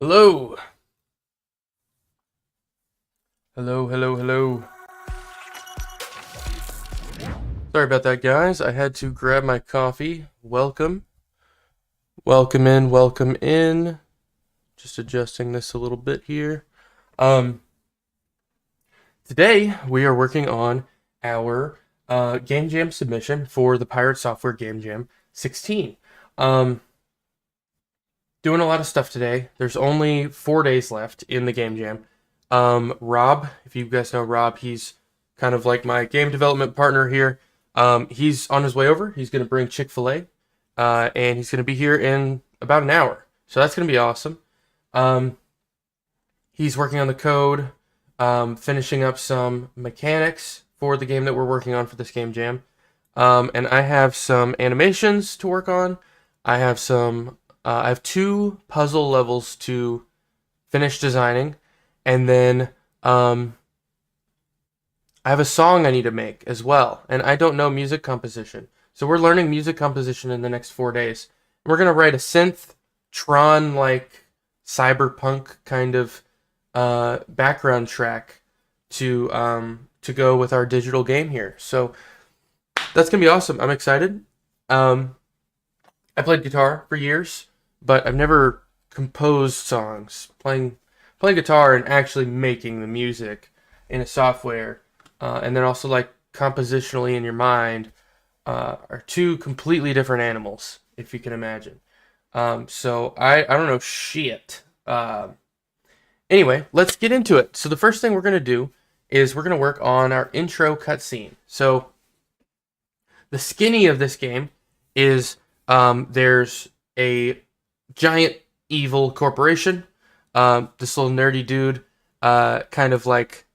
Hello. Hello, hello, hello. Sorry about that, guys. I had to grab my coffee. Welcome. Welcome in, welcome in. Just adjusting this a little bit here. Today we are working on our Game Jam submission for the Pirate Software Game Jam 16. Doing a lot of stuff today. There's only 4 days left in the Game Jam. Rob, if you guys know Rob, he's kind of like my game development partner here. He's on his way over. He's going to bring Chick-fil-A, and he's going to be here in about an hour. So that's going to be awesome. He's working on the code, finishing up some mechanics for the game that we're working on for this Game Jam. And I have some animations to work on. I have I have 2 puzzle levels to finish designing, and then I have a song I need to make as well, and I don't know music composition. So we're learning music composition in the next 4 days. We're going to write a synth, Tron-like, cyberpunk kind of background track to go with our digital game here. So that's going to be awesome. I'm excited. I played guitar for years, but I've never composed songs. Playing guitar and actually making the music in a software, and then also like compositionally in your mind, are 2 completely different animals, if you can imagine. So I don't know shit. Anyway, let's get into it. So the first thing we're going to do is we're going to work on our intro cutscene. So the skinny of this game is there's a giant evil corporation. This little nerdy dude, kind of like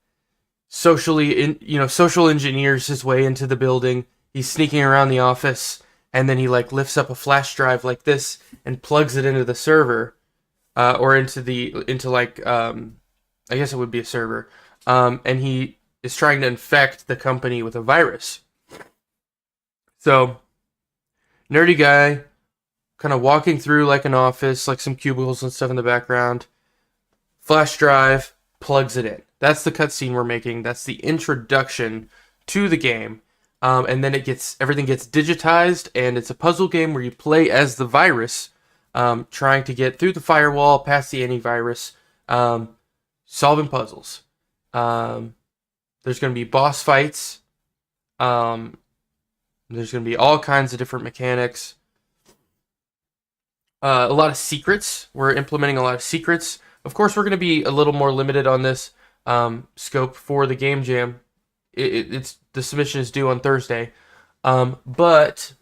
social engineers his way into the building. He's sneaking around the office, and then he like lifts up a flash drive like this and plugs it into the server, or into like I guess it would be a server. And he is trying to infect the company with a virus. So, nerdy guy, kind of walking through like an office, like some cubicles and stuff in the background. Flash drive, plugs it in. That's the cutscene we're making. That's the introduction to the game. And then everything gets digitized, and it's a puzzle game where you play as the virus, trying to get through the firewall, past the antivirus, solving puzzles. There's going to be boss fights. There's going to be all kinds of different mechanics. A lot of secrets. We're implementing a lot of secrets. Of course, we're going to be a little more limited on this scope for the Game Jam. The submission is due on Thursday. But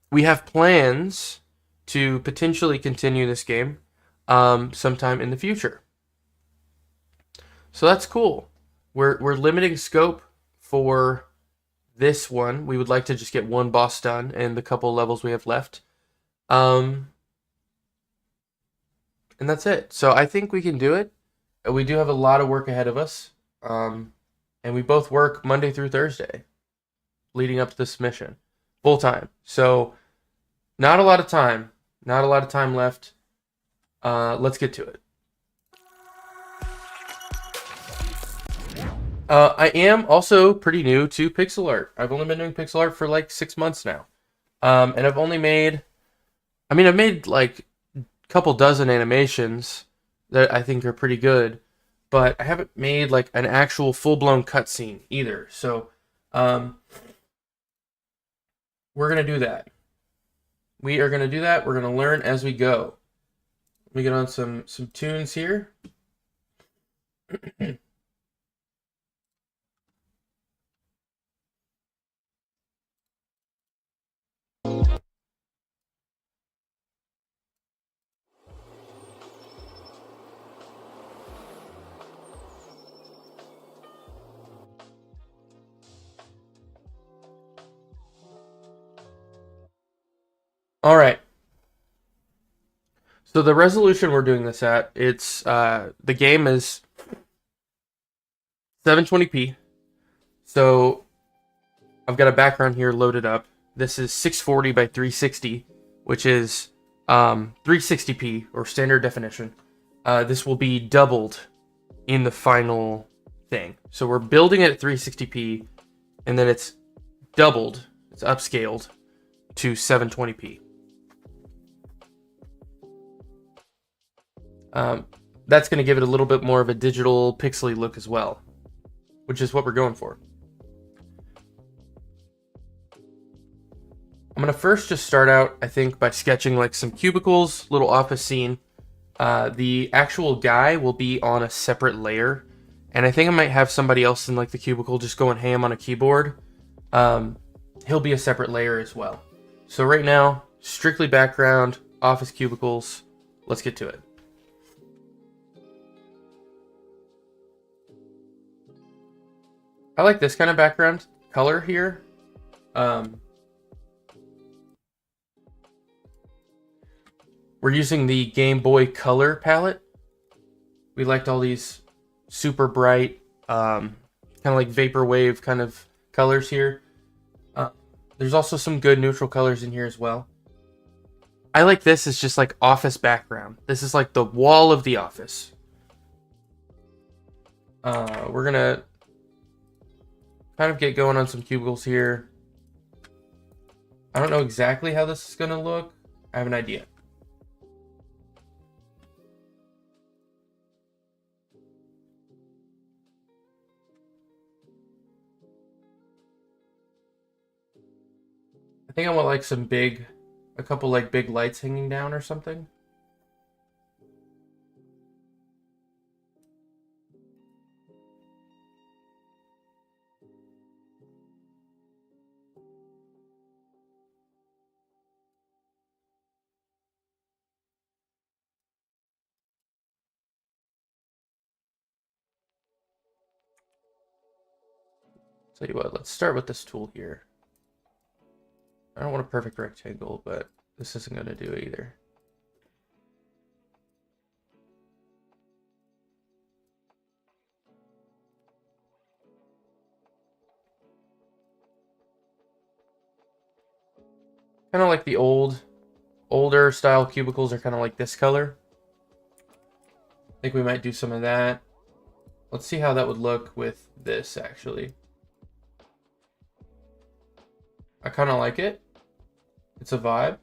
we have plans to potentially continue this game sometime in the future. So that's cool. We're limiting scope for this one. We would like to just get one boss done and the couple levels we have left. And that's it. So I think we can do it. We do have a lot of work ahead of us. And we both work Monday through Thursday leading up to this mission full time. So not a lot of time. Not a lot of time left. Let's get to it. I am also pretty new to pixel art. I've only been doing pixel art for like 6 months now. And I've made like a couple dozen animations that I think are pretty good, but I haven't made like an actual full-blown cutscene either. So, we're gonna do that. We are gonna do that. We're gonna learn as we go. Let me get on some tunes here. All right. So the resolution we're doing this at, it's the game is 720p. So I've got a background here loaded up. This is 640 by 360, which is 360p or standard definition. This will be doubled in the final thing. So we're building it at 360p, and then it's doubled, it's upscaled to 720p. That's going to give it a little bit more of a digital pixely look as well, which is what we're going for. I'm going to first just start out, I think, by sketching like some cubicles, little office scene. The actual guy will be on a separate layer, and I think I might have somebody else in like the cubicle just going ham on a keyboard. He'll be a separate layer as well. So right now, strictly background, office cubicles. Let's get to it. I like this kind of background color here. We're using the Game Boy Color palette. We liked all these super bright, kind of like vaporwave kind of colors here. There's also some good neutral colors in here as well. I like this as just like office background. This is like the wall of the office. We're gonna kind of get going on some cubicles here. I don't know exactly how this is gonna look. I have an idea. I think I want like a couple like big lights hanging down or something. Tell you what, let's start with this tool here. I don't want a perfect rectangle, but this isn't going to do either. Kind of like the older style cubicles are kind of like this color. I think we might do some of that. Let's see how that would look with this, actually. I kind of like it. It's a vibe.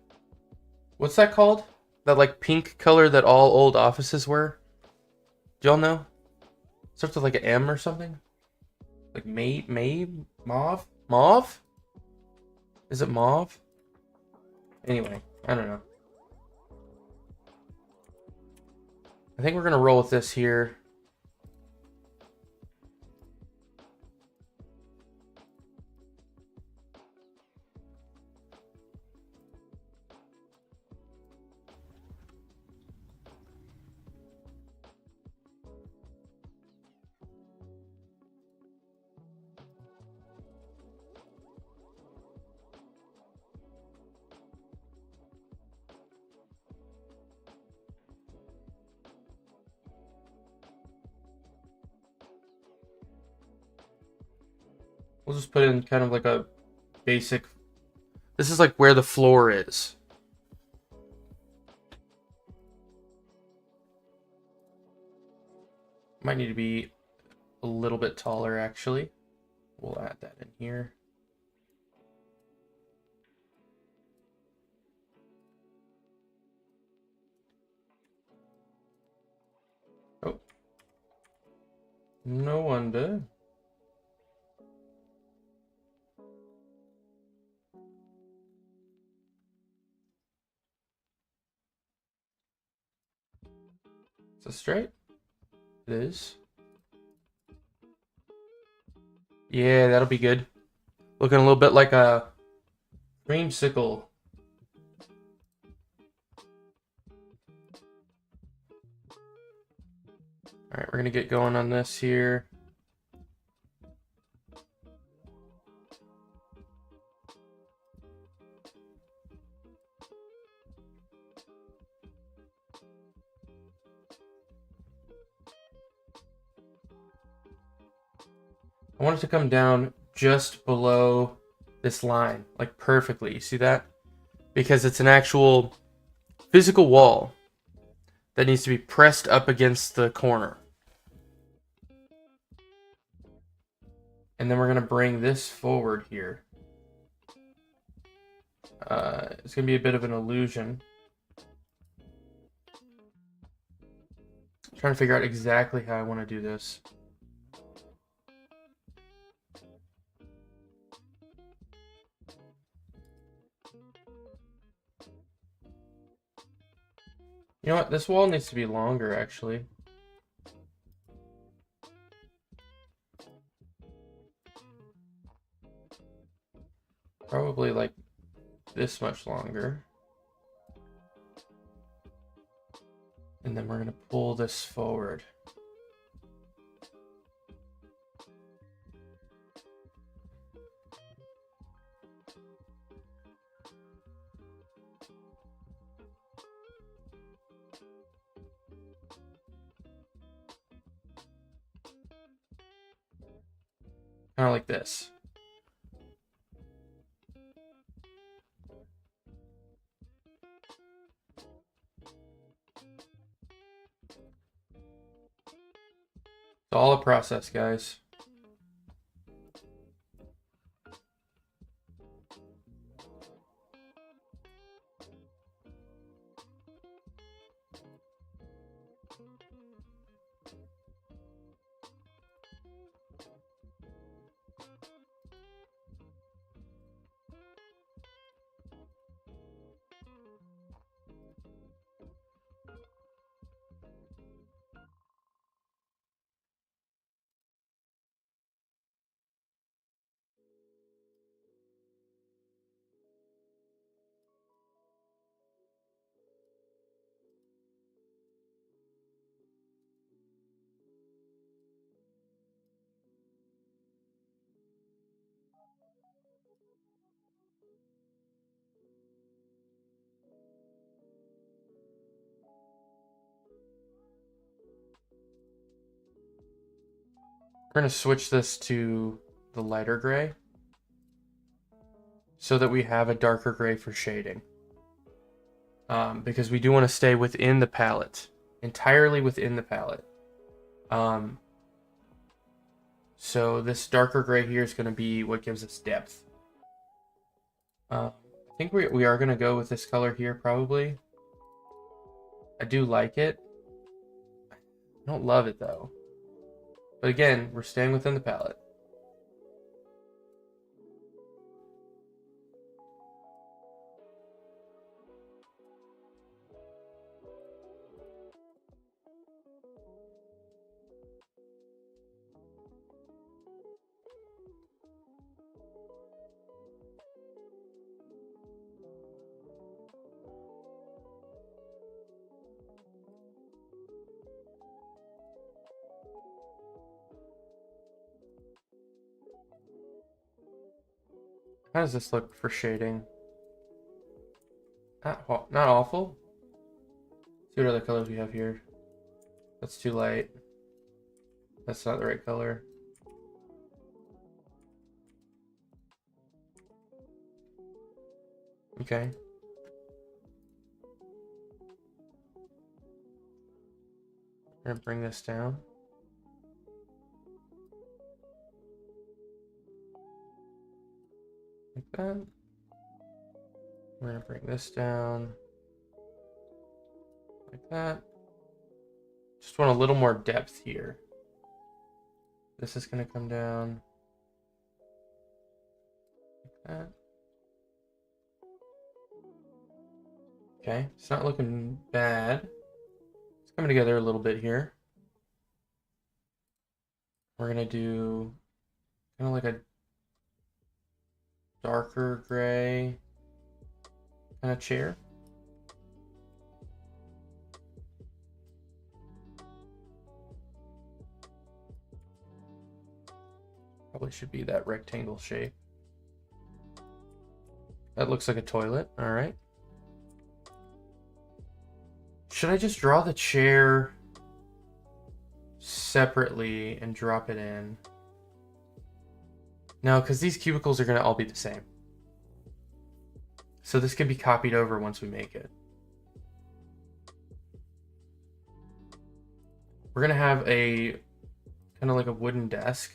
What's that called? That like pink color that all old offices wear? Do y'all know? It starts with like an M or something? Like mauve? Mauve? Is it mauve? Anyway, I don't know. I think we're gonna roll with this here. We'll just put in kind of like a basic... This is like where the floor is. Might need to be a little bit taller, actually. We'll add that in here. Oh. No wonder. Is this straight? It is. Yeah, that'll be good. Looking a little bit like a creamsicle. Alright, we're gonna get going on this here. I want it to come down just below this line, like perfectly. You see that? Because it's an actual physical wall that needs to be pressed up against the corner. And then we're going to bring this forward here. It's going to be a bit of an illusion. I'm trying to figure out exactly how I want to do this. You know what? This wall needs to be longer, actually. Probably like this much longer. And then we're going to pull this forward. Kind of like this. It's all a process, guys. We're going to switch this to the lighter gray so that we have a darker gray for shading. Because we do want to stay within the palette, entirely within the palette. So this darker gray here is going to be what gives us depth. I think we are going to go with this color here, probably. I do like it. I don't love it, though. But again, we're staying within the palette. How does this look for shading? Not awful. See what other colors we have here. That's too light. That's not the right color. Okay. I'm gonna bring this down. Like that. We're gonna bring this down. Like that. Just want a little more depth here. This is gonna come down. Like that. Okay, it's not looking bad. It's coming together a little bit here. We're gonna do kind of like a darker gray kind of chair. Probably should be that rectangle shape. That looks like a toilet. All right. Should I just draw the chair separately and drop it in? No, because these cubicles are going to all be the same. So this can be copied over once we make it. we're gonna have a kind of like a wooden desk.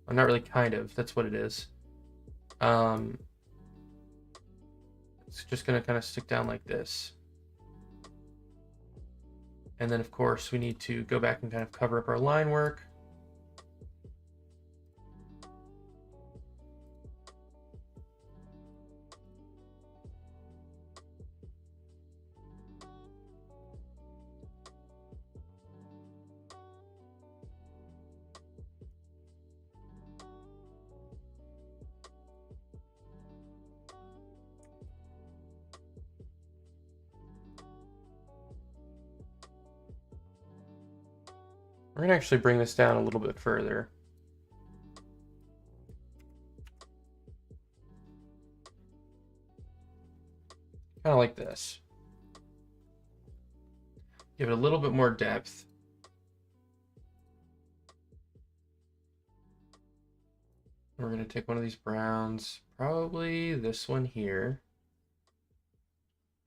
Well, not really kind of, that's what it is. It's just gonna kind of stick down like this. And then of course we need to go back and kind of cover up our line work. We're gonna actually bring this down a little bit further. Kind of like this. Give it a little bit more depth. We're gonna take one of these browns, probably this one here.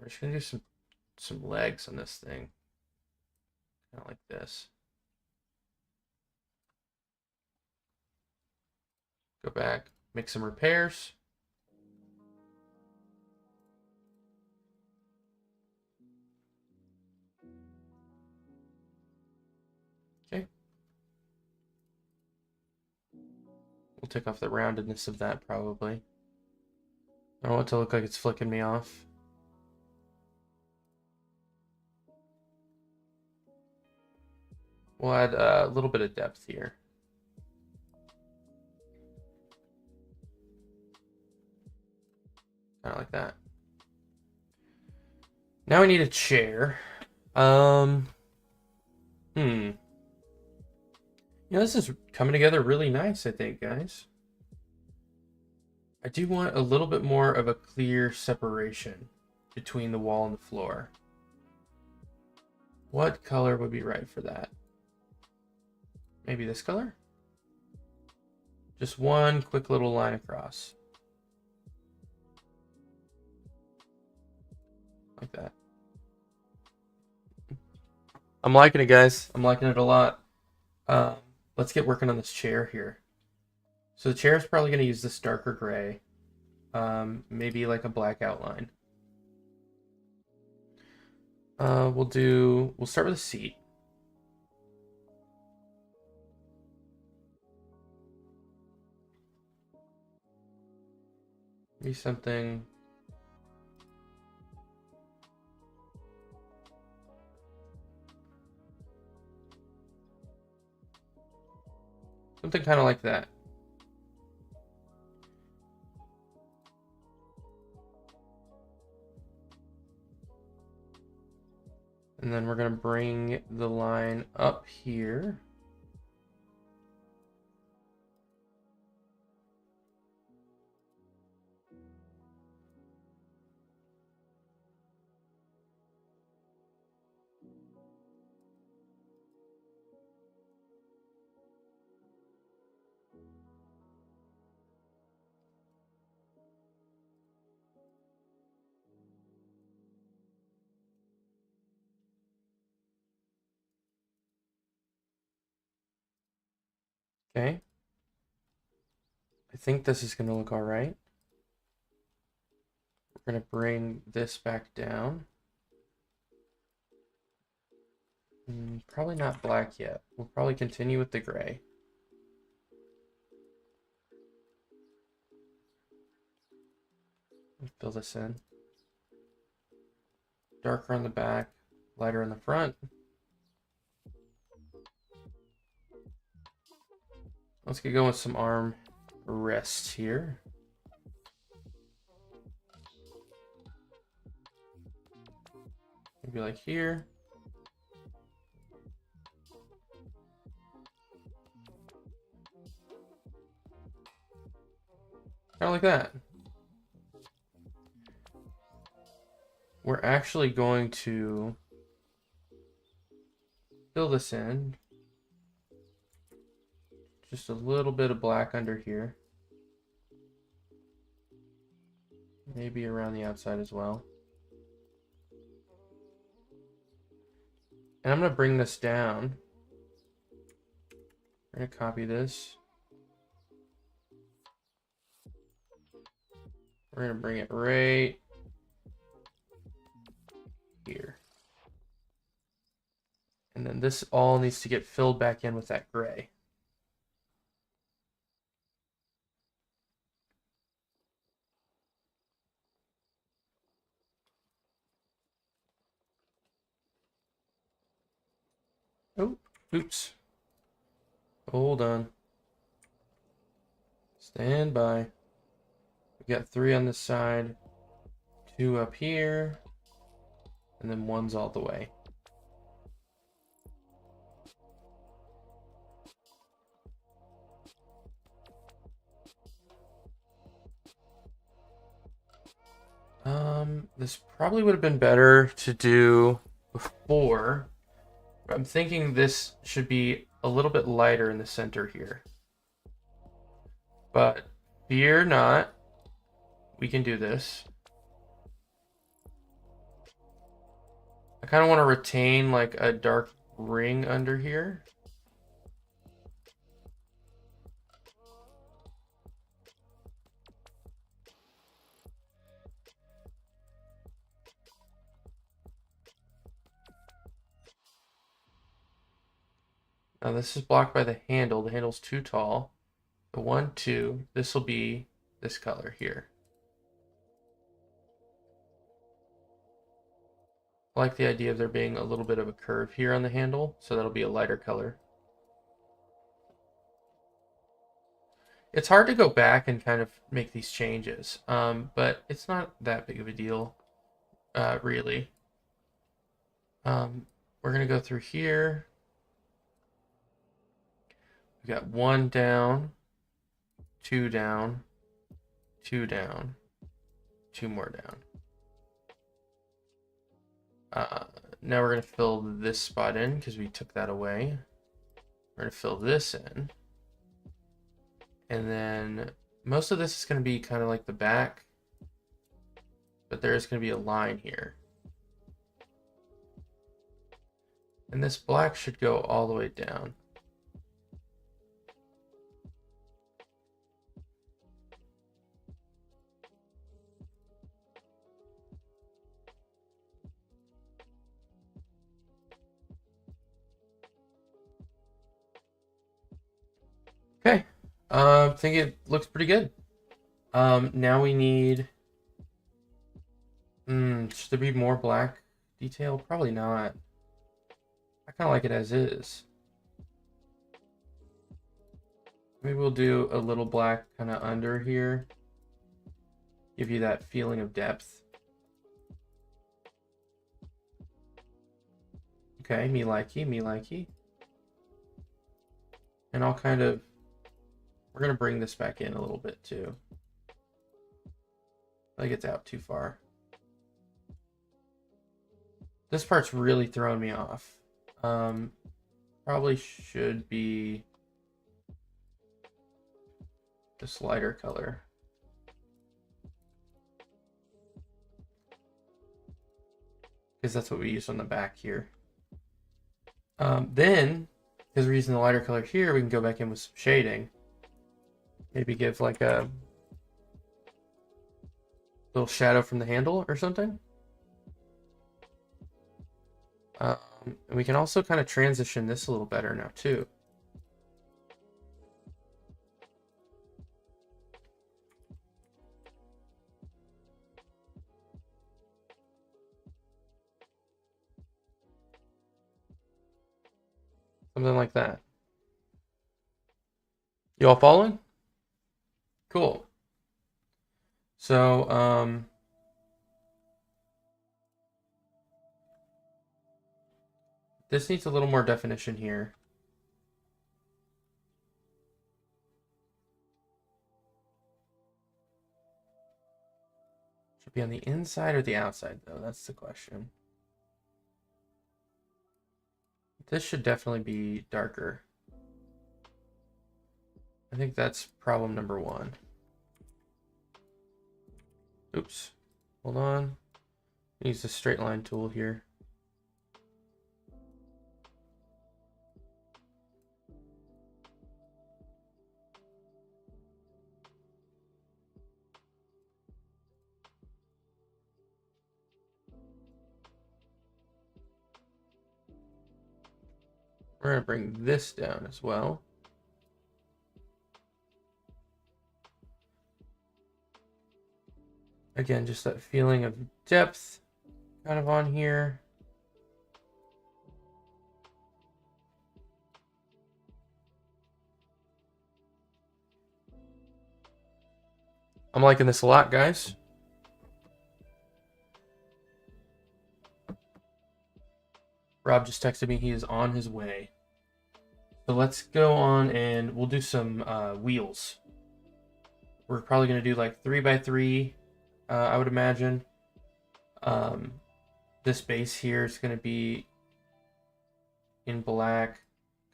We're just gonna do some legs on this thing. Kind of like this. Go back, make some repairs. Okay. We'll take off the roundedness of that probably. I don't want it to look like it's flicking me off. We'll add a little bit of depth here. Kind of like that. Now we need a chair. You know, this is coming together really nice, I think, guys. I do want a little bit more of a clear separation between the wall and the floor. What color would be right for that? Maybe this color? Just one quick little line across. Like that. I'm liking it, guys. I'm liking it a lot. Let's get working on this chair here. So the chair is probably going to use this darker gray. Maybe like a black outline. We'll start with a seat. Maybe something. Something kind of like that. And then we're going to bring the line up here. Okay. I think this is going to look all right. We're going to bring this back down. Probably not black yet. We'll probably continue with the gray. Let's fill this in. Darker on the back, lighter on the front. Let's get going with some arm rests here. Maybe like here. Kind of like that. We're actually going to fill this in. Just a little bit of black under here. Maybe around the outside as well. And I'm going to bring this down. We're going to copy this. We're going to bring it right here. And then this all needs to get filled back in with that gray. Oh, oops. Hold on. Stand by. We got 3 on this side, 2 up here, and then 1's all the way. This probably would have been better to do before. I'm thinking this should be a little bit lighter in the center here. But fear not, we can do this. I kind of want to retain like a dark ring under here. Now this is blocked by the handle. The handle's too tall. The 1, 2, this will be this color here. I like the idea of there being a little bit of a curve here on the handle, so that'll be a lighter color. It's hard to go back and kind of make these changes, but it's not that big of a deal, really. We're going to go through here. We got 1 down, 2 down, 2 down, 2 more down. Now we're going to fill this spot in because we took that away. We're going to fill this in. And then most of this is going to be kind of like the back, but there is going to be a line here. And this black should go all the way down. Okay, I think it looks pretty good. Now we need, should there be more black detail? Probably not. I kind of like it as is. Maybe we'll do a little black kind of under here. Give you that feeling of depth. Okay, me likey, me likey. And I'll kind of, we're going to bring this back in a little bit too. I think it's out too far. This part's really throwing me off. Probably should be this lighter color. Because that's what we used on the back here. Then, because we're using the lighter color here, we can go back in with some shading. Maybe give like a little shadow from the handle or something. And we can also kind of transition this a little better now too. Something like that. You all following? Cool. So, this needs a little more definition here. Should be on the inside or the outside, though. That's the question. This should definitely be darker. I think that's problem number 1. Oops. Hold on. Use the straight line tool here. We're going to bring this down as well. Again, just that feeling of depth kind of on here. I'm liking this a lot, guys. Rob just texted me he is on his way. So let's go on and we'll do some wheels. We're probably going to do like 3x3, I would imagine. This base here is going to be in black,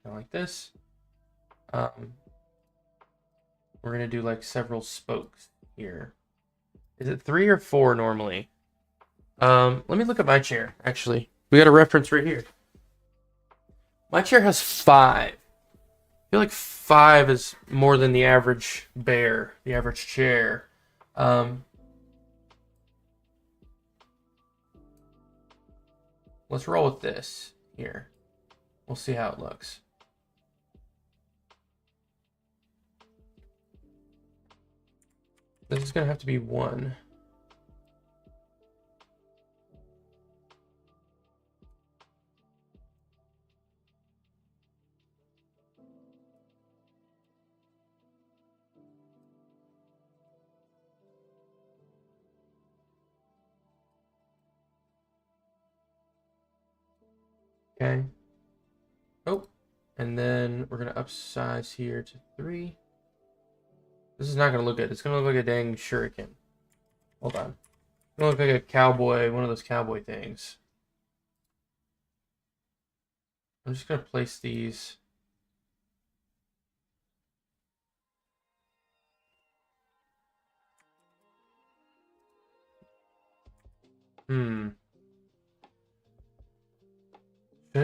kind of like this. We're going to do like several spokes here. Is it 3 or 4 normally? Let me look at my chair, actually. We got a reference right here. My chair has 5. I feel like 5 is more than the average bear, the average chair. Let's roll with this here. We'll see how it looks. This is going to have to be 1. Okay. Oh, and then we're going to upsize here to 3. This is not going to look good. It's going to look like a dang shuriken. Hold on. It's going to look like a cowboy, one of those cowboy things. I'm just going to place these. Should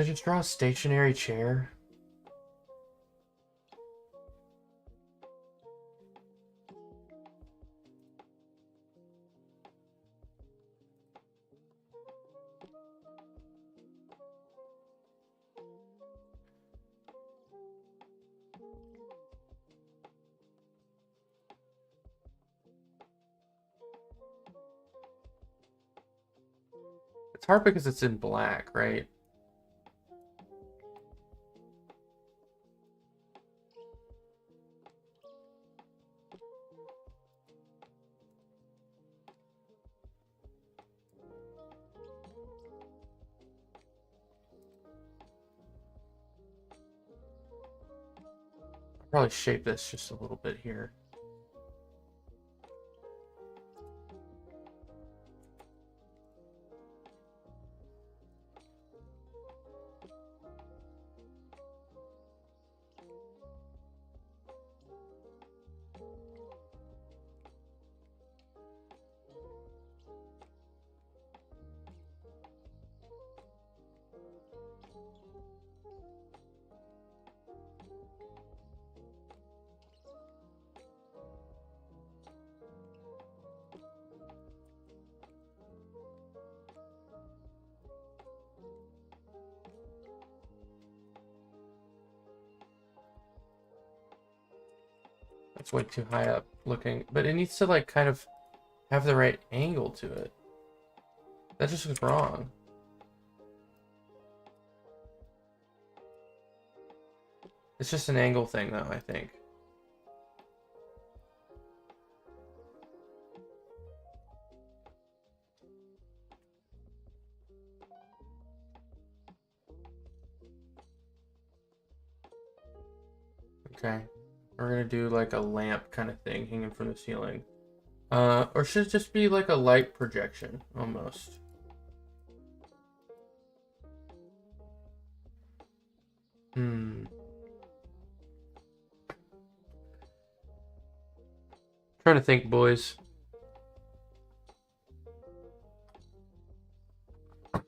I just draw a stationary chair? It's hard because it's in black, right? I'll probably shape this just a little bit here. That's way too high up looking, but it needs to like kind of have the right angle to it. That just looks wrong. It's just an angle thing though, I think. Okay. We're gonna do like a lamp kind of thing hanging from the ceiling. Or should it just be like a light projection, almost? Trying to think, boys. I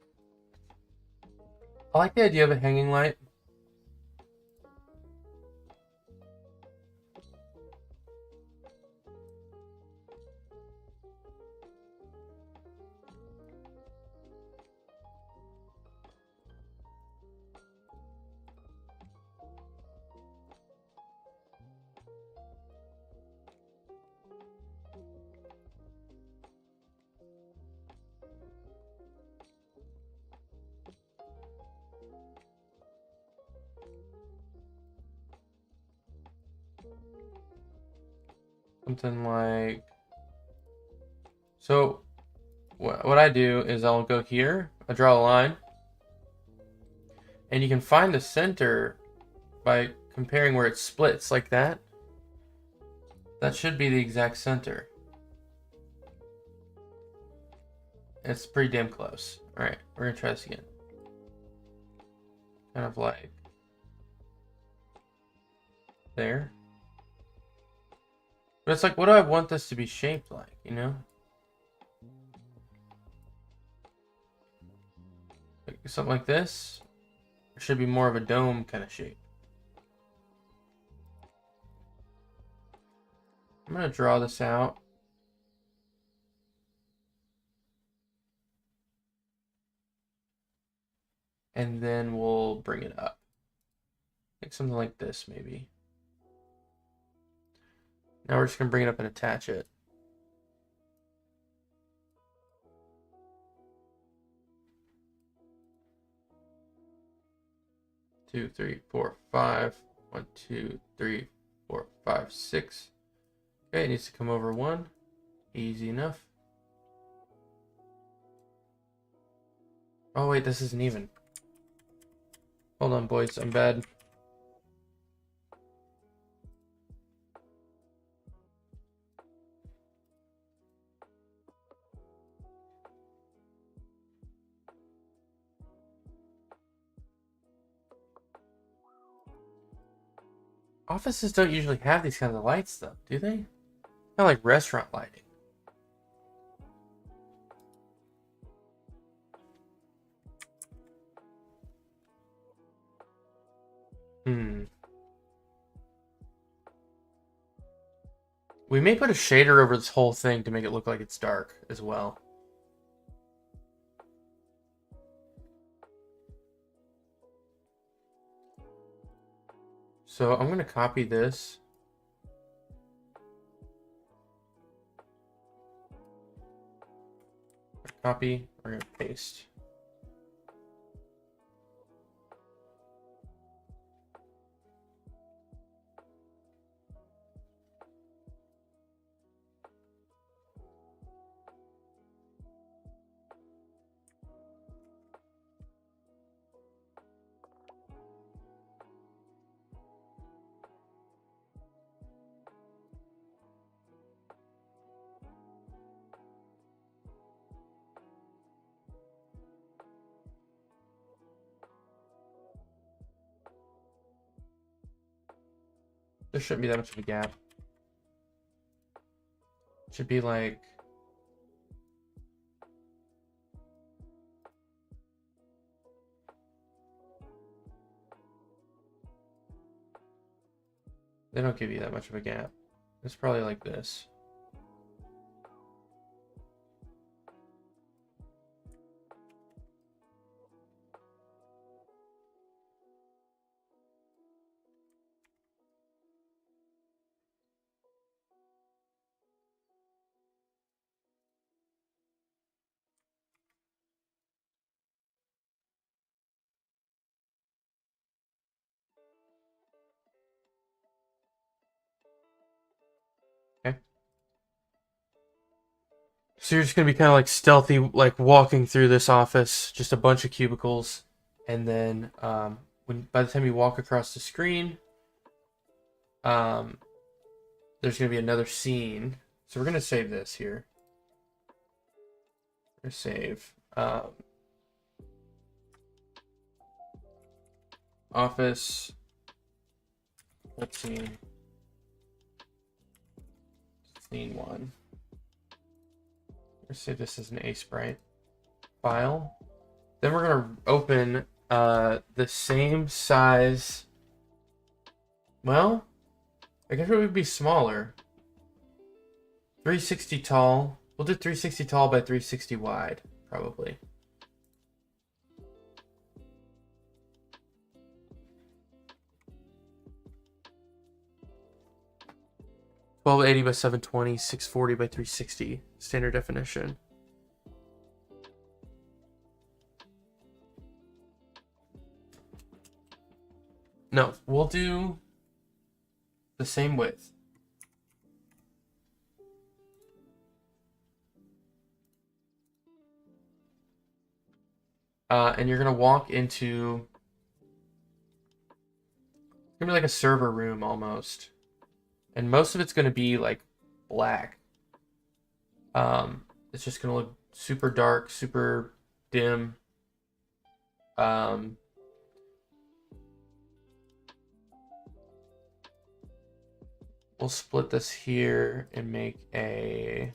like the idea of a hanging light. Something like, so what I do is I'll go here, I draw a line, and you can find the center by comparing where it splits like that. That should be the exact center. It's pretty damn close. All right, we're gonna try this again. Kind of like there. But it's like, what do I want this to be shaped like, you know? Like something like this. It should be more of a dome kind of shape. I'm gonna draw this out. And then we'll bring it up. Like something like this, maybe. Now we're just gonna bring it up and attach it. Two, three, four, five. 1, 2, 3, 4, 5, 6. Okay, it needs to come over 1. Easy enough. Oh wait, this isn't even. Hold on, boys, I'm bad. Offices don't usually have these kinds of lights, though, do they? Kind of like restaurant lighting. We may put a shader over this whole thing to make it look like it's dark as well. So I'm going to copy this. Copy, we're going to paste. There shouldn't be that much of a gap. It should be like... They don't give you that much of a gap. It's probably like this. Okay. So you're just gonna be kind of like stealthy, like walking through this office, just a bunch of cubicles, and then by the time you walk across the screen, there's gonna be another scene. So we're gonna save this here. We're gonna save office. Let's see, scene 1. Let's save this as an Sprite file. Then we're gonna open the same size. Well, I guess it would be smaller. 360 tall. We'll do 360 tall by 360 wide, probably. $1280 by 720, 640 by 360, standard definition. No, we'll do the same width. and you're gonna walk into, it's gonna be like a server room almost, and most of it's gonna be like black. It's just gonna look super dark, super dim. Um, we'll split this here and make a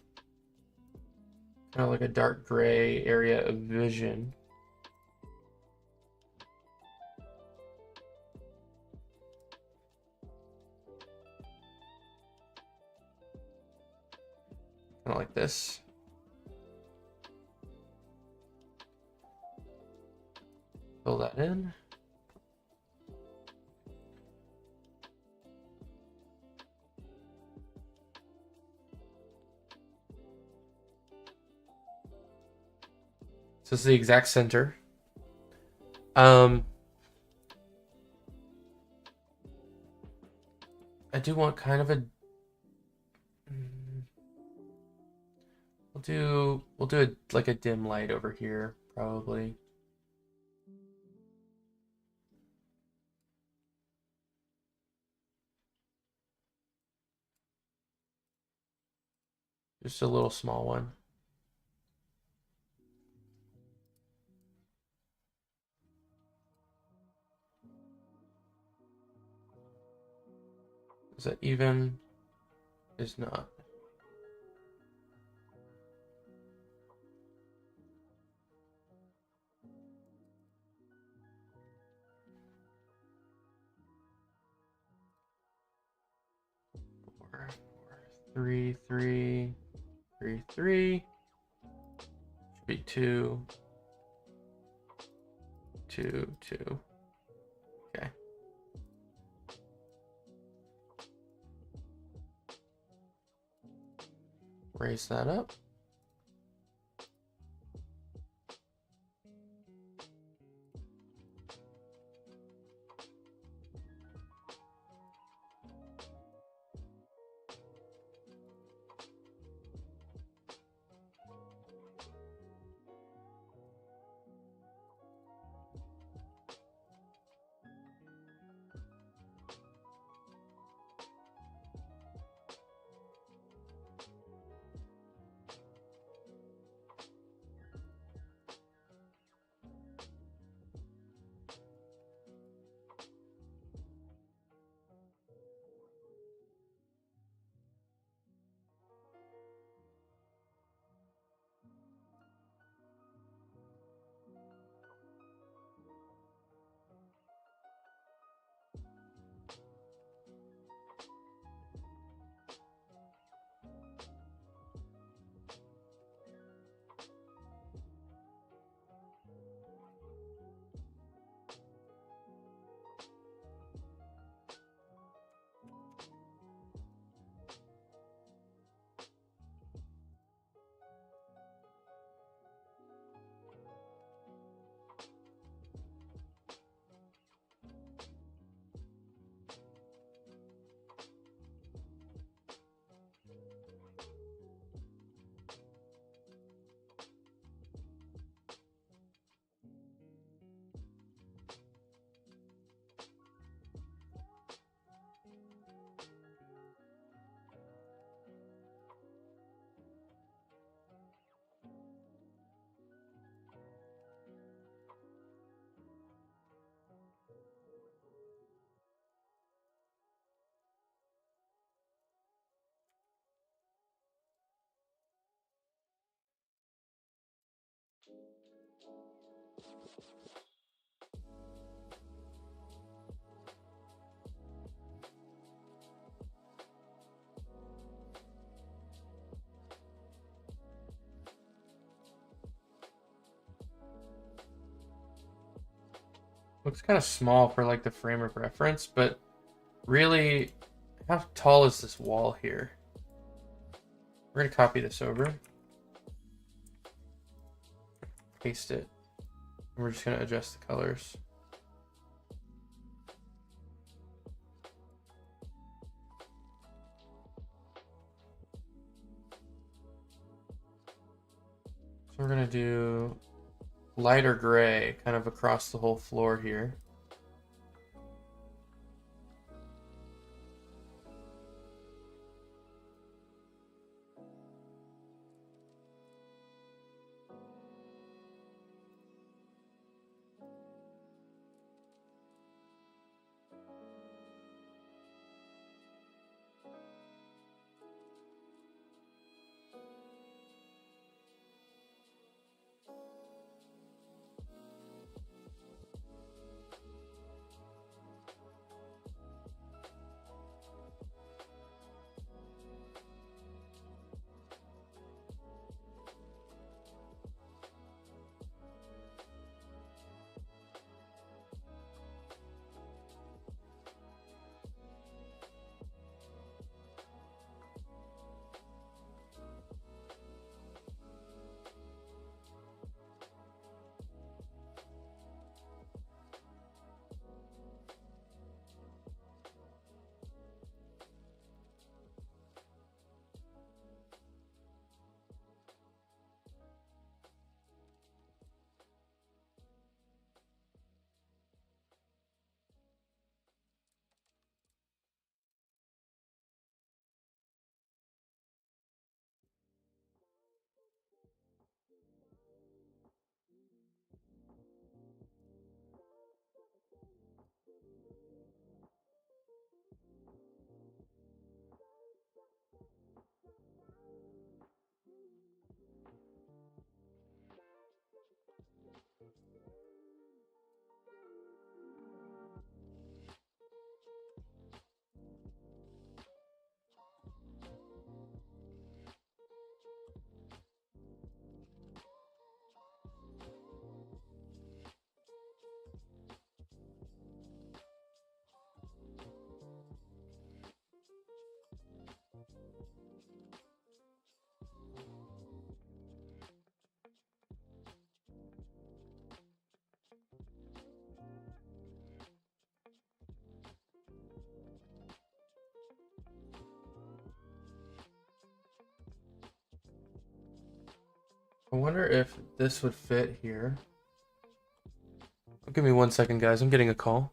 kind of like a dark gray area of vision. Kind of like this. Fill that in. So this is the exact center. I do want kind of a. We'll do like a dim light over here probably. Just a little small one. Is that even? Is not. Four, 3, 3, 3, 3. Should be 2, 2, 2. Okay. Raise that up. Looks kind of small for like the frame of reference, but really, how tall is this wall here? We're gonna copy this over, paste it, and we're just gonna adjust the colors. So we're gonna do lighter gray kind of across the whole floor here. I wonder if this would fit here. Give me 1 second, guys. I'm getting a call.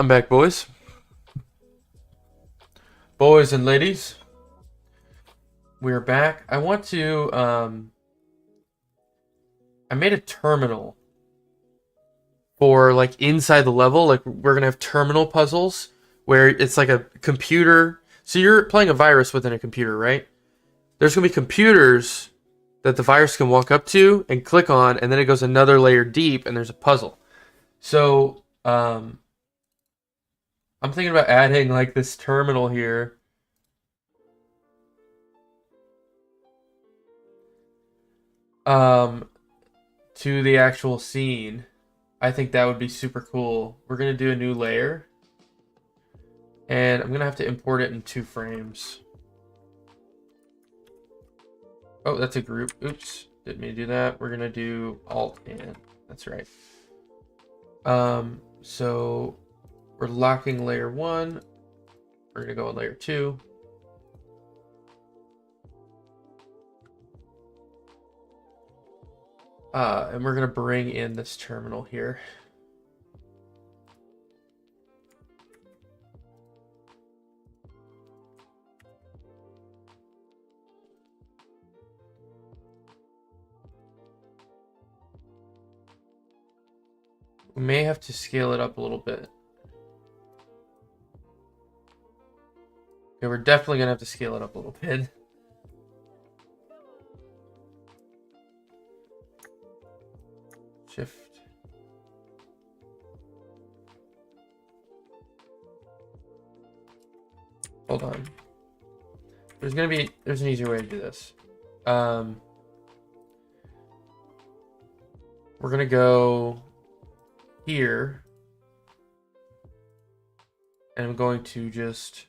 I'm back, boys. Boys and ladies. We're back. I want to, I made a terminal for, like, inside the level. Like, we're going to have terminal puzzles where it's like a computer. So you're playing a virus within a computer, right? There's going to be computers that the virus can walk up to and click on, and then it goes another layer deep, and there's a puzzle. So, I'm thinking about adding, like, this terminal here. To the actual scene. I think that would be super cool. We're going to do a new layer. And I'm going to have to import it in 2 frames. Oh, that's a group. Oops. Didn't mean to do that. We're going to do Alt-N. That's right. So we're locking layer 1. We're going to go on layer 2. And we're going to bring in this terminal here. We may have to scale it up a little bit. Okay, we're definitely going to have to scale it up a little bit. Shift. Hold on. There's an easier way to do this. We're gonna go here, and I'm going to just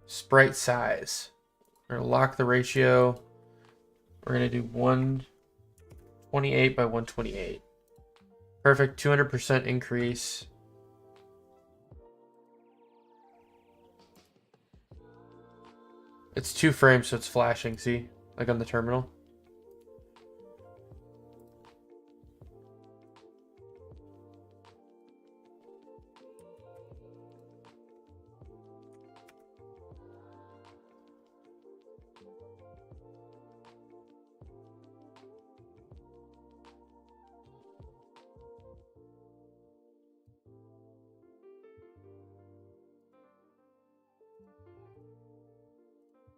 sprite size. We're gonna lock the ratio. We're gonna do 128 by 128. Perfect, 200% increase. It's 2 frames, so it's flashing, see? Like on the terminal.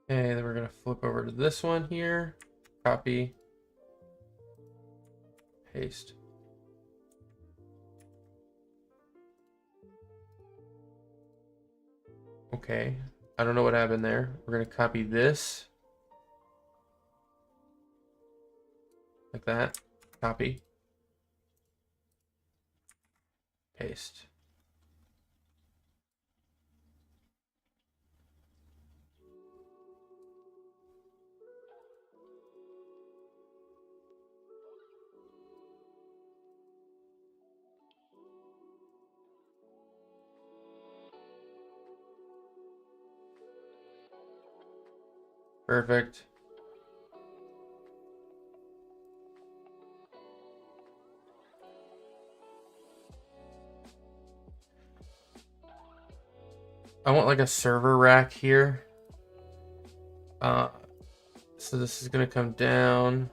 Okay, then we're gonna flip over to this one here. Copy. Paste. Okay, I don't know what happened there. We're gonna copy this. Like that. Copy. Paste. Perfect. I want like a server rack here. So this is gonna come down.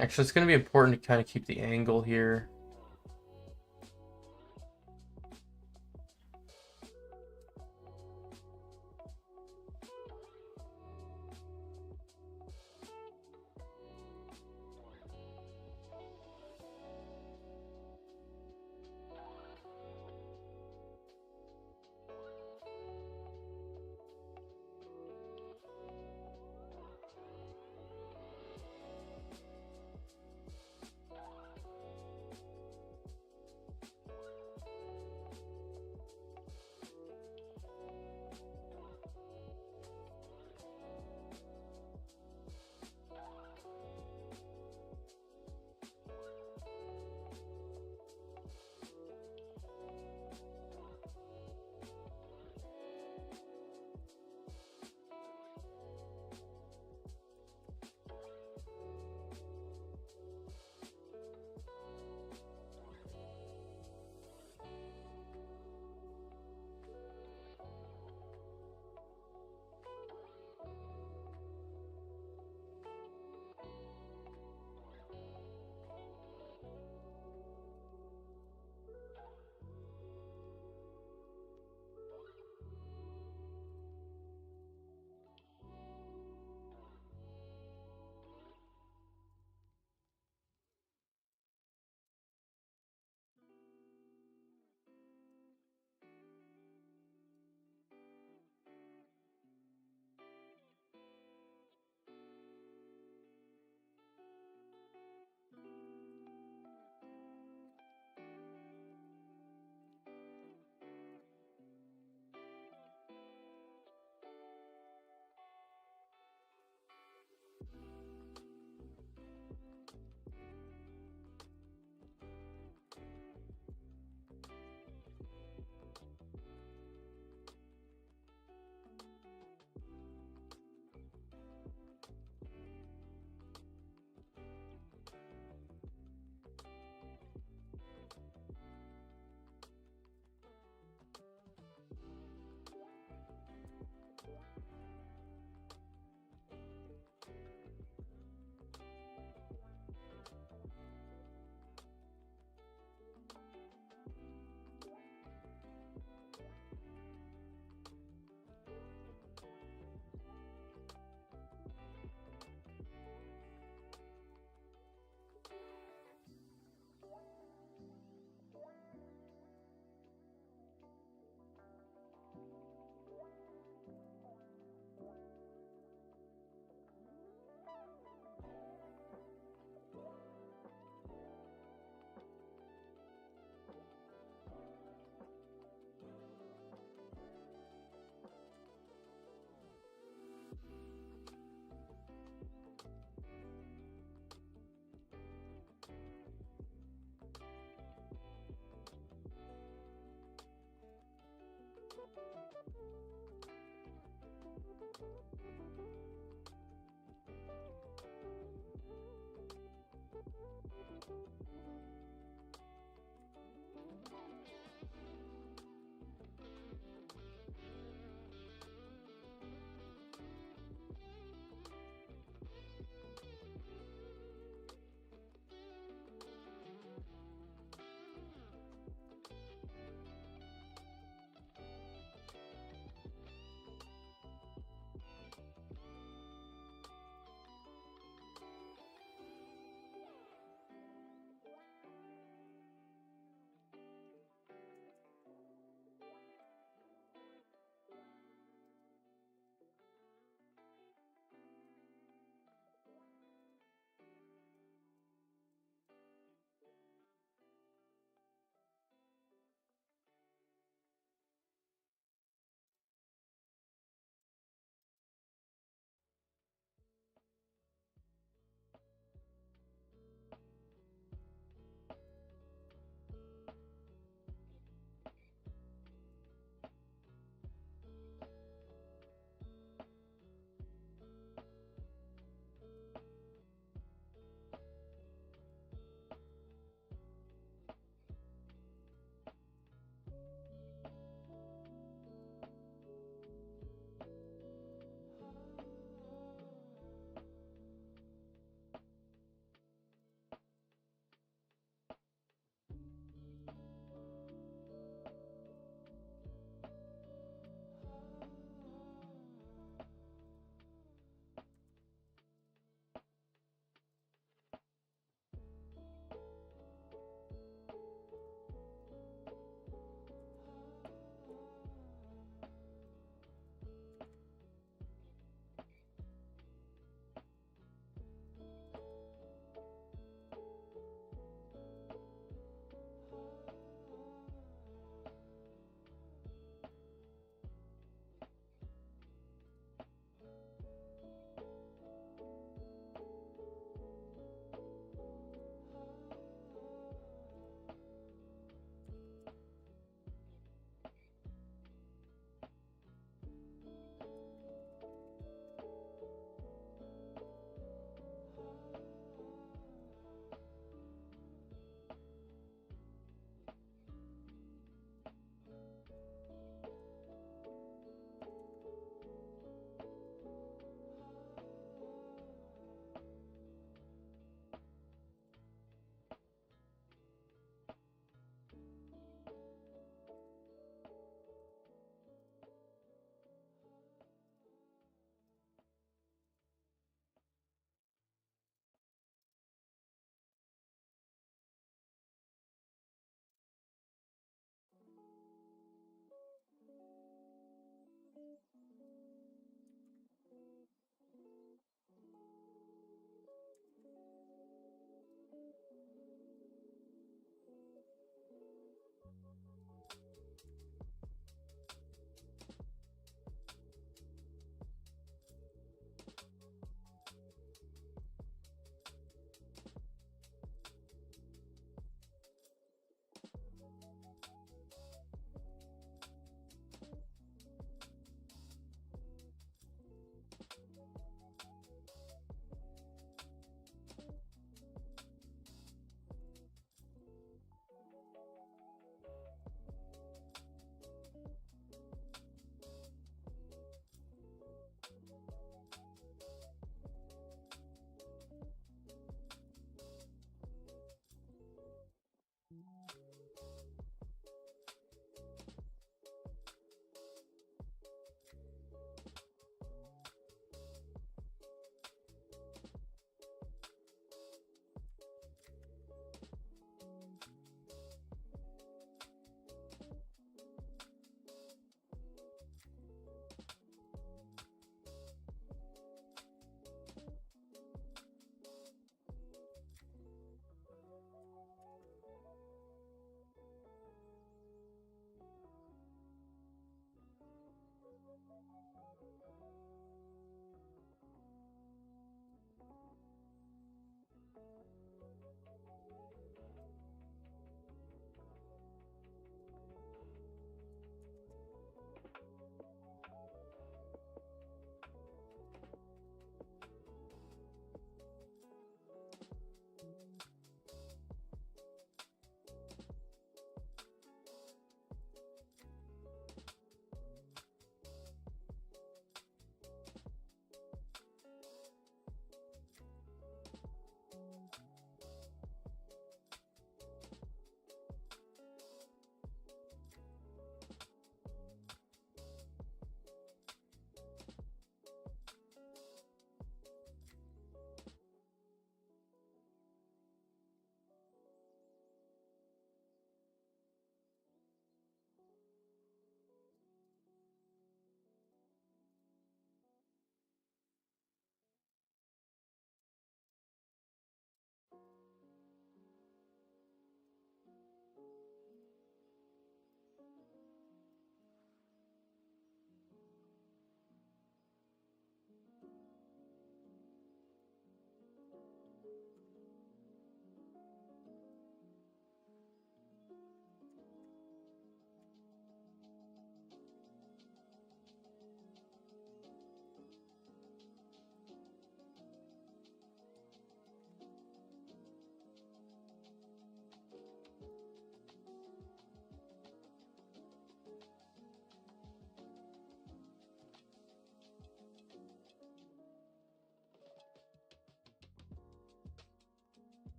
Actually, it's gonna be important to kind of keep the angle here.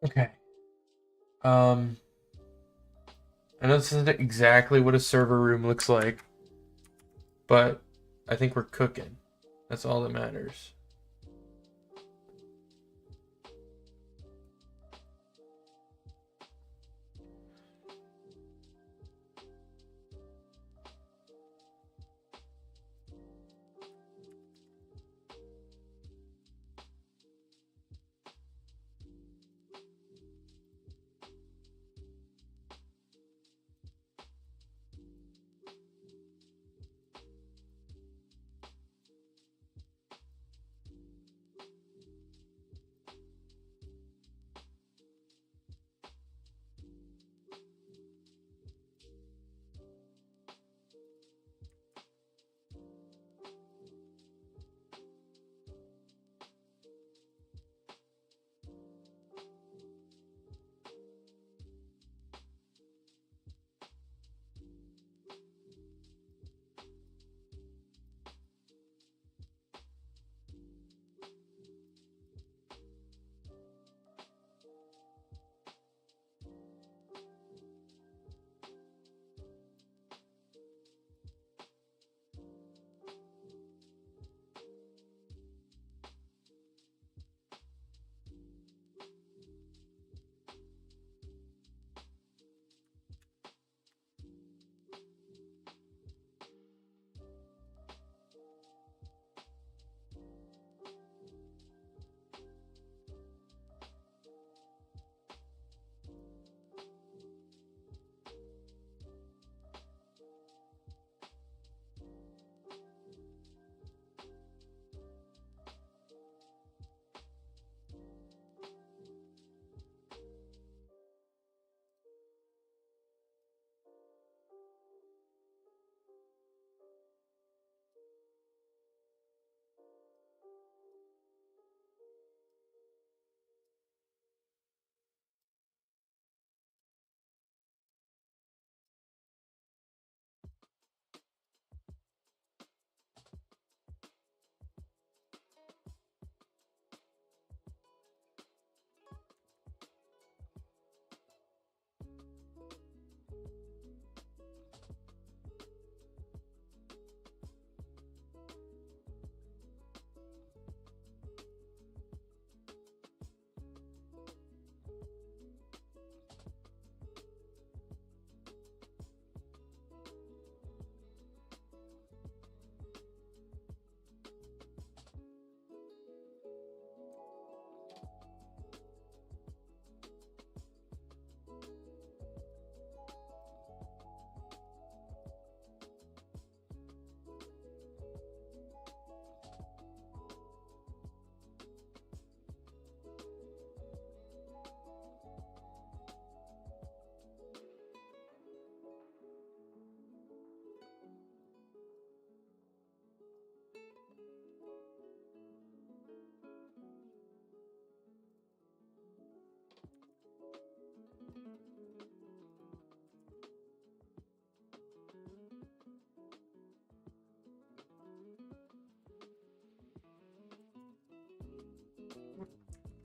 Okay. I know this isn't exactly what a server room looks like, but I think we're cooking. That's all that matters.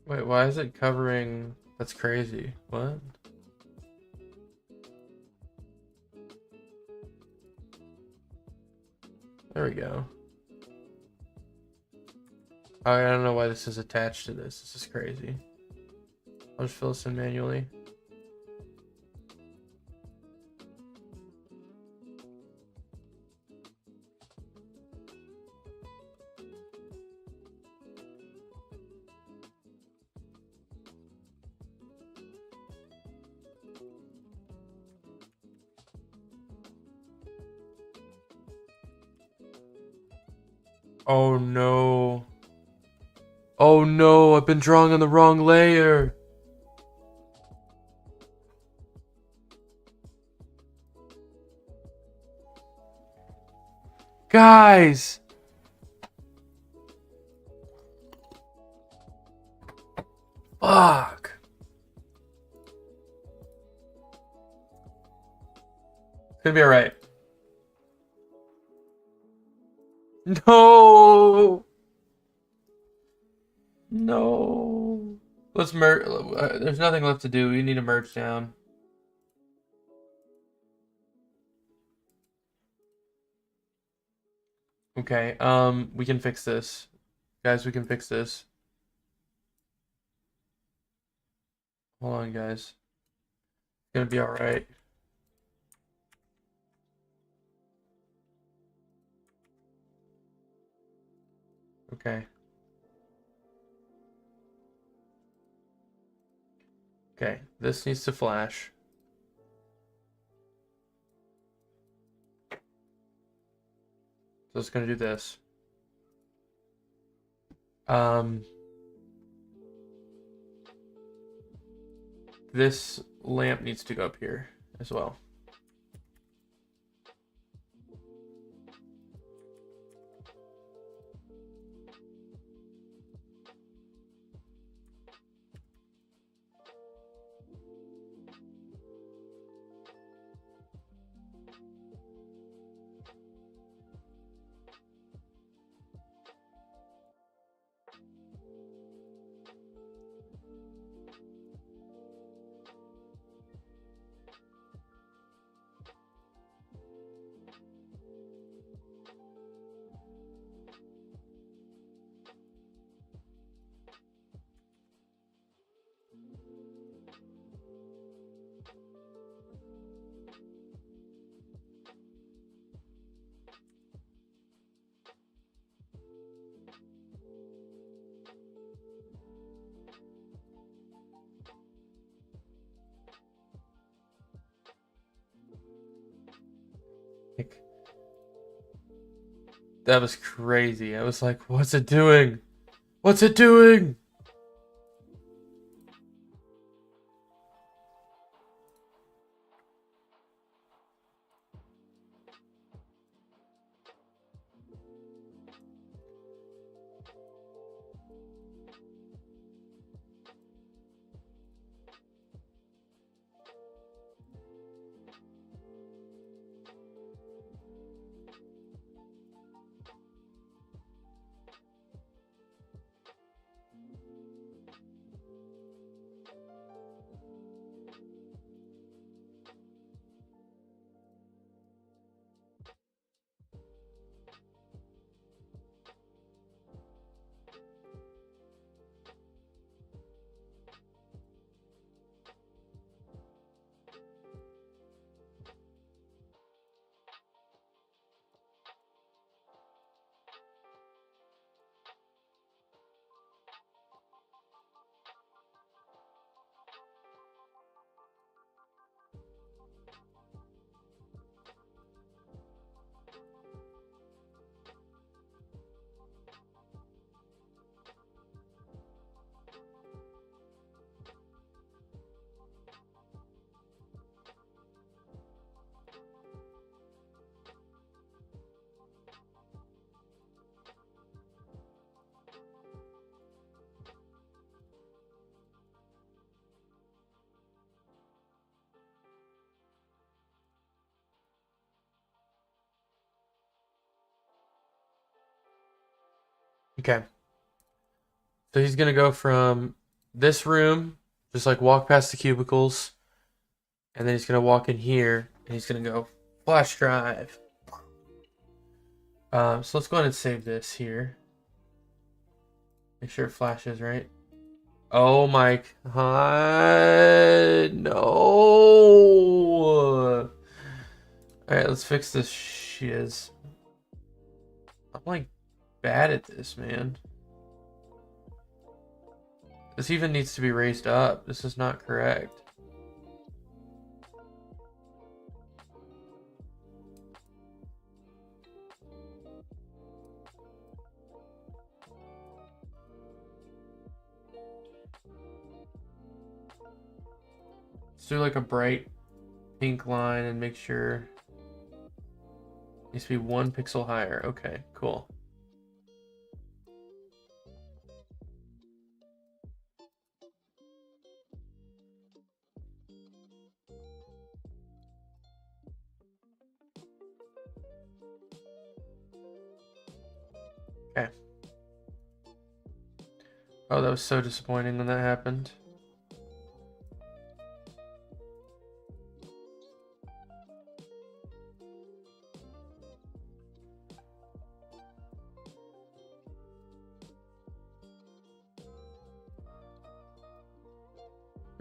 Wait, why is it covering? That's crazy. What? There we go. Oh, I don't know why this is attached to this. This is crazy. I'll just fill this in manually. Oh no. Oh no, I've been drawing on the wrong layer. Guys. Fuck. It's gonna be alright. No. No. Let's merge. There's nothing left to do. We need to merge down. Okay. We can fix this, guys. We can fix this. Hold on, guys. It's gonna be all right. Okay. Okay. This needs to flash. So it's gonna do this. This lamp needs to go up here as well. Like, that was crazy. I was like, what's it doing? What's it doing? Okay. So he's gonna go from this room, just like walk past the cubicles, and then he's gonna walk in here, and he's gonna go flash drive. So let's go ahead and save this here. Make sure it flashes, right? Oh my god, no. Alright, let's fix this shiz. I'm like bad at this, man. This even needs to be raised up. This is not correct. Let's do like a bright pink line and make sure it needs to be 1 pixel higher. Okay, cool. Okay. Oh, that was so disappointing when that happened.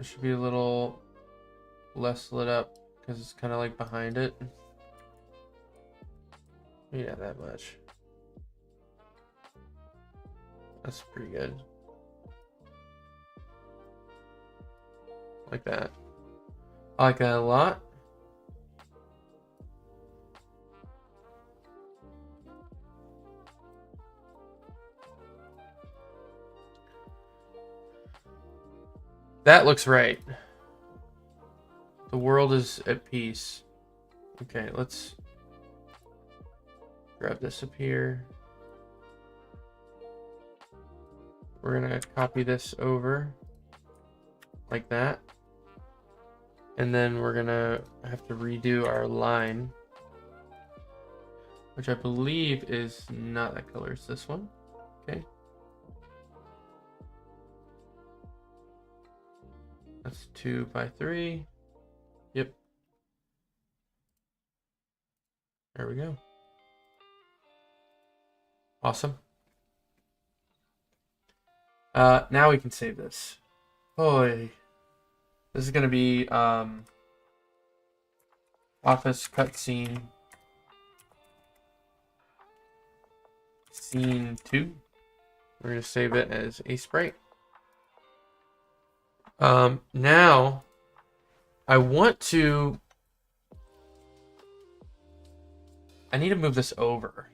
It should be a little less lit up because it's kind of like behind it. Yeah, that much. That's pretty good. Like that. I like that a lot. That looks right. The world is at peace. Okay, let's grab this up here. We're gonna copy this over like that. And then we're gonna have to redo our line, which I believe is not that color, it's this one. Okay. That's 2 by 3. Yep. There we go. Awesome. Now we can save this. Boy. This is gonna be office cutscene scene 2. We're gonna save it as a sprite. Now I need to move this over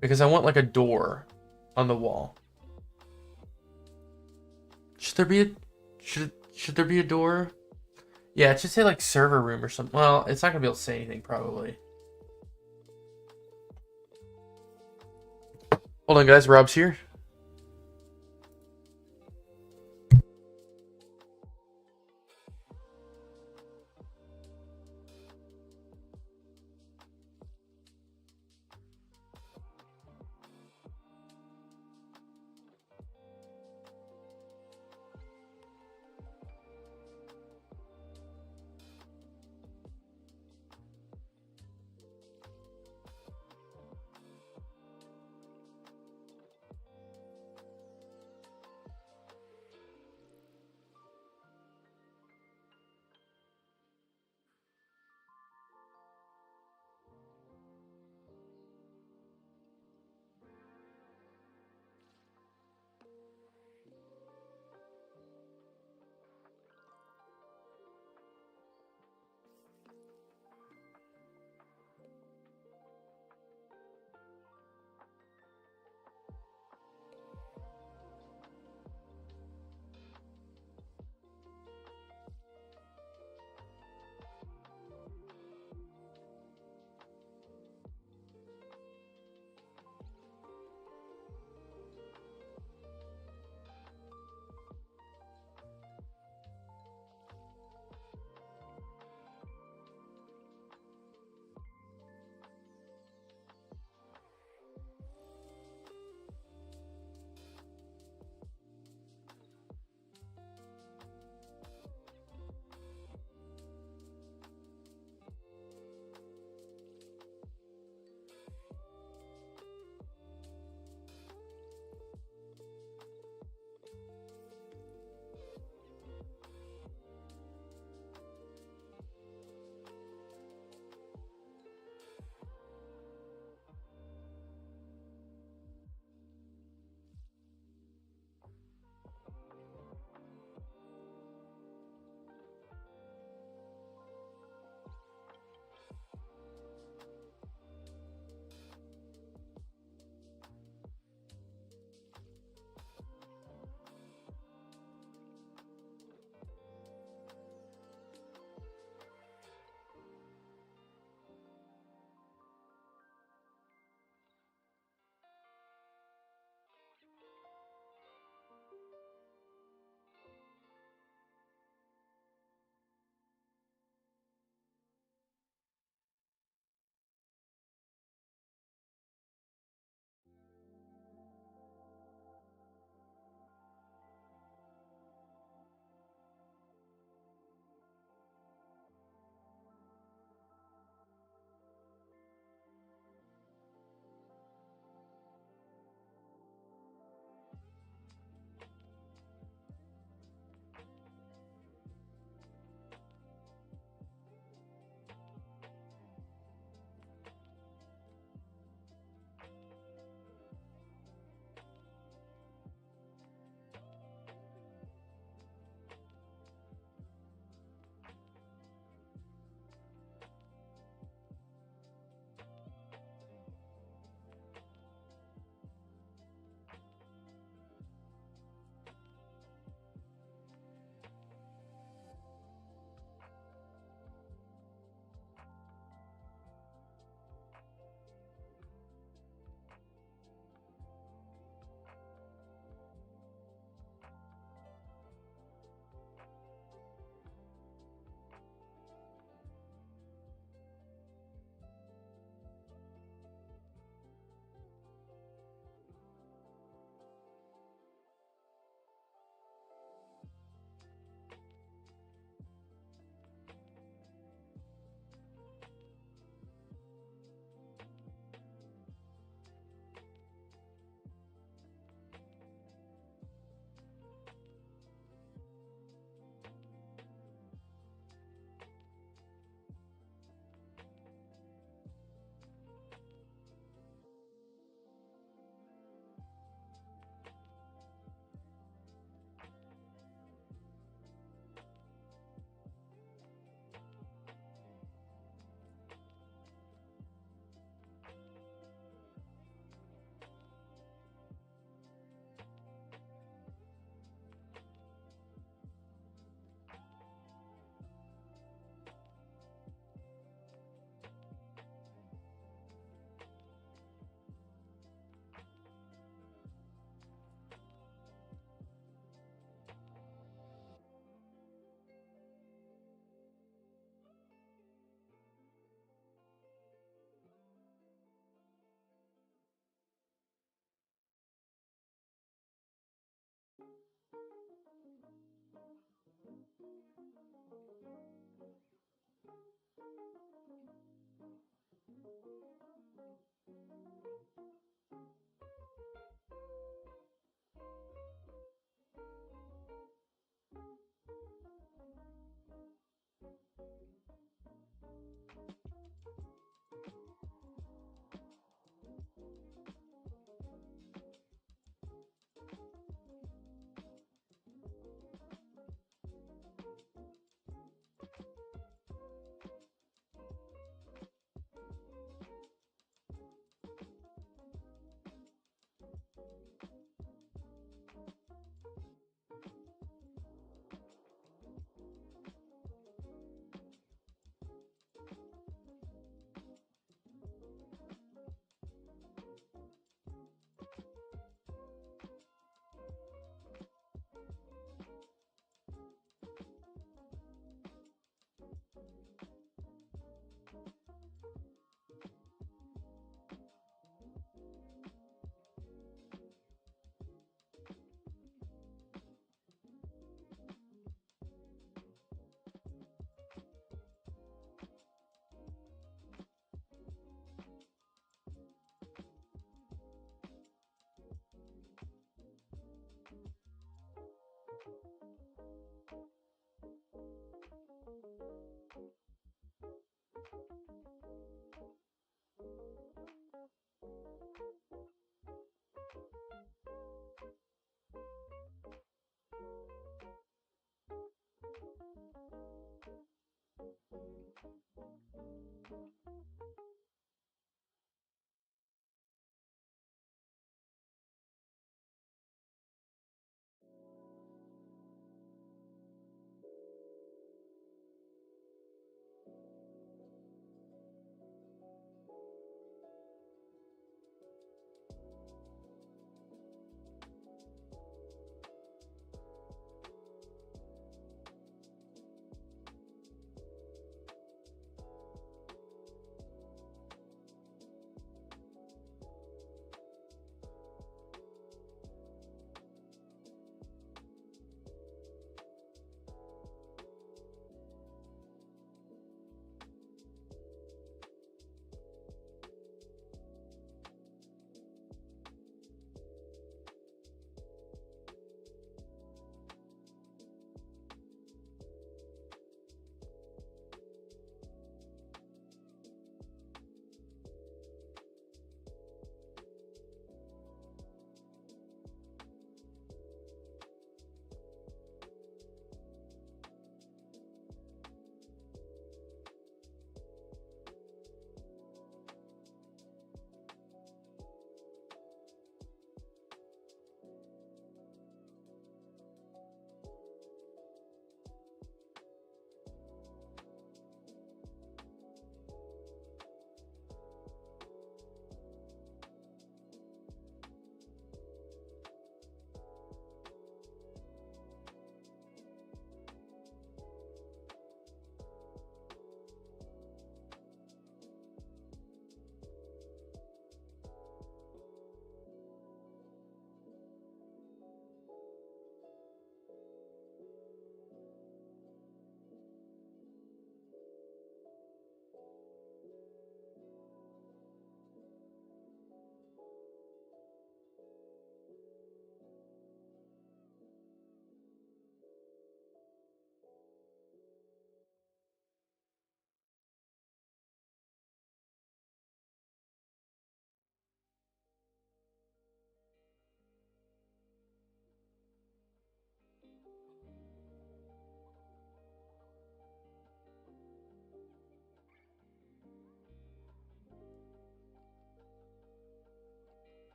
because I want like a door on the wall. Should there be a door? Yeah, it should say like server room or something. Well, it's not gonna be able to say anything probably. Hold on, guys. Rob's here.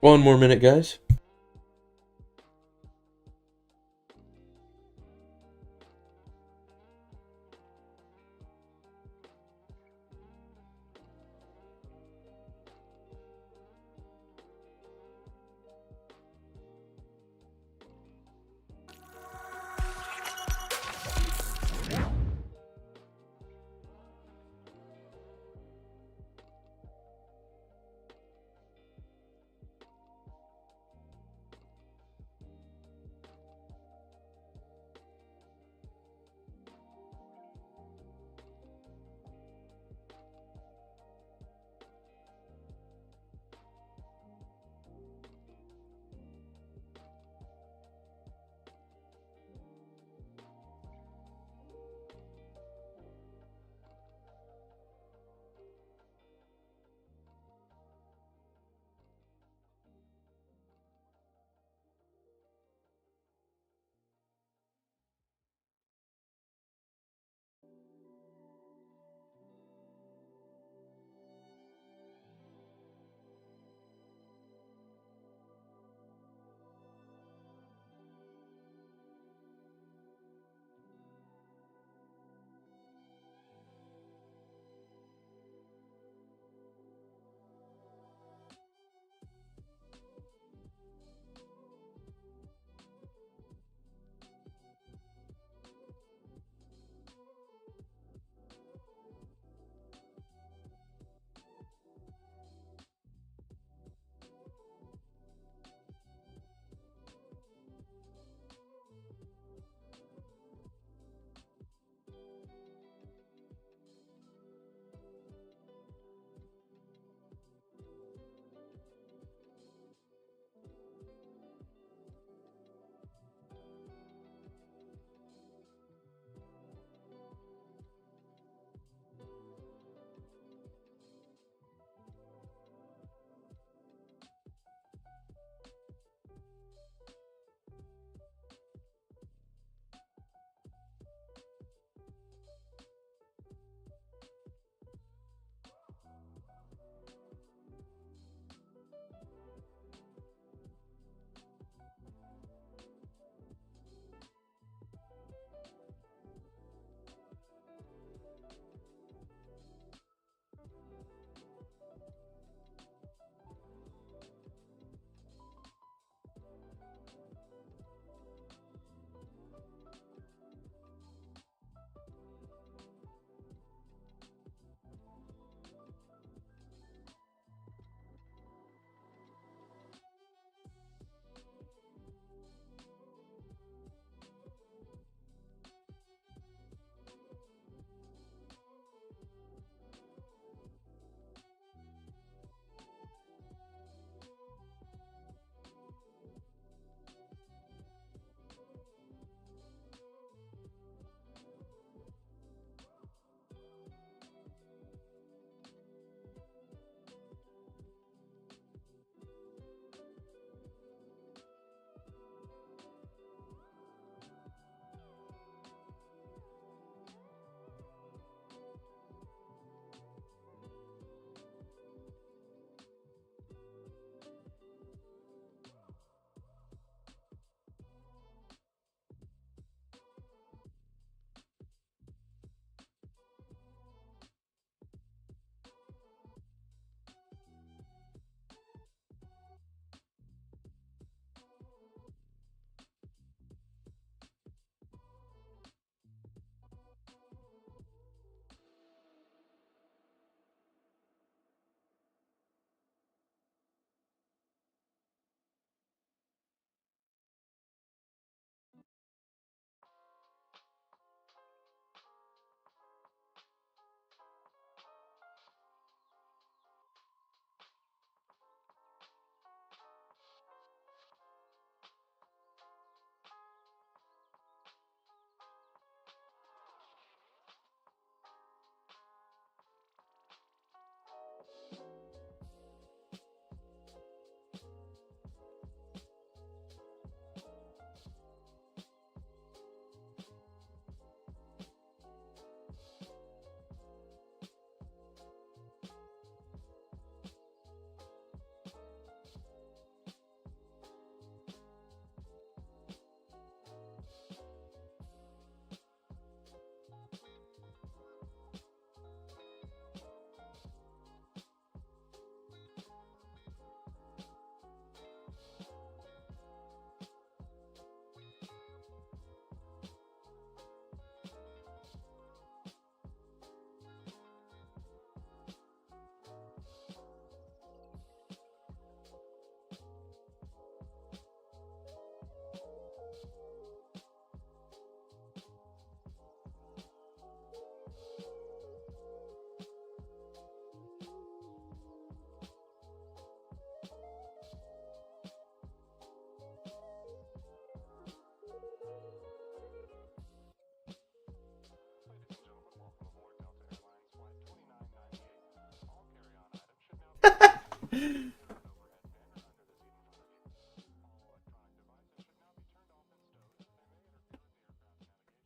One more minute, guys.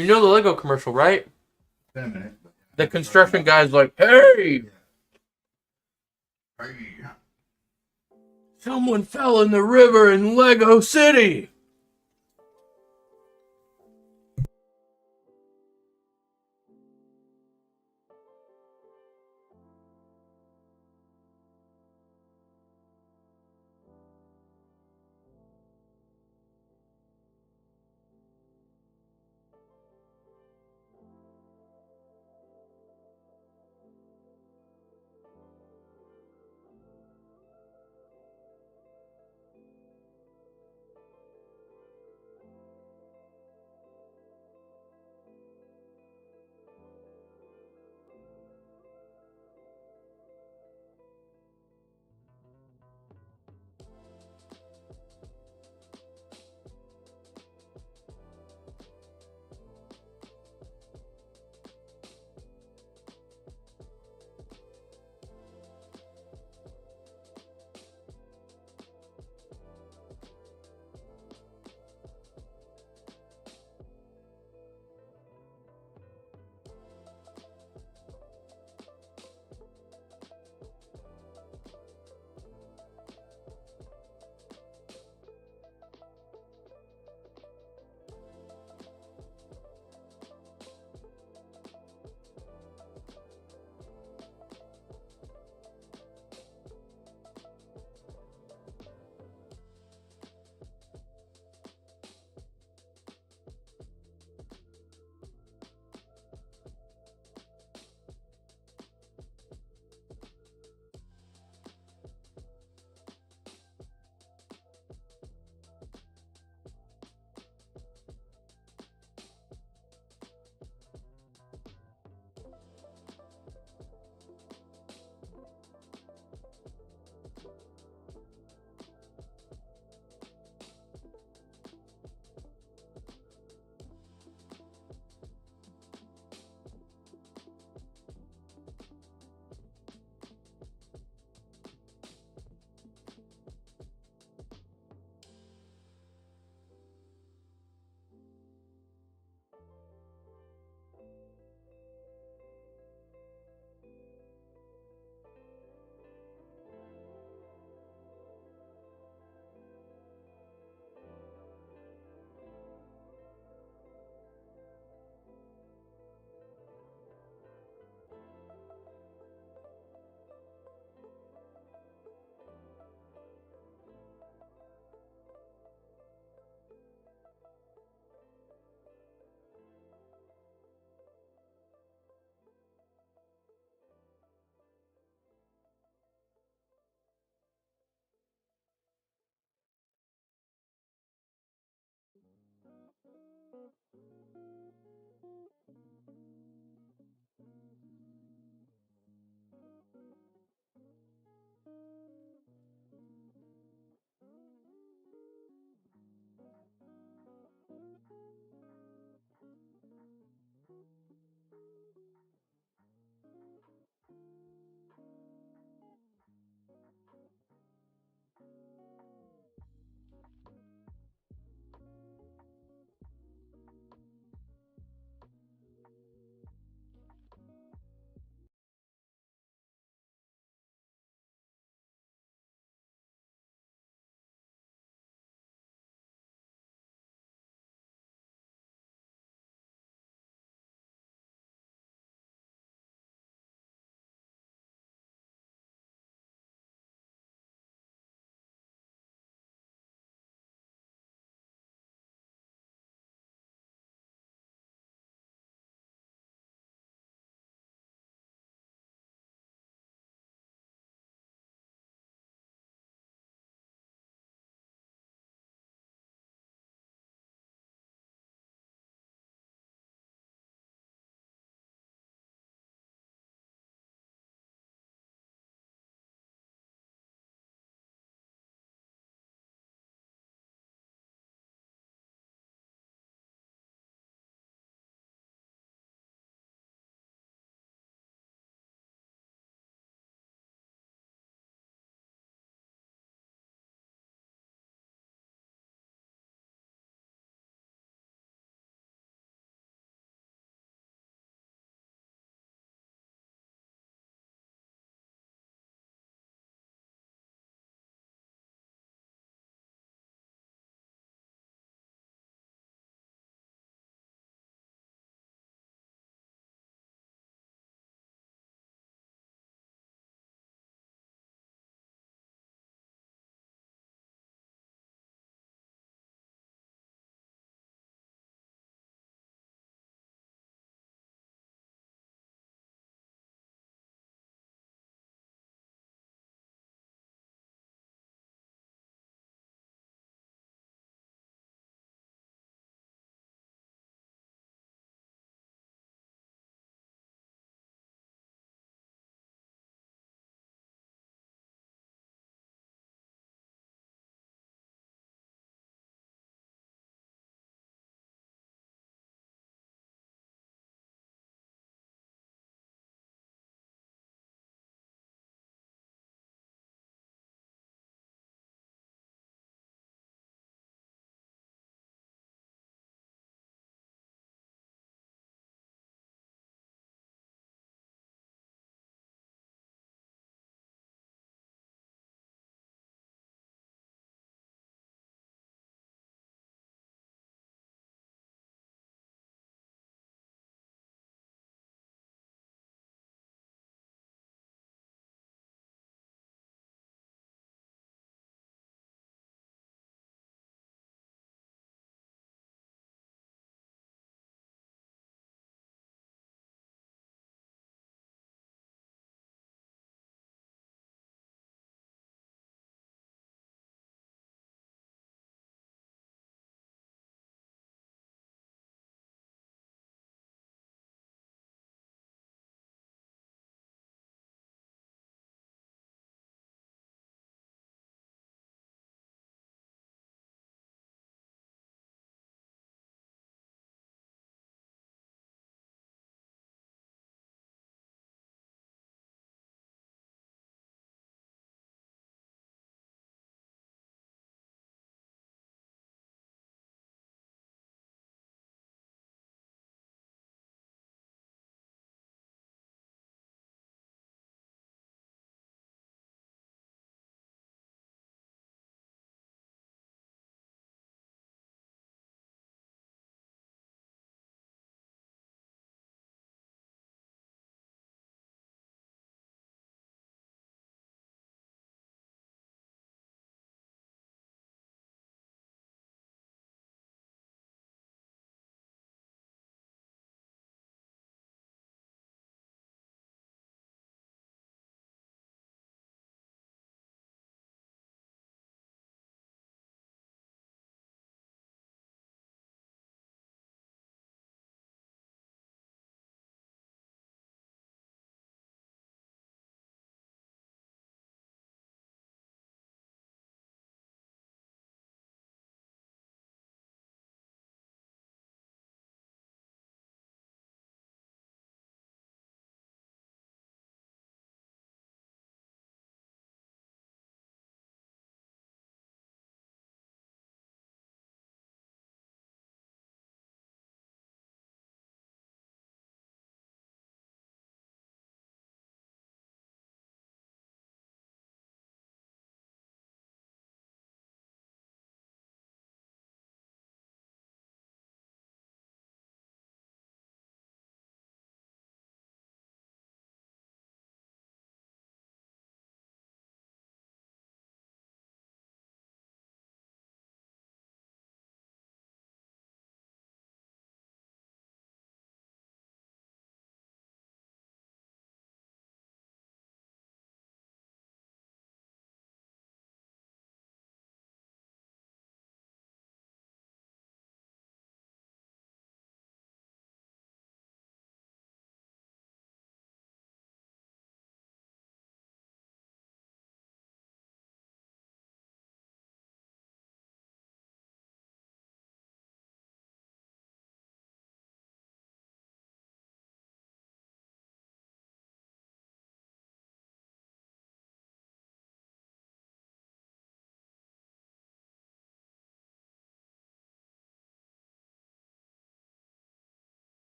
You know the Lego commercial, right? Been a minute. The construction guy's like, "Hey, Hey. someone fell in the river in Lego City."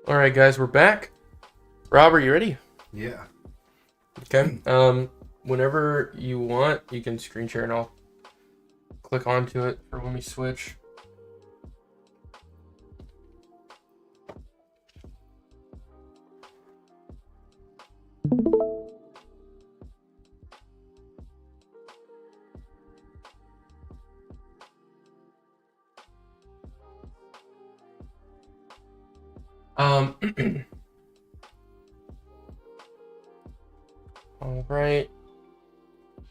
All right, guys, we're back. Rob, are you ready? Yeah. Okay. Whenever you want, you can screen share and I'll click onto it for when we switch. All right.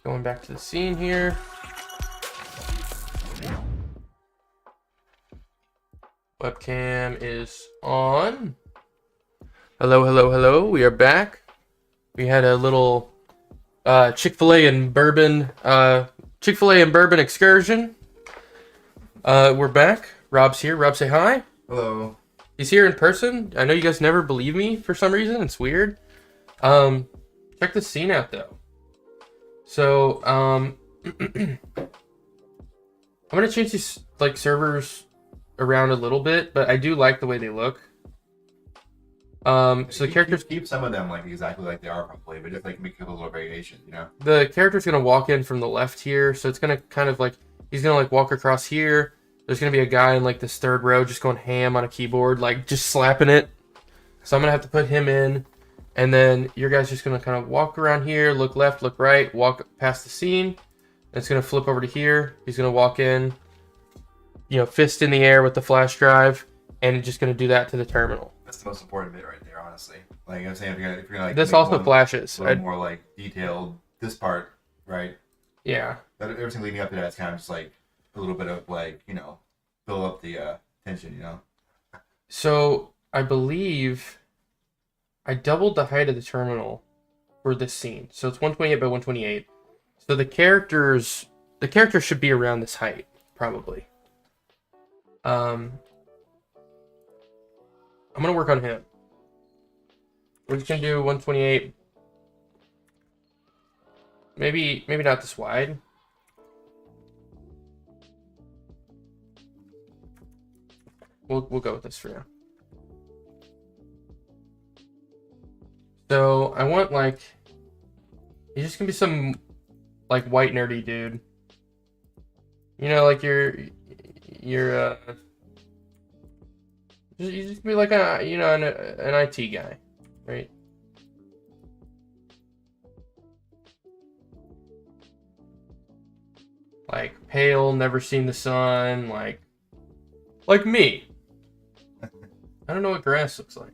Going back to the scene here. Webcam is on. Hello, hello, hello. We are back. We had a little Chick-fil-A and bourbon excursion. We're back. Rob's here. Rob, say hi. Hello. He's here in person. I know you guys never believe me for some reason. It's weird. Check the scene out though. So, I'm gonna change these like servers around a little bit, but I do like the way they look. So the characters keep some of them like exactly like they are probably, but just like make a little variation, you know. The character's gonna walk in from the left here, so it's gonna kind of like he's gonna like walk across here. There's gonna be a guy in like this third row just going ham on a keyboard, like just slapping it. So I'm gonna have to put him in, and then your guy's just gonna kind of walk around here, look left, look right, walk past the scene. It's gonna flip over to here. He's gonna walk in, fist in the air with the flash drive, and just gonna do that to the terminal. That's the most important bit right there, honestly. Like I'm saying, if you're gonna like this also flashes. A little more like detailed. This part, right? Yeah. But everything leading up to that is kind of just like a little bit of like build up the tension, So I believe I doubled the height of the terminal for this scene. So it's 128 by 128. So the character should be around this height, probably. I'm gonna work on him. We're just gonna do 128. Maybe not this wide. We'll go with this for now. So I want like he's just gonna be some like white nerdy dude. Like you're you just be like an IT guy, right? Like pale, never seen the sun, like me. I don't know what grass looks like.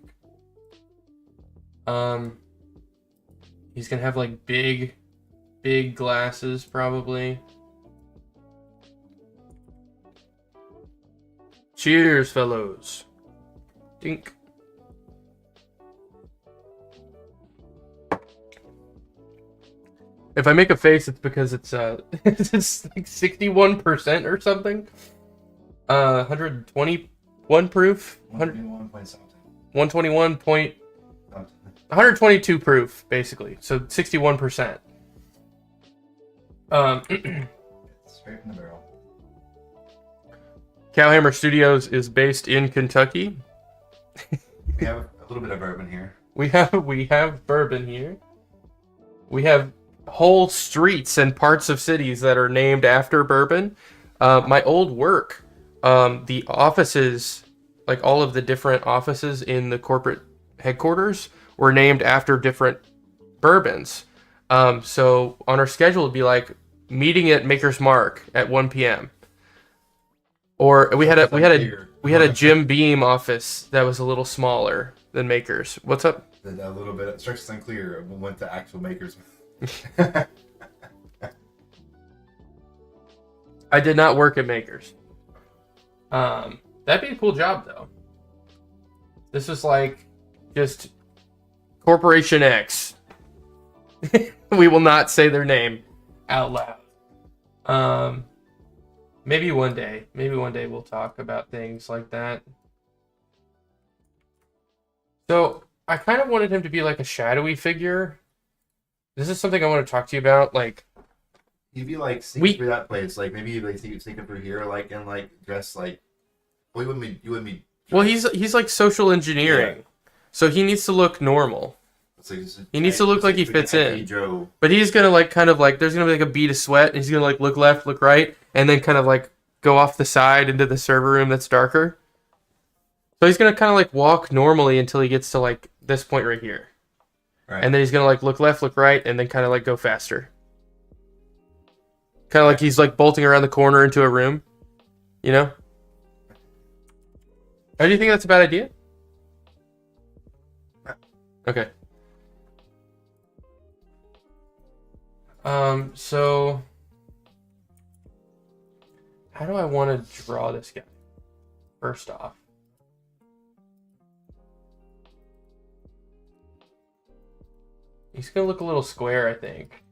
He's gonna have like big glasses probably. Cheers, fellows. Dink. If I make a face, it's because it's it's like 61% or something. 121 proof. 121 point something. 121 point. 122 proof, basically. So 61%. Straight from the barrel. Cowhammer Studios is based in Kentucky. We have a little bit of bourbon here. We have bourbon here. We have whole streets and parts of cities that are named after bourbon. My old work, the offices, like all of the different offices in the corporate headquarters, were named after different bourbons. So on our schedule it'd be like meeting at Maker's Mark at 1 p.m. Or we had a Jim Beam office that was a little smaller than Maker's. What's up? A little bit of strictly unclear. We went to actual Maker's. I did not work at Maker's. That'd be a cool job though. This is like just Corporation X. We will not say their name out loud. Maybe one day we'll talk about things like that. So I kind of wanted him to be like a shadowy figure. This is something I want to talk to you about. Like, he'd be like sneaking through that place. Like maybe like sneaking through here, like and like dress like. Well, you wouldn't be. Well, he's like social engineering. So he needs to look normal. It's like, He needs to look like he fits in. Hydro. But he's gonna like kind of like there's gonna be like a bead of sweat, and he's gonna like look left, look right, and then kind of like go off the side into the server room that's darker. So he's gonna kind of like walk normally until he gets to like this point right here, Right. and then he's gonna like look left, look right, and then kind of like go faster. Kind of like he's like bolting around the corner into a room, you know? Or do you think that's a bad idea? Okay. So how do I want to draw this guy? First off. He's gonna look a little square, I think.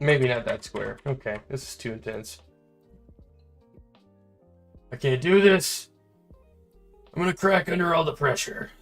Maybe not that square. Okay, this is too intense. I can't do this. I'm gonna crack under all the pressure.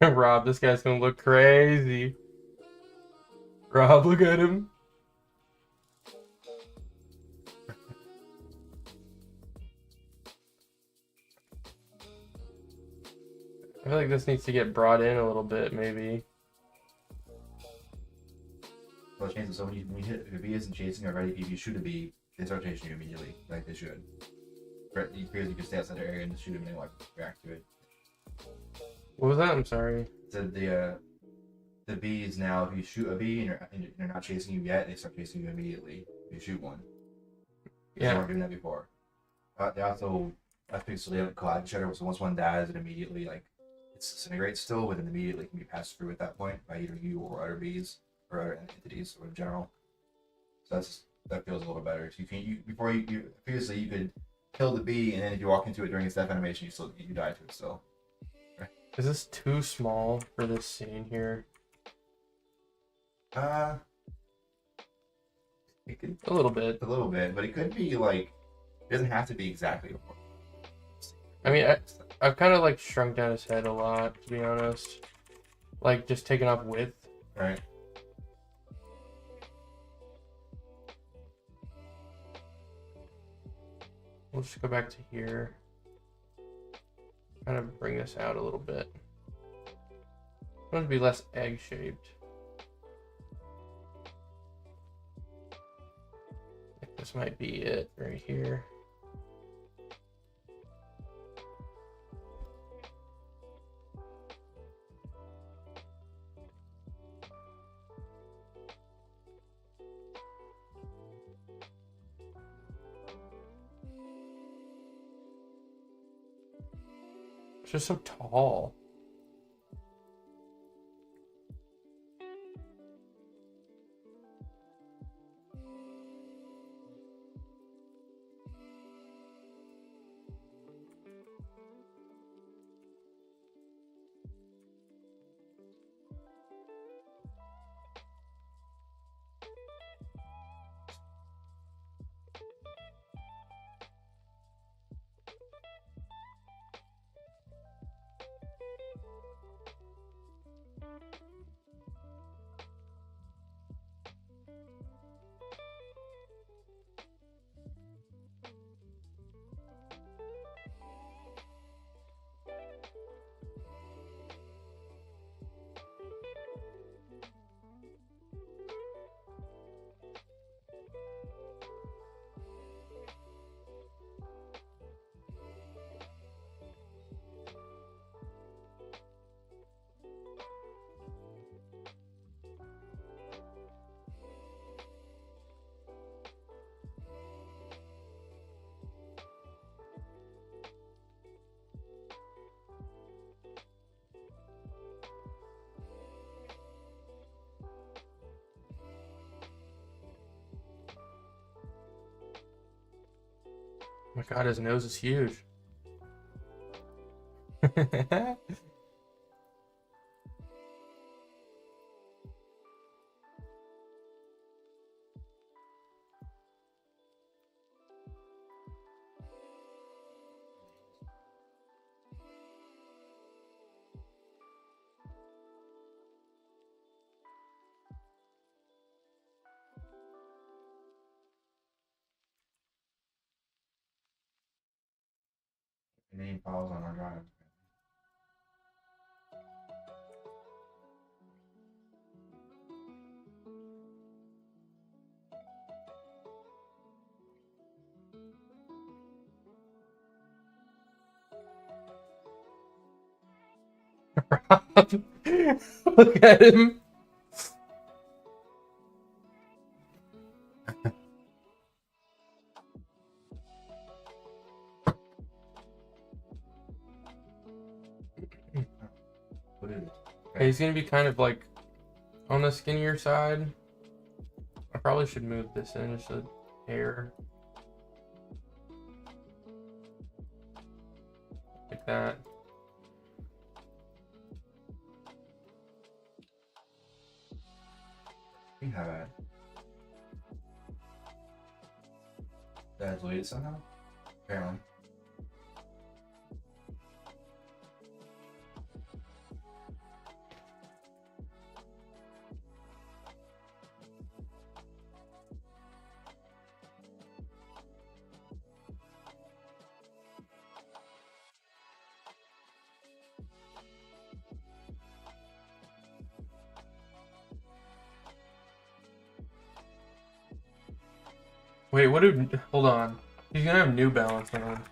Rob, this guy's gonna look crazy. Rob, look at him. I feel like this needs to get brought in a little bit, maybe. Well, chances so when you hit, if he isn't chasing already, if you shoot a bee, they start chasing you immediately, like they should. He figures you can stay outside the area and just shoot him and then like react to it. What was that? I'm sorry. So the bees now, if you shoot a bee and they're not chasing you yet, they start chasing you immediately. If you shoot one. They Yeah. weren't doing that before. They also so they have collide each other. So once one dies, it immediately like it disintegrates still, but then immediately can be passed through at that point by either you or other bees or other entities or in general. So that feels a little better. So you previously you could kill the bee and then if you walk into it during its death animation, you die to it still. Is this too small for this scene here? It could A little bit. but it could be like it doesn't have to be exactly. I mean, I've kind of like shrunk down his head a lot, to be honest. Like just taking off width. Right. We'll just go back to here. Kind of bring this out a little bit. I want it to be less egg-shaped. I think this might be it right here. It's just so tall. Oh my god, his nose is huge. Name files on our drive. Look at him. What is it? Okay, he's gonna be kind of like on the skinnier side. I probably should move this in just a hair. Like that. We have it. That is deleted somehow? Apparently. Wait, hold on. He's gonna have New Balance on.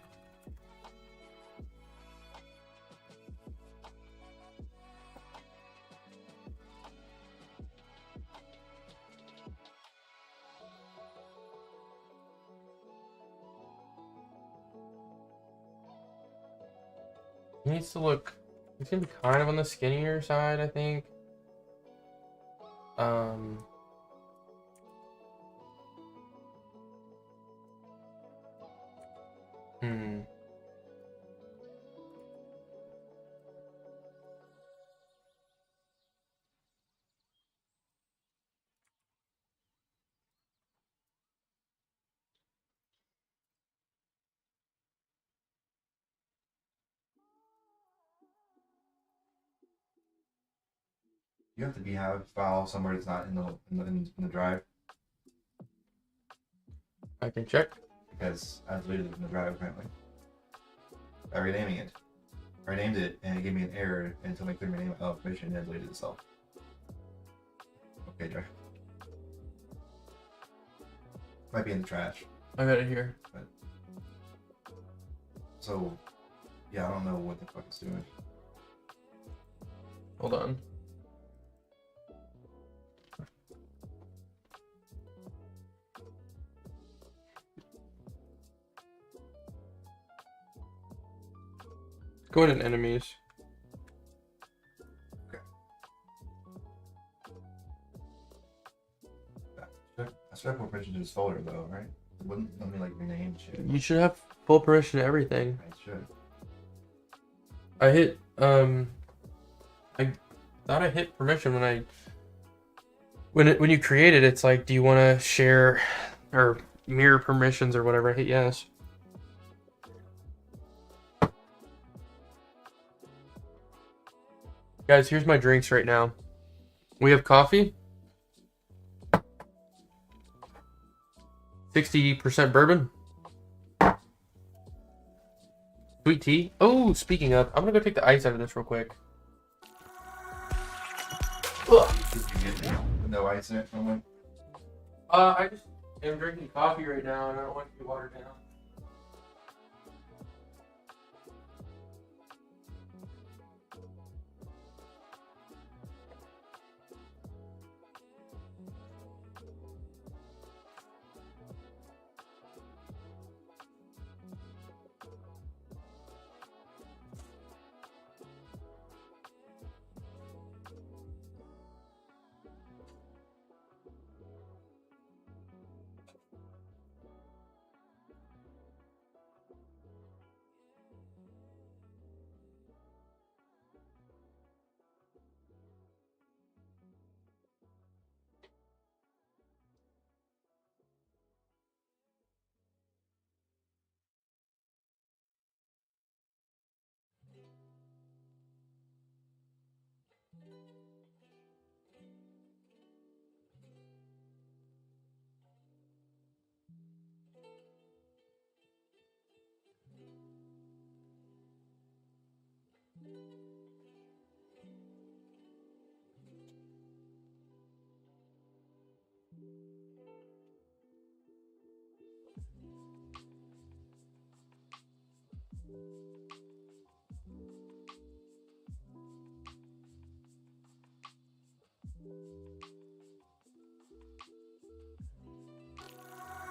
needs to look. He's gonna be kind of on the skinnier side, I think. Hmm. You have to have file somewhere that's not in the drive I can check. because I deleted it from the drive apparently. By renaming it. I renamed it and it gave me an error until I couldn't rename it out of permission and it deleted itself. Okay, drive. Might be in the trash. I got it here. So, yeah, I don't know what the fuck it's doing. Hold on. Go in enemies. I should have more permission to this folder though, right? It wouldn't let me like rename shit. You should have full permission to everything. I should. I hit I thought I hit permission when you create it. It's like, do you want to share or mirror permissions or whatever? I hit yes. Guys, here's my drinks right now. We have coffee, 60% bourbon, sweet tea. Oh, speaking of, I'm gonna go take the ice out of this real quick. Ugh. No ice in it, normally. I just am drinking coffee right now, and I don't want it to be watered down.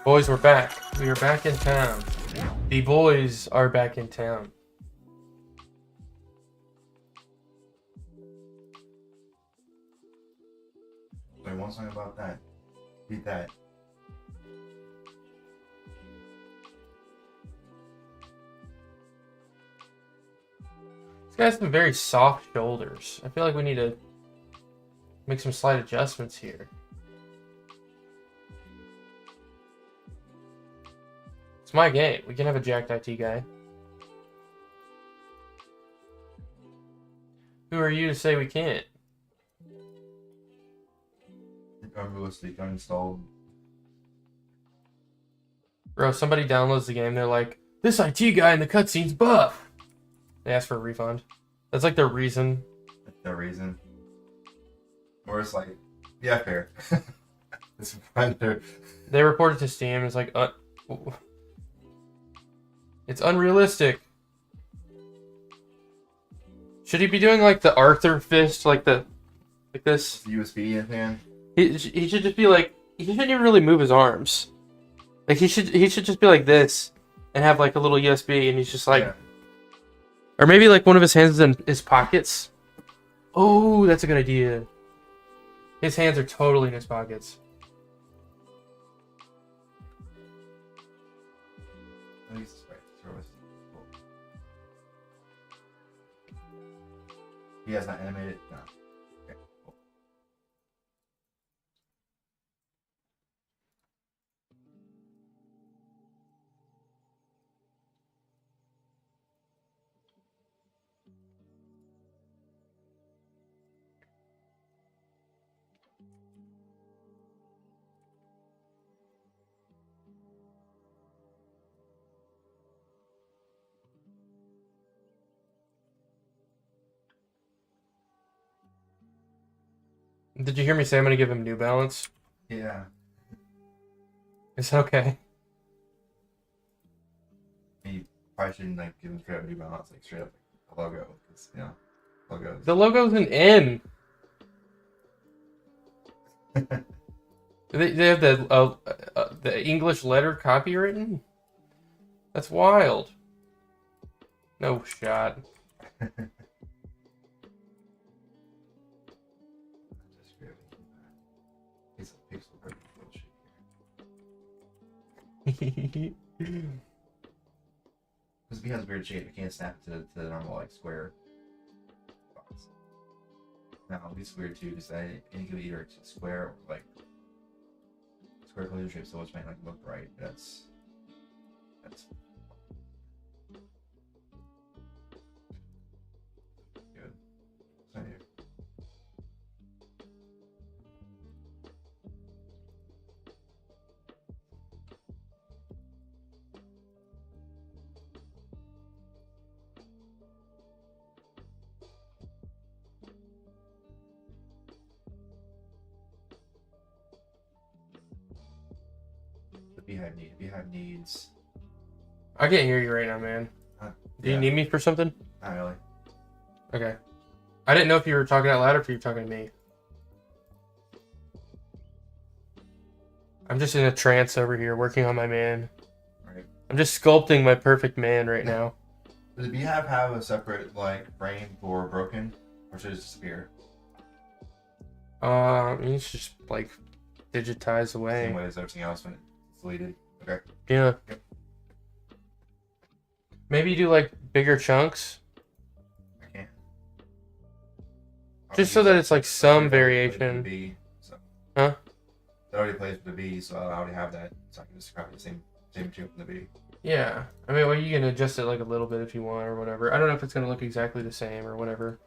Boys, we're back. We are back in town. The boys are back in town. Wait, one song about that. Beat that. This guy has some very soft shoulders. I feel like we need to make some slight adjustments here. It's my game. We can have a jacked IT guy. Who are you to say we can't? Unrealistic, uninstalled. Bro, somebody downloads the game, they're like, this IT guy in the cutscene's buff. They ask for a refund. That's like their reason. Their reason. Or it's like, yeah, fair. It's fine. They report it to Steam. It's like, it's unrealistic. Should he be doing like the Arthur fist, like this? The USB thing. He should just be like, he shouldn't even really move his arms. Like he should just be like this and have like a little USB, and he's just like, Yeah. Or maybe like one of his hands is in his pockets. Oh, that's a good idea. His hands are totally in his pockets. He has not animated. No. Okay. Cool. Did you hear me say I'm gonna give him New Balance? Yeah. It's okay. You probably shouldn't like give him straight up New Balance, like straight up like, a logo, because you know, logos. The logo's an N. They have the English letter copywritten? That's wild. No shot. It's a pixel perfect bullshit He because he has weird shape, it can't snap to the normal like square box. No, it's weird too because I think of either square or like square closure shape, so it might like look right. That's good. So, yeah. The beehive needs. I can't hear you right now, man. Do you need me for something? Not really. Okay. I didn't know if you were talking out loud or if you were talking to me. I'm just in a trance over here working on my man. Right. I'm just sculpting my perfect man right now. Does the beehive have a separate like frame for broken, or should it just appear? It's just like digitized away. Same way as everything else when it's deleted. Okay. Yeah. Yep. Maybe you do like bigger chunks, I can't. just so that it's like some That already plays with variation. the bee, so. Huh? That already plays with the bee, so I already have that. So I can just copy the same material from the bee. Yeah. I mean, well, you can adjust it like a little bit if you want or whatever. I don't know if it's gonna look exactly the same or whatever.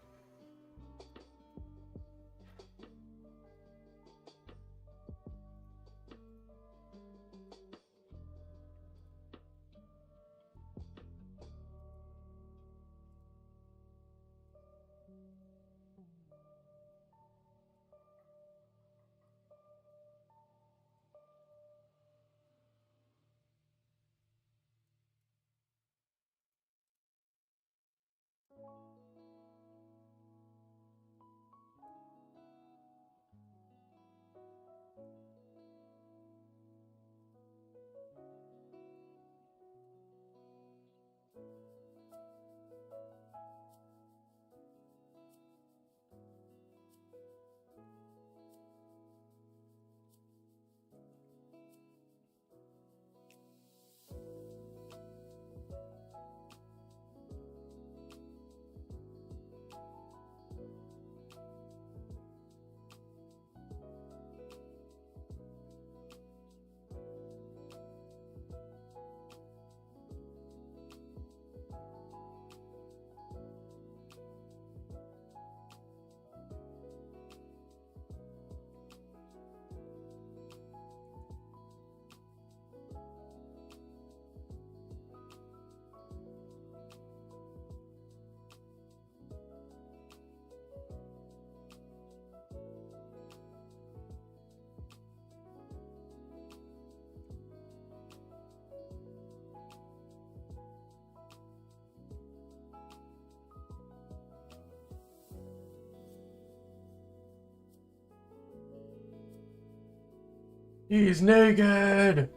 He's naked!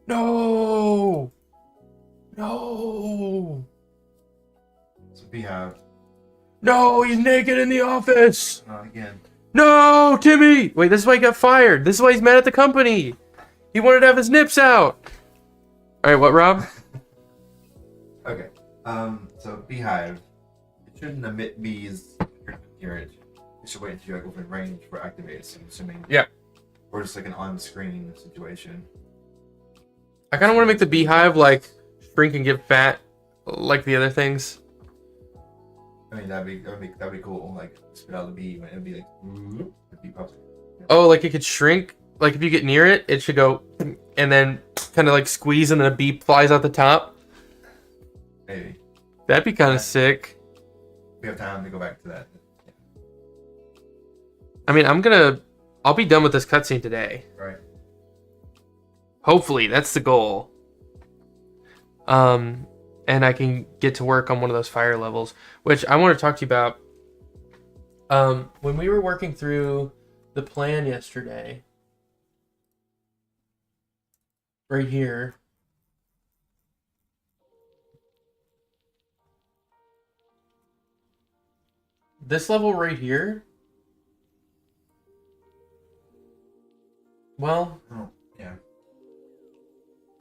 No! No! Beehive. No, he's naked in the office. Not again. No, Timmy. Wait, this is why he got fired. This is why he's mad at the company. He wanted to have his nips out. All right, what, Rob? Okay. So Beehive. It shouldn't emit bees near it. It should wait until you go within range for activates. I'm assuming. Yeah. Or just like an on-screen situation. I kind of want to make the beehive like shrink and get fat, like the other things. I mean, that'd be cool. Like spit out the bee, and it'd be like, the bee puffs. Oh, like it could shrink. Like if you get near it, it should go, and then kind of like squeeze, and then a bee flies out the top. Maybe. That'd be kind of sick. We have time to go back to that. I mean, I'll be done with this cutscene today. Right. Hopefully, that's the goal. And I can get to work on one of those fire levels, which I want to talk to you about. When we were working through the plan yesterday, right here, this level right here, well, Yeah.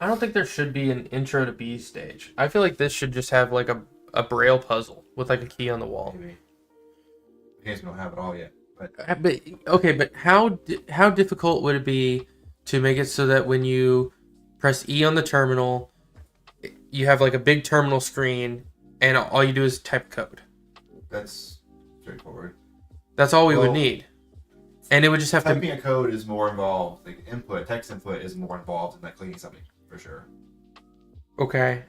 I don't think there should be an intro to B stage. I feel like this should just have like a braille puzzle with like a key on the wall. Maybe. I guess we don't have it all yet, but But okay, but how difficult would it be to make it so that when you press E on the terminal, you have like a big terminal screen, and all you do is type code? that's straightforward. That's all we would Well, need, and it would just have to. Typing a code is more involved. Like text input is more involved than like clicking something for sure. Okay.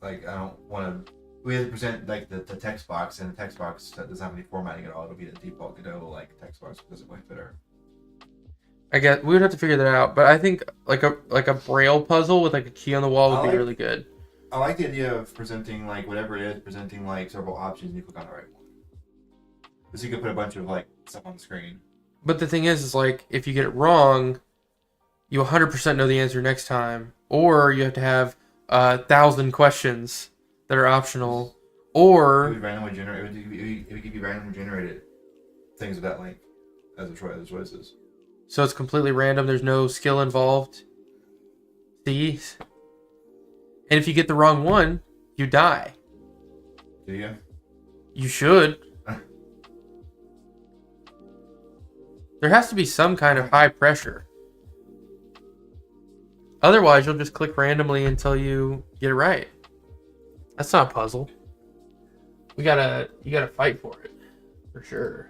Like I don't want to. We have to present like the text box, and the text box that doesn't have any formatting at all. It'll be the default Godot like text box because it might fitter. I guess we would have to figure that out, but I think like a braille puzzle with like a key on the wall would be really good. I like the idea of presenting like whatever it is, presenting like several options, and you click on the right one. Because you could put a bunch of like stuff on the screen. But the thing is like if you get it wrong, you 100% know the answer next time, or you have to have 1,000 questions that are optional, It or would randomly generate. It would give you randomly generated things of that length as a choice. As choices. so it's completely random. There's no skill involved. See, and if you get the wrong one, you die. Do you? You should. There has to be some kind of high pressure. Otherwise, you'll just click randomly until you get it right. That's not a puzzle. You gotta fight for it, for sure.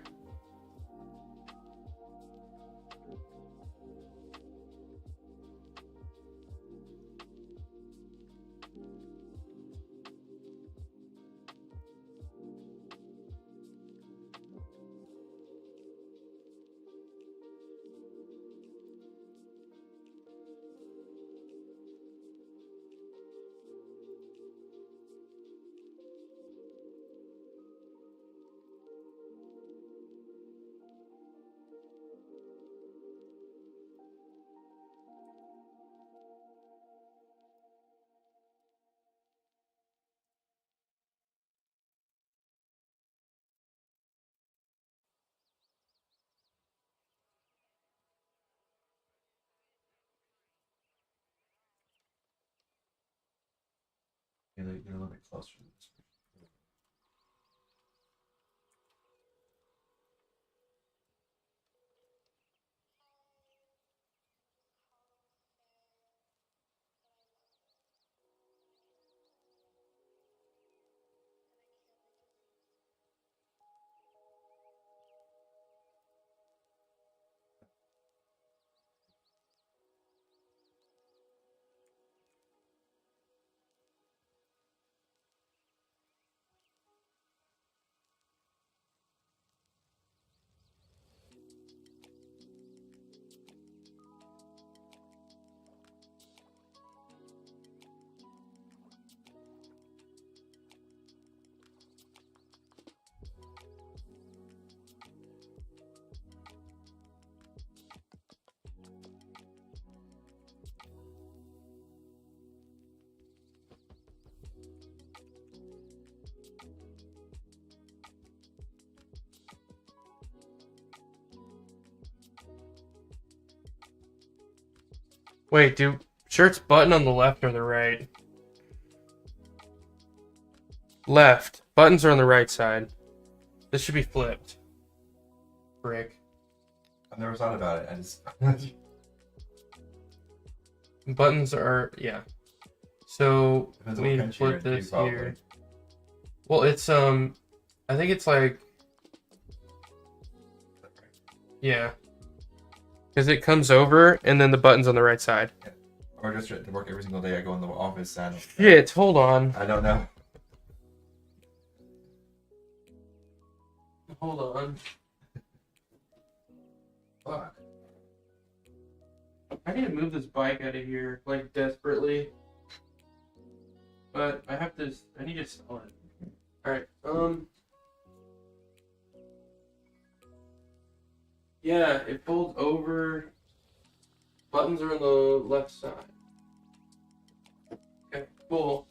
Yeah, they're a little bit closer to this. Wait, do shirts button on the left or the right? Left. Buttons are on the right side. This should be flipped. Brick. I've never thought about it. I just Buttons are, yeah. So depends we on need what to country you're flip in, this too, probably. here. Well, it's I think it's like, yeah, because it comes over and then the button's on the right side. Or just to work every single day. I go in the office and Shit, hold on. I don't know. Hold on. Fuck. I need to move this bike out of here, like, desperately. But I have to, I need to sell it. Alright, yeah, it folds over. Buttons are on the left side. Okay, cool.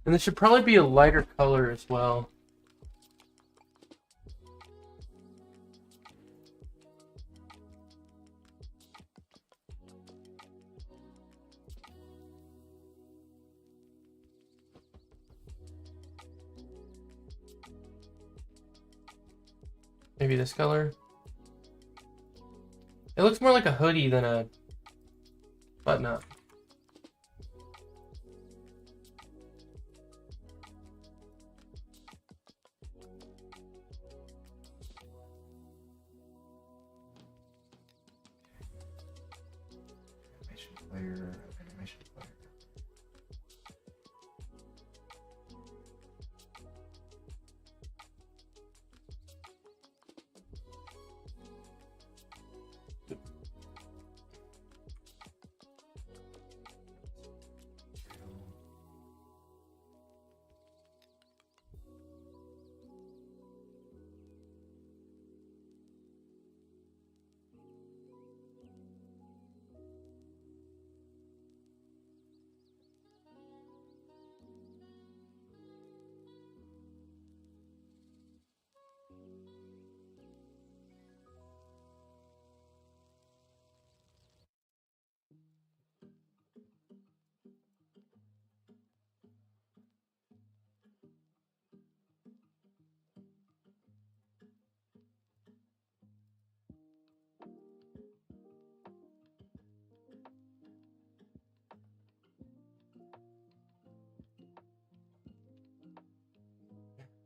And this should probably be a lighter color as well. Maybe this color. It looks more like a hoodie than a button-up. Animation player. Animation player.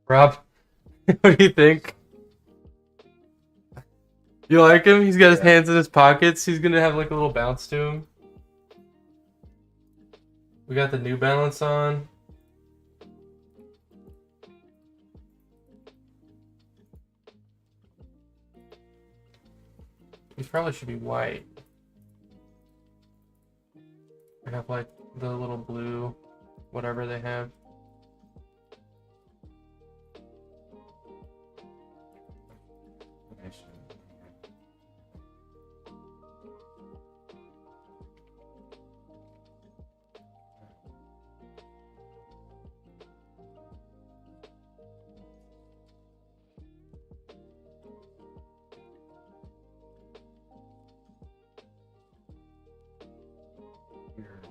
Rob, what do you think? You like him? He's got his hands in his pockets. He's gonna have like a little bounce to him. We got the New Balance on. These probably should be white. I have like the little blue, whatever they have. Animation. Here.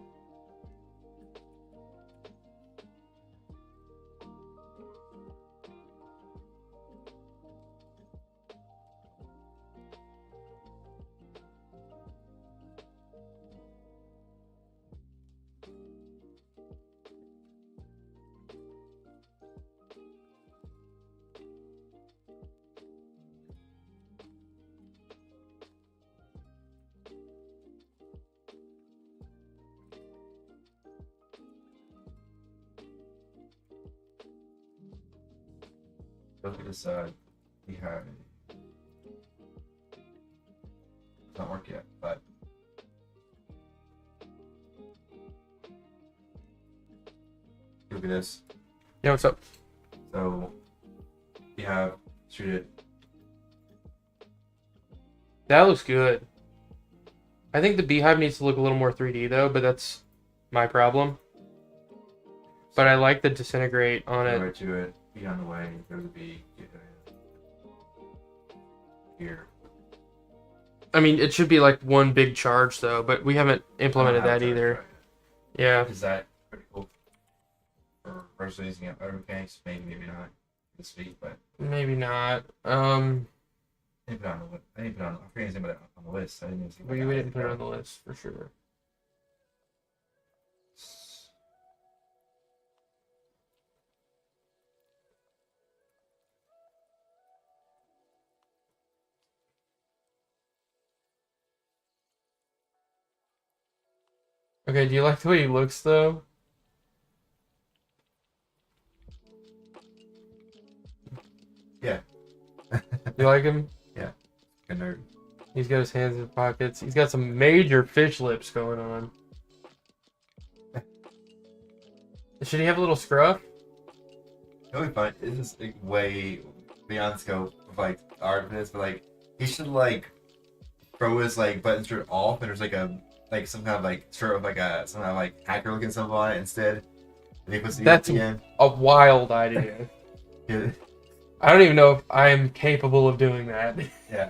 Look at this. We have. It's not work yet, but look at this. Yeah, what's up? So we have shoot it. That looks good. I think the beehive needs to look a little more 3D though, but that's my problem. But I like the disintegrate on Go it. right to it. Be on the way. Go to the bee. Get it. Here. I mean, it should be like one big charge though, but we haven't implemented that either. Yeah. Is that critical for personally using it better mechanics? Maybe not this week, but Maybe not. I didn't put it on the list. I forget anything about it on the list. I didn't even see We didn't put it on the list for sure. Okay, do you like the way he looks though? Yeah. You like him? Yeah. Good nerd. He's got his hands in his pockets. He's got some major fish lips going on. Should he have a little scruff? It'll be fun. It's just like, way beyond scope of like the art of this, but like he should like throw his like button shirt off and there's like some kind of like shirt with like some kind of like hacker looking symbol on it instead. And he puts the That's again. a wild idea. Yeah. I don't even know if I am capable of doing that. Yeah.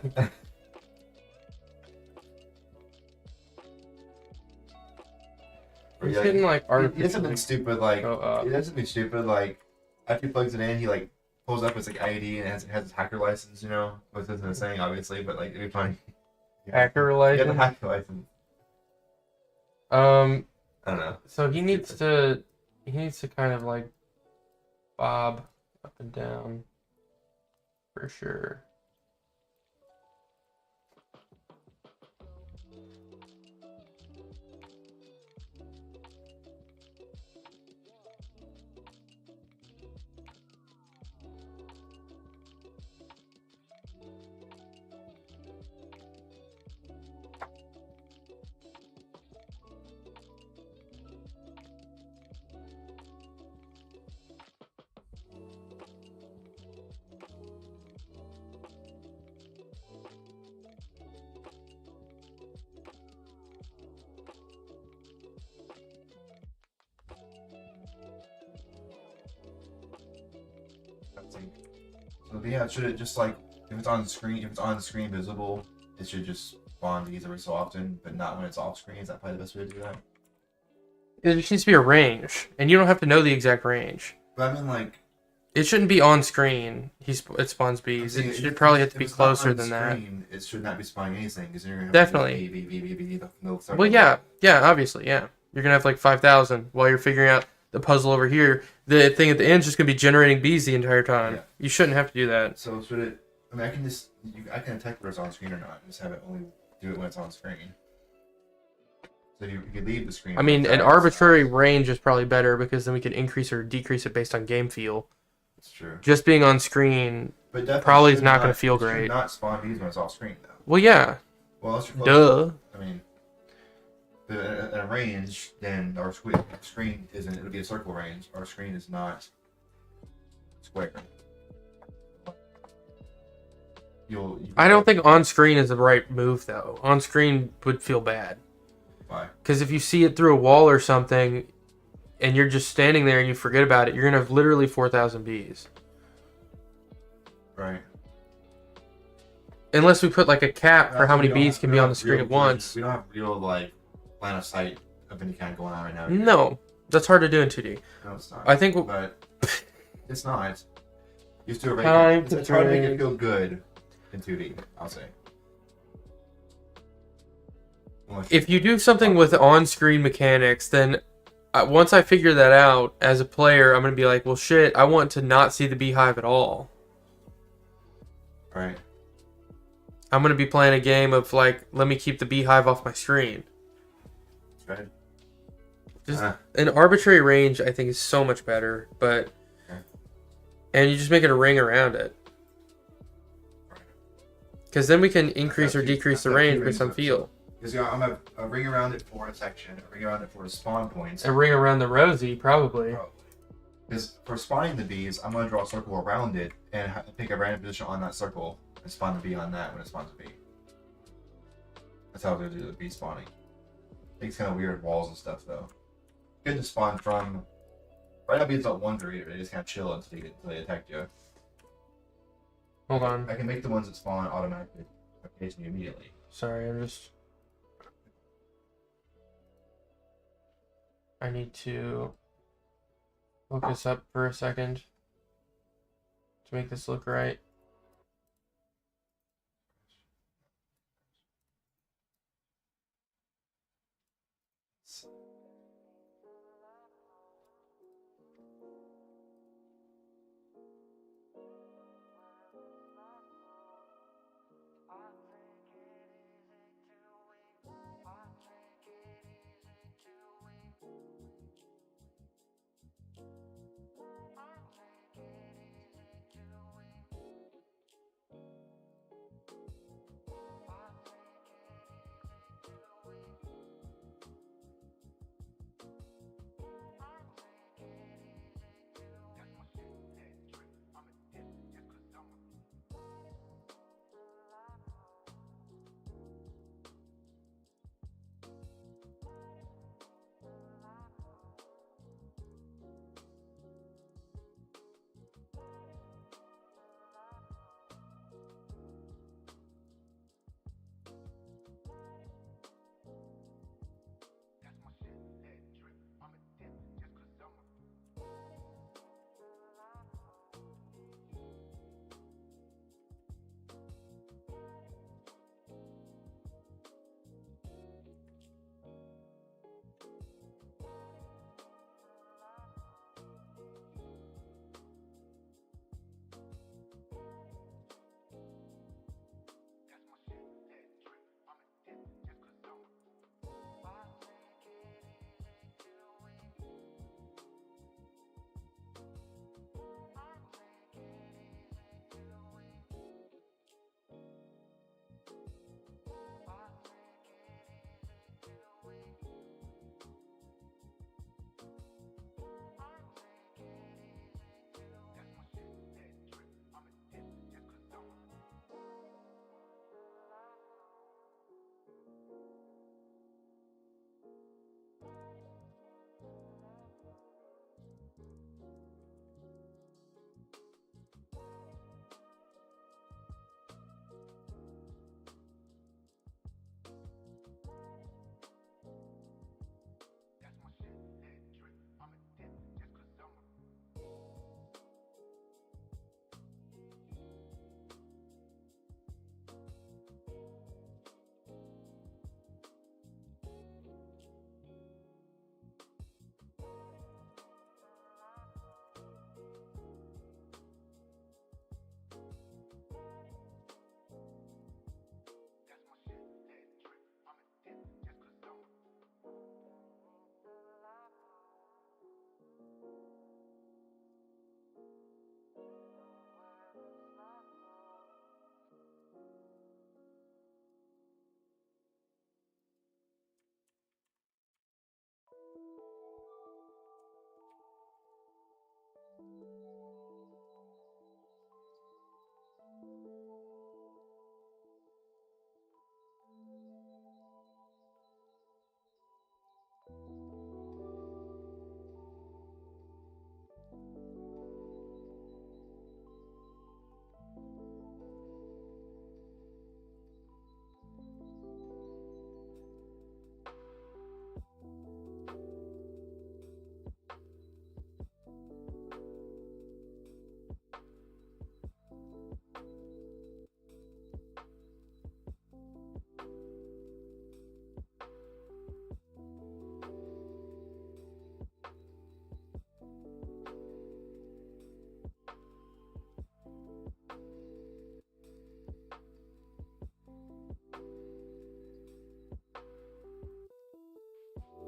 He's getting like He does artificial. something stupid like go up. he does something stupid like after he plugs it in, he like pulls up his like ID and has his hacker license, you know, which isn't a saying obviously, but like it'd be funny. Hacker Yeah, the license. hacker license. Um. I don't know. So he needs to kind of like bob up and down for sure. So yeah, should it just like if it's on the screen visible, it should just spawn these every so often, but not when it's off screen. Is that probably the best way to do that? There just needs to be a range, and you don't have to know the exact range. But I mean, like, It shouldn't be on screen. It spawns bees. It should probably have to be closer than that. It should not be spawning anything because you're gonna Definitely. Well, Well, yeah, obviously, yeah. You're gonna have like 5,000 while you're figuring out the puzzle over here. The thing at the end is just gonna be generating bees the entire time. Yeah. You shouldn't have to do that. So should it? I mean, I can detect whether it's on screen or not. Just have it only do it when it's on screen. So you could leave the screen. I mean, an arbitrary range is probably better because then we can increase or decrease it based on game feel. That's true. Just being on screen But definitely probably is should not going to feel it should great. not spawn bees when it's off screen though. Well, yeah. Well, unless you're Duh. I mean, in a range, then our screen isn't. It'll be a circle range. Our screen is not square. I don't think on screen is the right move though. On screen would feel bad. Why? Because if you see it through a wall or something, and you're just standing there and you forget about it, you're gonna have literally 4,000 bees. Right. Unless we put like a cap for how many bees can be on the screen at once. We don't have real like line of sight of any kind going on right now. No, that's hard to do in 2D. No, it's not. I think, but it's not. You still Time it's to hard to make train. it feel good in 2D. I'll say. if you do something with on-screen mechanics, then once I figure that out as a player, I'm gonna be like, well, shit, I want to not see the beehive at all. Right. I'm gonna be playing a game of like, let me keep the beehive off my screen. Right. Just an arbitrary range, I think, is so much better. But and you just make it a ring around it, because then we can increase or decrease the range based on feel. Because I'm gonna have a ring around it for a section, a ring around it for the spawn points. A ring around the rosy, probably. Because for spawning the bees, I'm gonna draw a circle around it and pick a random position on that circle and spawn the bee on that when it spawns a bee. That's how I'm gonna do the bee spawning. Makes kind of weird walls and stuff though. Good to spawn from. Right now, bees don't wander either. They just kind of chill until they attack you. Hold on. I can make the ones that spawn automatically occasionally immediately. Sorry, I need to look this up for a second to make this look right.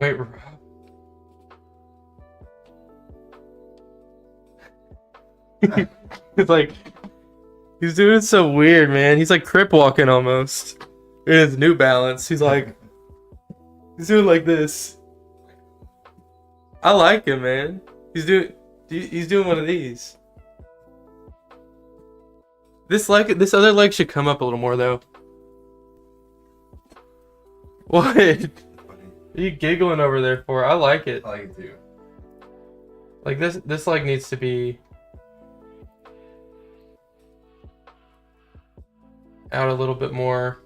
Wait, it's like he's doing it so weird, man. He's like crip walking almost. In his New Balance, he's doing like this. I like him, man. He's doing one of these. This other leg should come up a little more though. What? Are you giggling over there for? I like it. I like it too. Like this leg needs to be out a little bit more.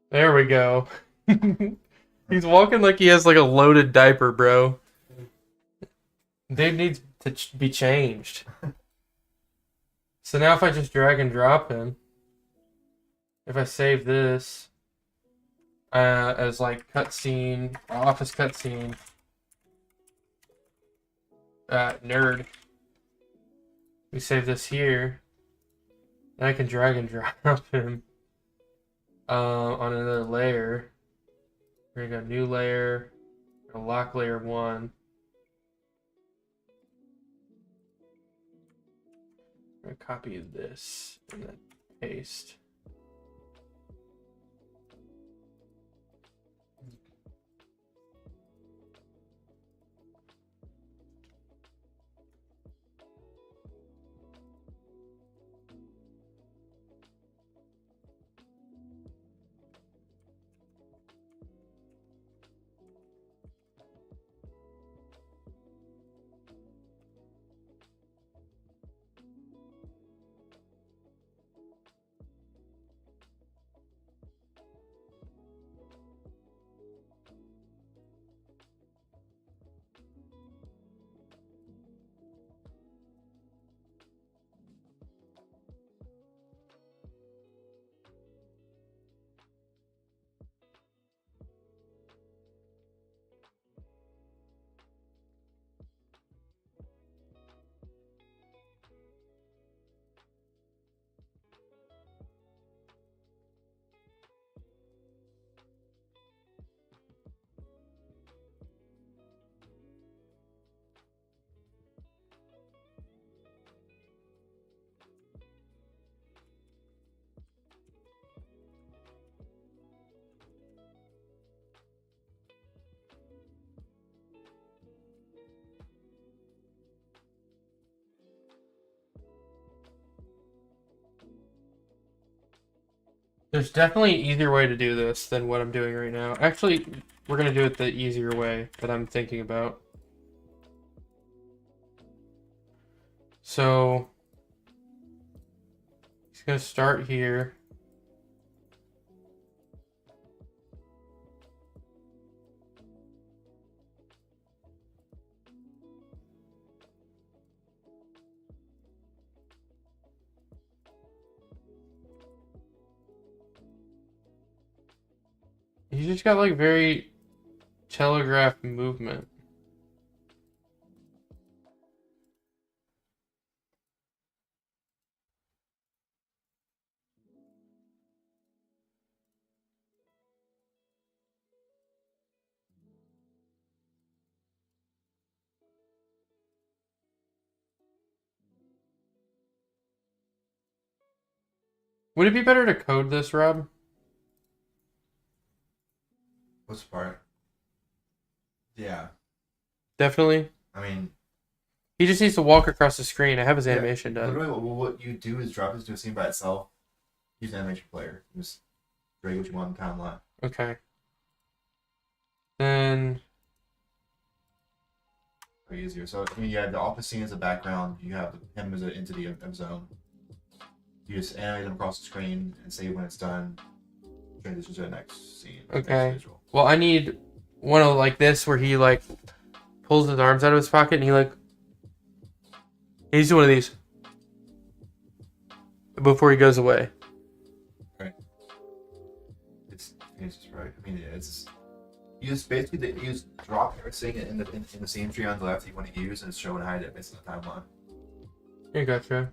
There we go. He's walking like he has like a loaded diaper, bro. Dude needs to be changed. So now if I just drag and drop him, if I save this as like cutscene, office cutscene, nerd, we save this here, and I can drag and drop him on another layer. We're gonna go new layer, lock layer 1. I'm gonna copy this and then paste. There's definitely an easier way to do this than what I'm doing right now. Actually, we're going to do it the easier way that I'm thinking about. So, he's going to start here. He's just got like very telegraphed movement. Would it be better to code this, Rob? What's the part? Yeah. Definitely. I mean, He just needs to walk across the screen. I have his yeah, animation done. literally, what you do is drop this to a scene by itself. Use an animation player. Just drag what you want in the timeline. Okay. Then Pretty easier. So I mean, you have the office scene as a background. You have him as an entity of his own. You just animate them across the screen and save when it's done. Transition to the next scene. Okay. Next visual. Well, I need one of like this where he like pulls his arms out of his pocket and he like he's doing one of these before he goes away. Right. It's just right. I mean, it's you just basically you just drop everything in the scene tree on the left you want to use and it's showing how it based on the timeline. Yeah, gotcha.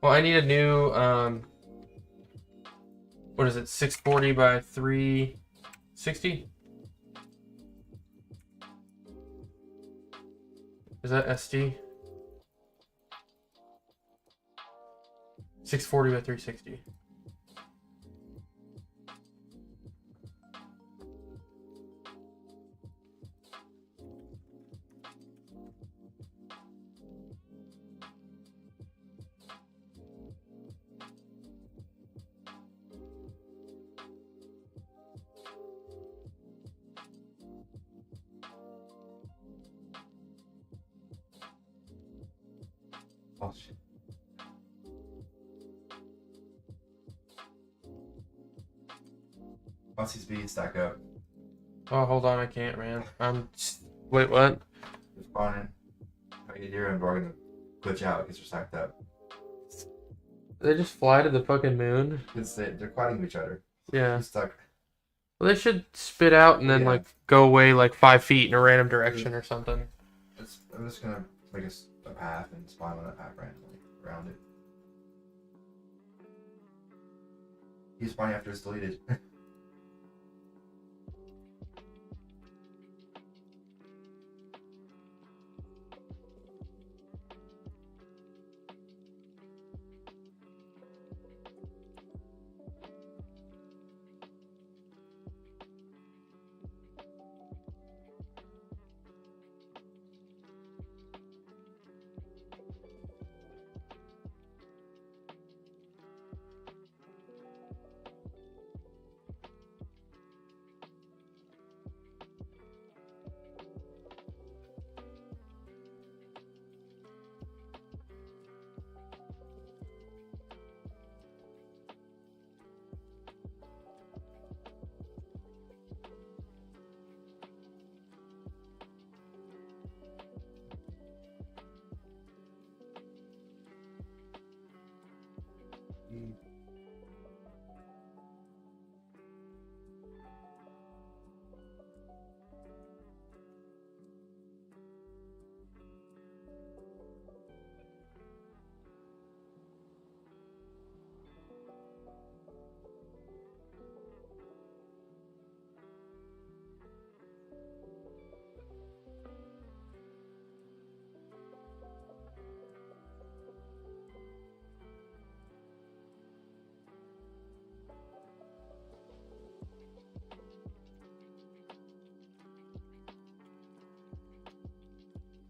Well, I need a new what is it? 640 by 360? Is that SD? 640 by 360. Oh shit. Once these beads stack up, Oh, hold on, I can't, man. Wait, what? they're spawning. You're and we're gonna glitch out because they're stacked up. They just fly to the fucking moon. They're fighting each other. Yeah. He's stuck. Well, they should spit out and then Yeah. like go away like 5 feet in a random direction or something. I'm just gonna make a path and spawn on that path randomly around it. He's spawning after it's deleted.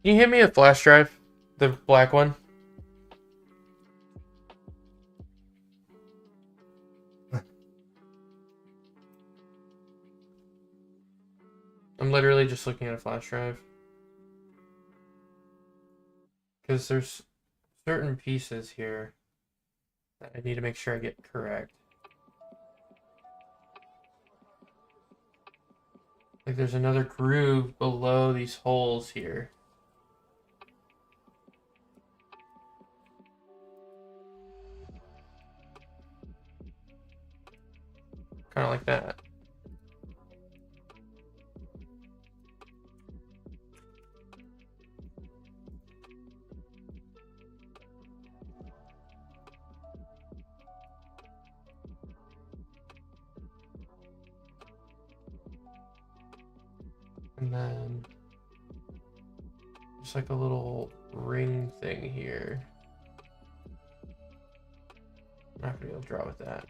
Can you hit me a flash drive? The black one? I'm literally just looking at a flash drive. Because there's certain pieces here that I need to make sure I get correct. Like there's another groove below these holes here. Kind of like that. And then just like a little ring thing here. I'm not gonna be able to draw with that.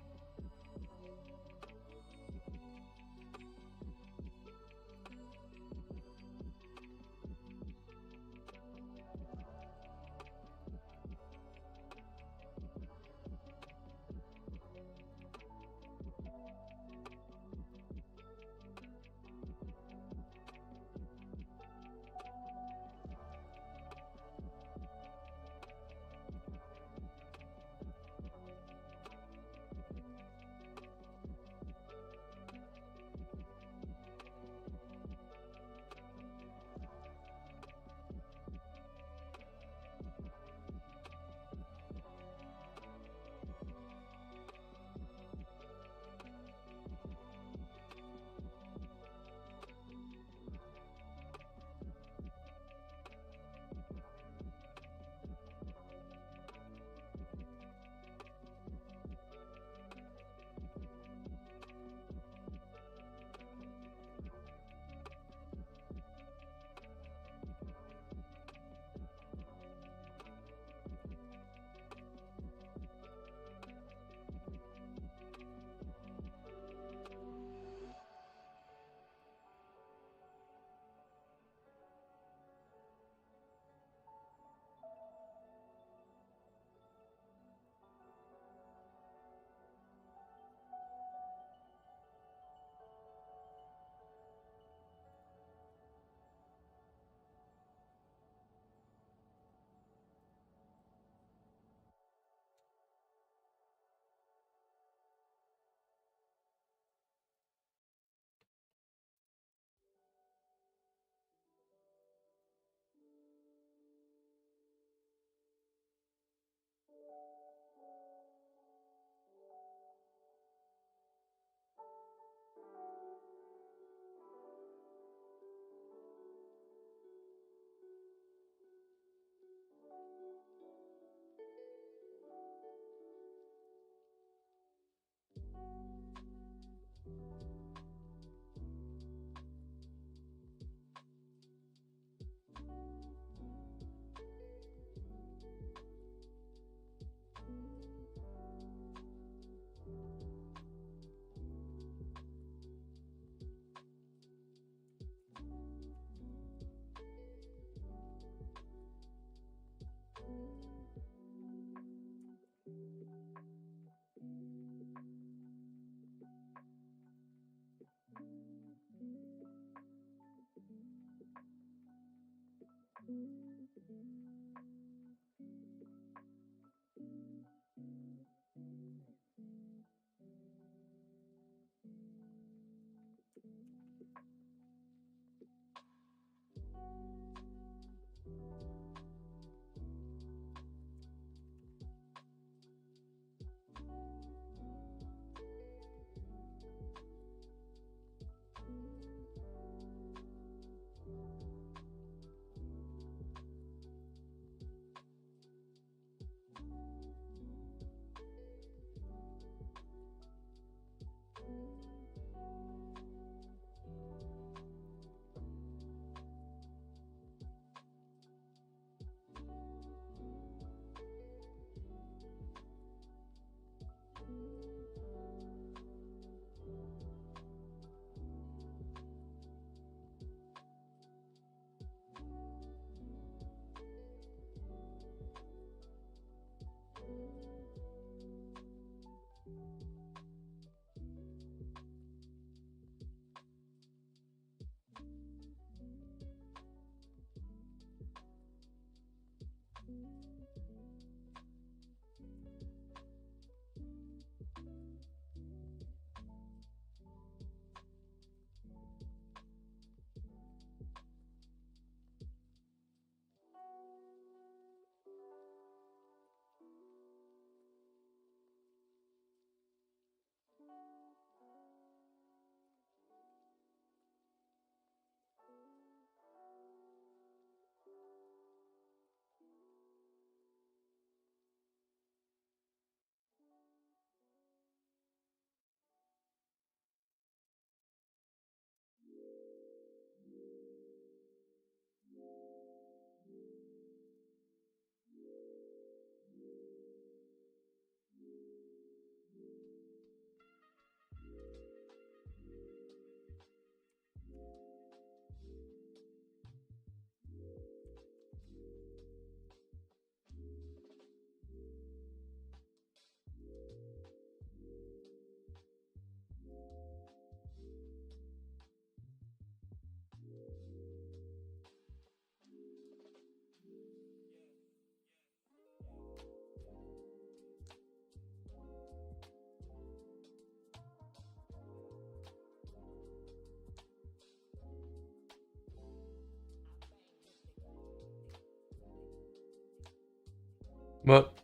What?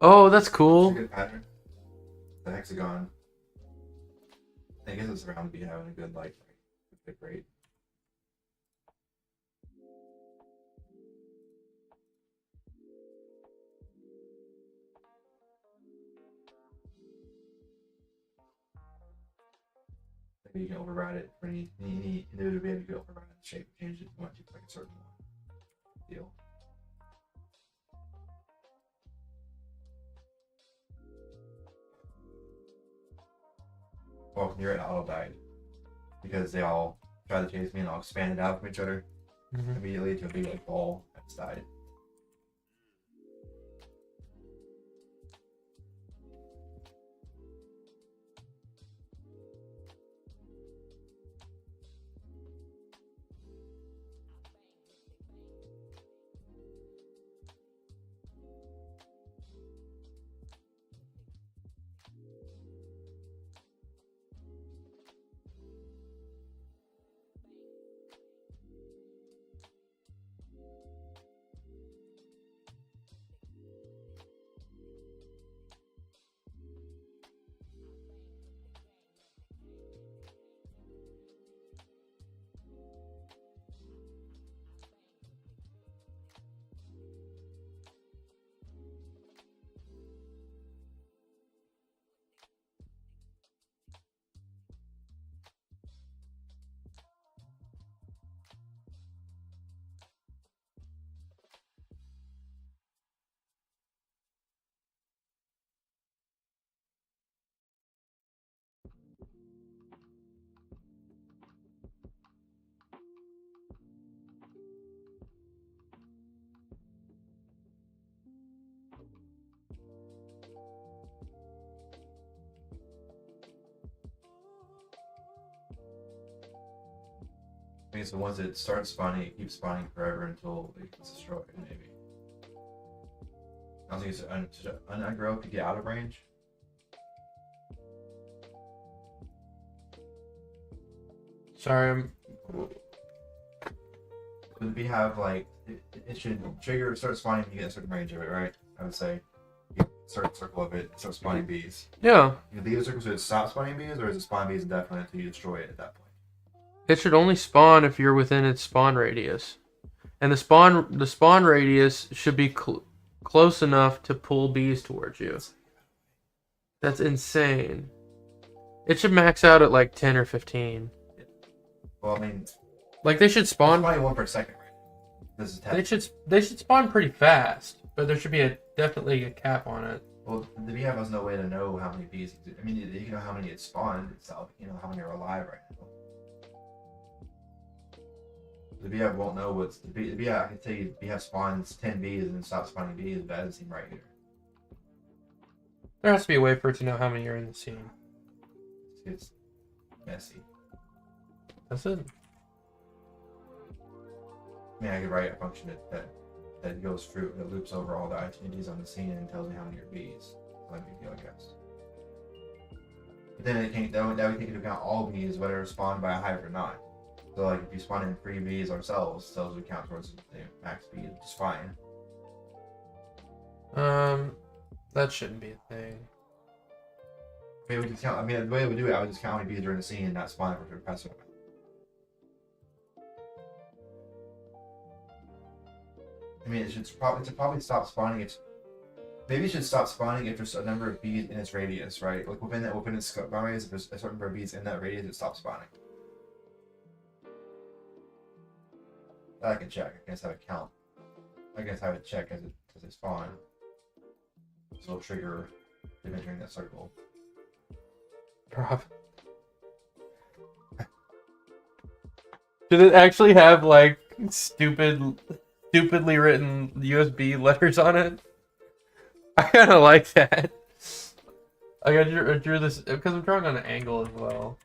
Oh, that's It's a cool. good pattern. The hexagon. I guess it's around to be having a good good rate. Maybe you can override it for any individual band. You can override the shape, change it if you want to like a certain one. Deal. Well, you're at auto died because they all try to chase me and I'll expand it out from each other immediately to a big like ball at the side. I mean, so once it starts spawning, it keeps spawning forever until it gets destroyed, maybe. I don't think it's an unaggro could get out of range. Sorry, I'm. Would we have like it should trigger start spawning when you get a certain range of it, right? I would say you start circle of it, start spawning bees. Yeah. You leave a circle so it stops spawning bees, or is it spawn bees indefinitely until you destroy it at that point? It should only spawn if you're within its spawn radius, and the spawn radius should be close enough to pull bees towards you. That's insane. It should max out at like 10 or 15. Well, I mean, Like they should spawn. spawning one per second, right? This is 10. They should spawn pretty fast, but there should be definitely a cap on it. Well, the bee has no way to know how many bees. I mean, you can know how many it spawned itself. You know how many are alive right now. The beehive won't know what's the beehive. I can tell you, the beehive spawns 10 bees and then stops spawning bees. But that doesn't seem right here. There has to be a way for it to know how many are in the scene. It's messy. That's it. I mean, I could write a function that goes through, that loops over all the opportunities on the scene and tells me how many are bees. Not a big deal, I guess. But then it can't. That would take into account all bees, whether spawned by a hive or not. So, like, if you spawn in 3 bees ourselves, cells would count towards the max bees, which is fine. That shouldn't be a thing. I mean, we can count. I mean, the way we do it, I would just count how many bees are in the scene and not spawn for the passive. I mean, it should probably stop spawning. Maybe it should stop spawning if there's a number of bees in its radius, right? Like within its spawn radius, if there's a certain number of bees in that radius, it stops spawning. That I can check. I guess have it count. I guess have it check as they spawn. So it'll trigger them entering that circle. Prob. Did it actually have like stupidly written USB letters on it? I kind of like that. I drew this because I'm drawing on an angle as well.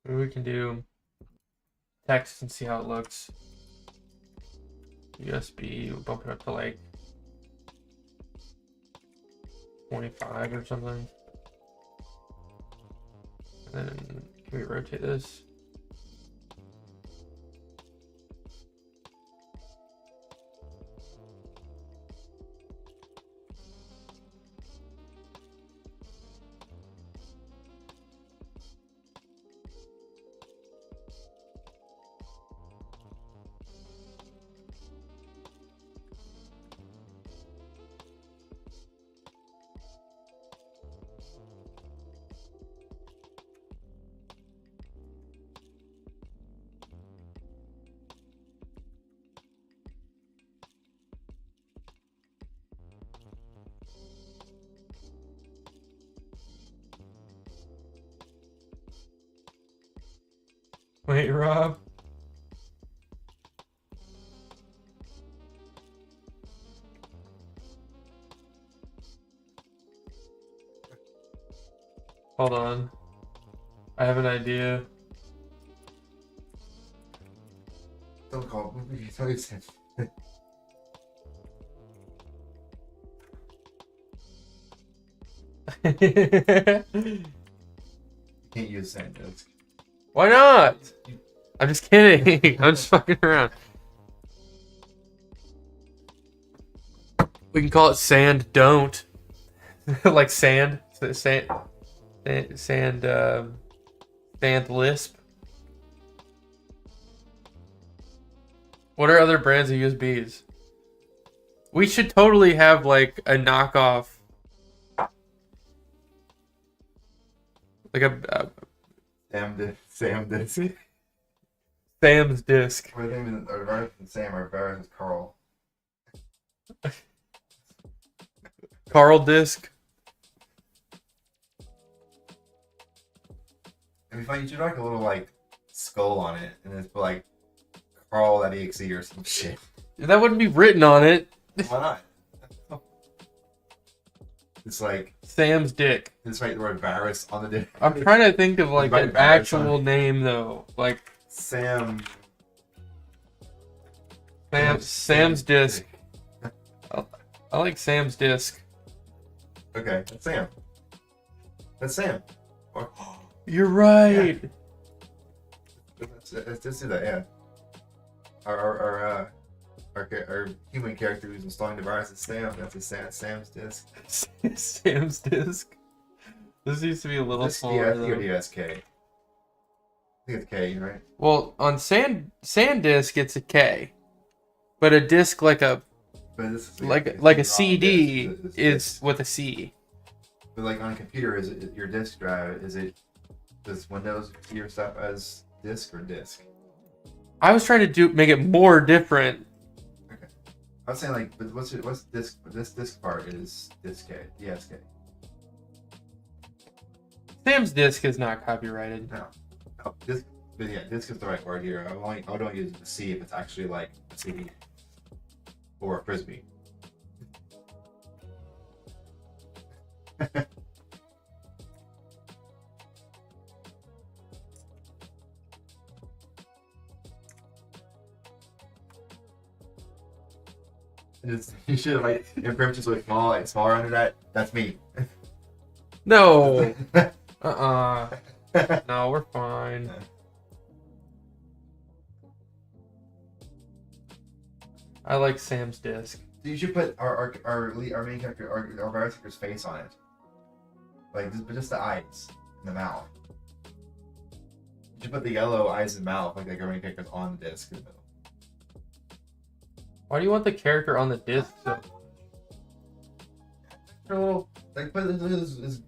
Maybe we can do text and see how it looks. USB, we'll bump it up to like 25 or something. And then can we rotate this? Wait, Rob. Hold on. I have an idea. Don't call me. Tell you sense. Can't use SanDisk. Why not? I'm just kidding. I'm just fucking around. We can call it sand don't. Like sand lisp. What are other brands of USBs? We should totally have like a knockoff. Like a SamDisk. Sam's disc. Or Varus and Sam, or Varus is Carl. Carl disc. It'd be funny, you should write a little like skull on it, and it's like Carl.exe or some shit. That wouldn't be written on it. Why not? It's like Sam's dick. it's right the word virus on the dick. I'm trying to think of like Right, an virus on actual it. name though. Like Sam's disc. I like Sam's disc. Okay, that's Sam. That's Sam. Or, You're right. let's just do that. Yeah. Our human character who's installing the virus is Sam. That's Sam's disc. Sam's disc. This used to be a little This smaller. I think Though. it's K. I think it's K, right? Well, on SanDisk it's a K, but a disc like a But this is like it's a wrong CD disc. It's is disc. with a C. But like on a computer, is it your disk drive? Does Windows see your stuff as disk or disk? I was trying to make it more different. Okay. I was saying like, but what's disk? This disk part is disk K, DSK. Sam's disc is not copyrighted. No, disk. But yeah, disk is the right word here. I don't use the C if it's actually like a CD or a frisbee. You should like if purchase was small, like smaller under that. That's me. No. No, we're fine. I like Sam's disc. You should put our main character, our virus character's face on it. Like just the eyes and the mouth. You should put the yellow eyes and mouth like our main character's on the disc in the middle. Why do you want the character on the disc? So? A little like put this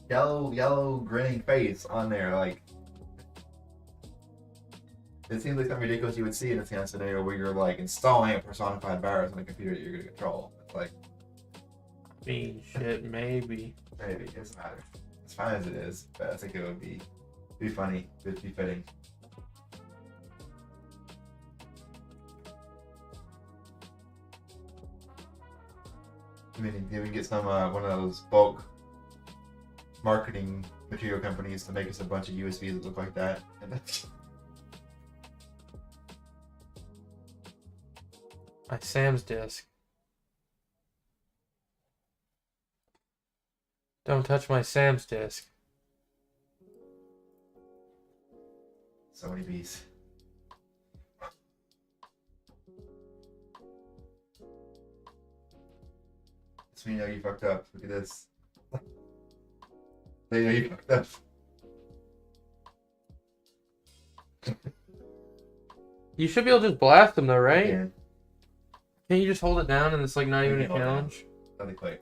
yellow grinning face on there. Like it seems like something ridiculous you would see in this kind of scenario where you're like installing a personified virus on a computer that you're gonna control. It's like I mean, shit, maybe. maybe it doesn't matter. As fine as it is, but I think it would be funny. It'd be fitting. I mean, we can get some one of those bulk marketing material companies to make us a bunch of USBs that look like that. My Sam's disc. Don't touch my Sam's disc. So many bees. So you know you fucked up. Look at this. They know you fucked up. You should be able to just blast them though, right? Yeah. Can't you just hold it down and it's like not even a Yeah, hold it down. challenge? Really quick.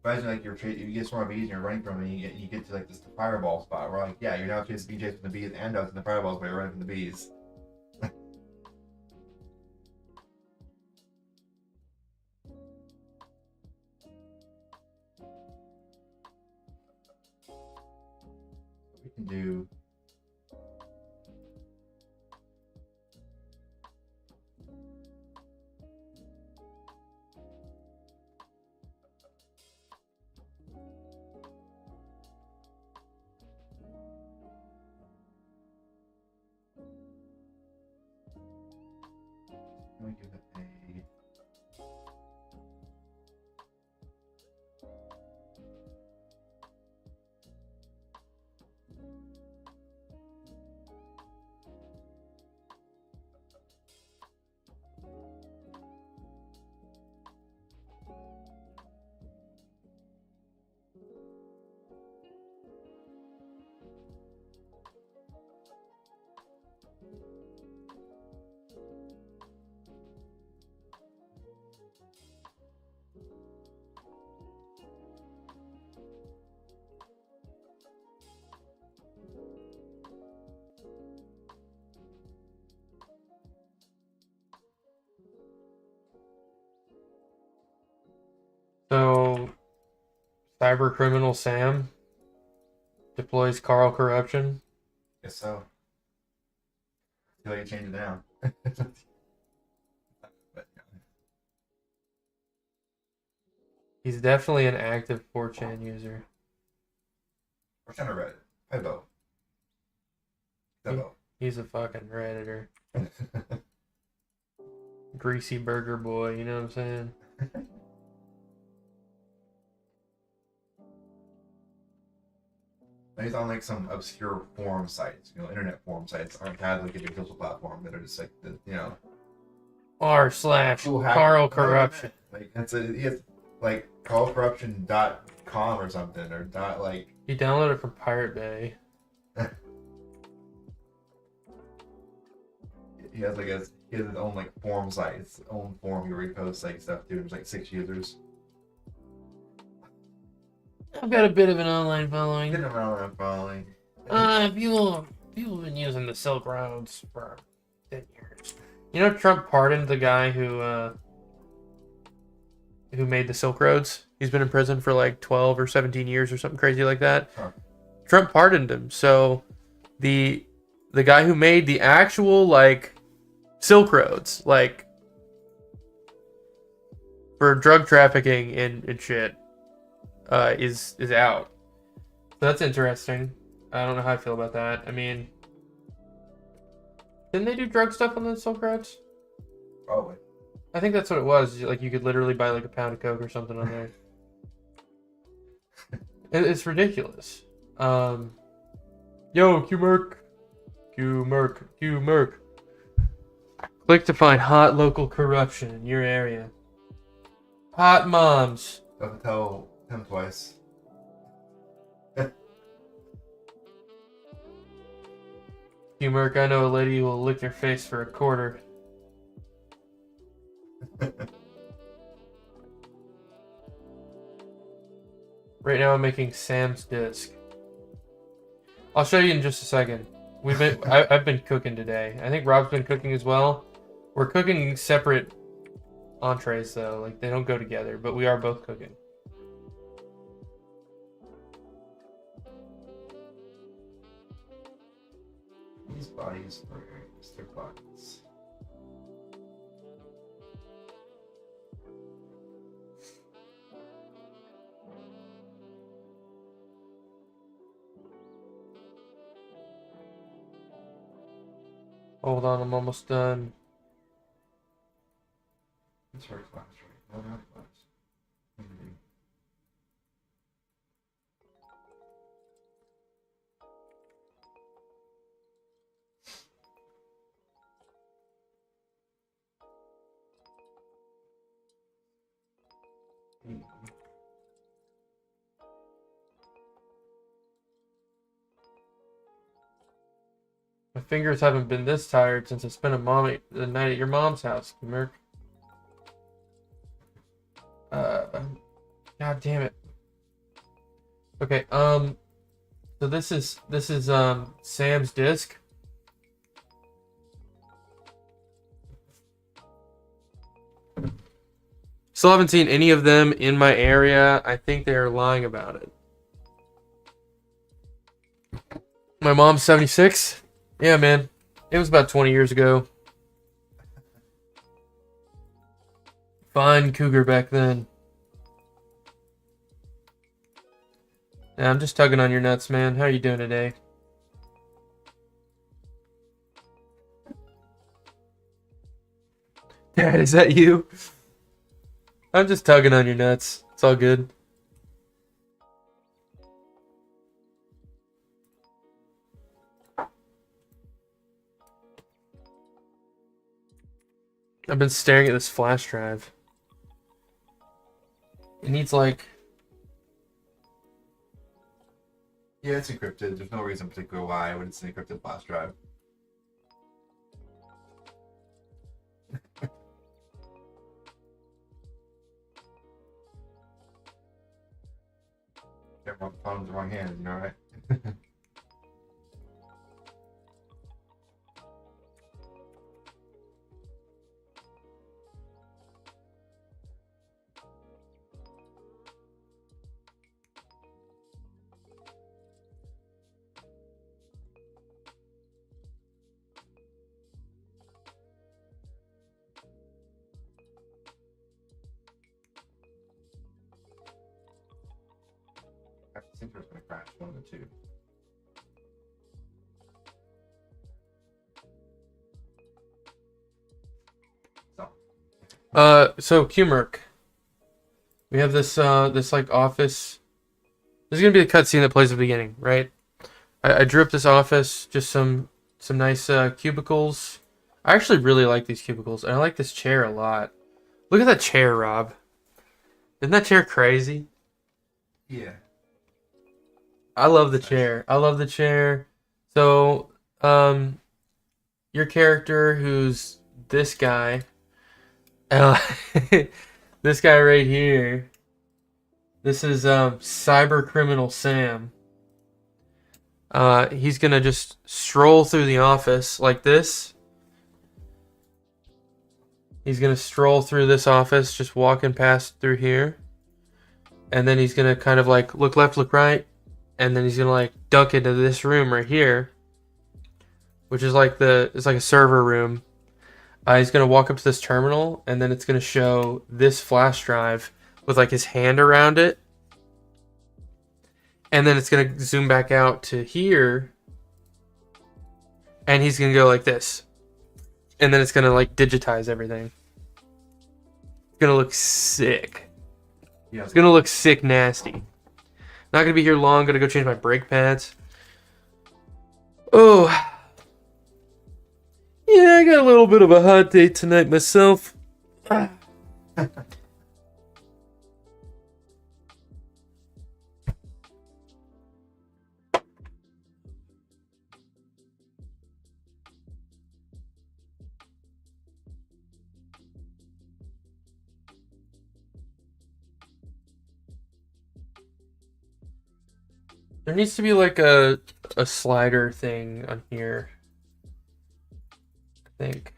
Imagine like you get some more bees and you're running from them and you get to like this fireball spot where like yeah you're now chasing from the bees and out in the fireballs but you're running from the bees. We can do let me give it a So, cyber criminal Sam deploys Carl corruption. Guess so. I feel like you change it now. But He's definitely an active 4chan user. we're trying to Reddit. Pebo. Pebo. He's a fucking Redditor. Greasy burger boy, you know what I'm saying? He's on like some obscure forum sites, internet forum sites aren't had like a big social platform that are just like the, cool hack- r/Carl Corruption. Like he has like carlcorruption.com or something or dot like He downloaded it from Pirate Bay. he has his own like forum site, his own forum he reposts like stuff to. There's like 6 users. I've got a bit of an online following. Getting around that following. People have been using the Silk Roads for 10 years. You know, Trump pardoned the guy who made the Silk Roads. He's been in prison for like 12 or 17 years or something crazy like that. Huh. Trump pardoned him. So the guy who made the actual like Silk Roads, like for drug trafficking and shit, is out. So that's interesting. I don't know how I feel about that. I mean, didn't they do drug stuff on the Silk Roads? Probably. I think that's what it was. Like you could literally buy like a pound of coke or something on there. It's ridiculous. Yo, Q-Merc. Click to find hot local corruption in your area. Hot moms. Don't tell him twice. Q-Merc, I know a lady who will lick your face for $0.25. Right now I'm making Sam's disc. I'll show you in just a second. I've been cooking today. I think Rob's been cooking as well. We're cooking separate entrees though, like they don't go together, but we are both cooking. These bodies are their bodies. Hold on, I'm almost done. It's very fast, right? No, not fast. My fingers haven't been this tired since I spent the night at your mom's house, Merc. God damn it. Okay, so this is Sam's disc. Still haven't seen any of them in my area. I think they are lying about it. My mom's 76. Yeah, man. It was about 20 years ago. Fine cougar back then. Yeah, I'm just tugging on your nuts, man. How are you doing today? Dad, is that you? I'm just tugging on your nuts. It's all good. I've been staring at this flash drive. It needs like... Yeah, it's encrypted. There's no reason particular why when it's an encrypted flash drive. Everyone found the wrong hand, you know, right? crash, one of the two. So Qmerk. We have this this like office. This is gonna be the cutscene that plays at the beginning, right? I drew up this office, just some nice cubicles. I actually really like these cubicles, and I like this chair a lot. Look at that chair, Rob. Isn't that chair crazy? Yeah. I love the chair. I love the chair. So, your character, who's this guy, uh, this guy right here. This is cyber criminal Sam. He's gonna just stroll through the office like this. He's gonna stroll through this office, just walking past through here, and then he's gonna kind of like look left, look right, and then he's gonna like duck into this room right here, which is like it's like a server room. He's gonna walk up to this terminal, and then it's gonna show this flash drive with like his hand around it, and then it's gonna zoom back out to here, and he's gonna go like this, and then it's gonna like digitize everything. It's gonna look sick. Yeah. It's gonna look sick nasty. Not gonna be here long. Gonna go change my brake pads. Oh, yeah, I got a little bit of a hot date tonight myself. There needs to be like a slider thing on here. I think.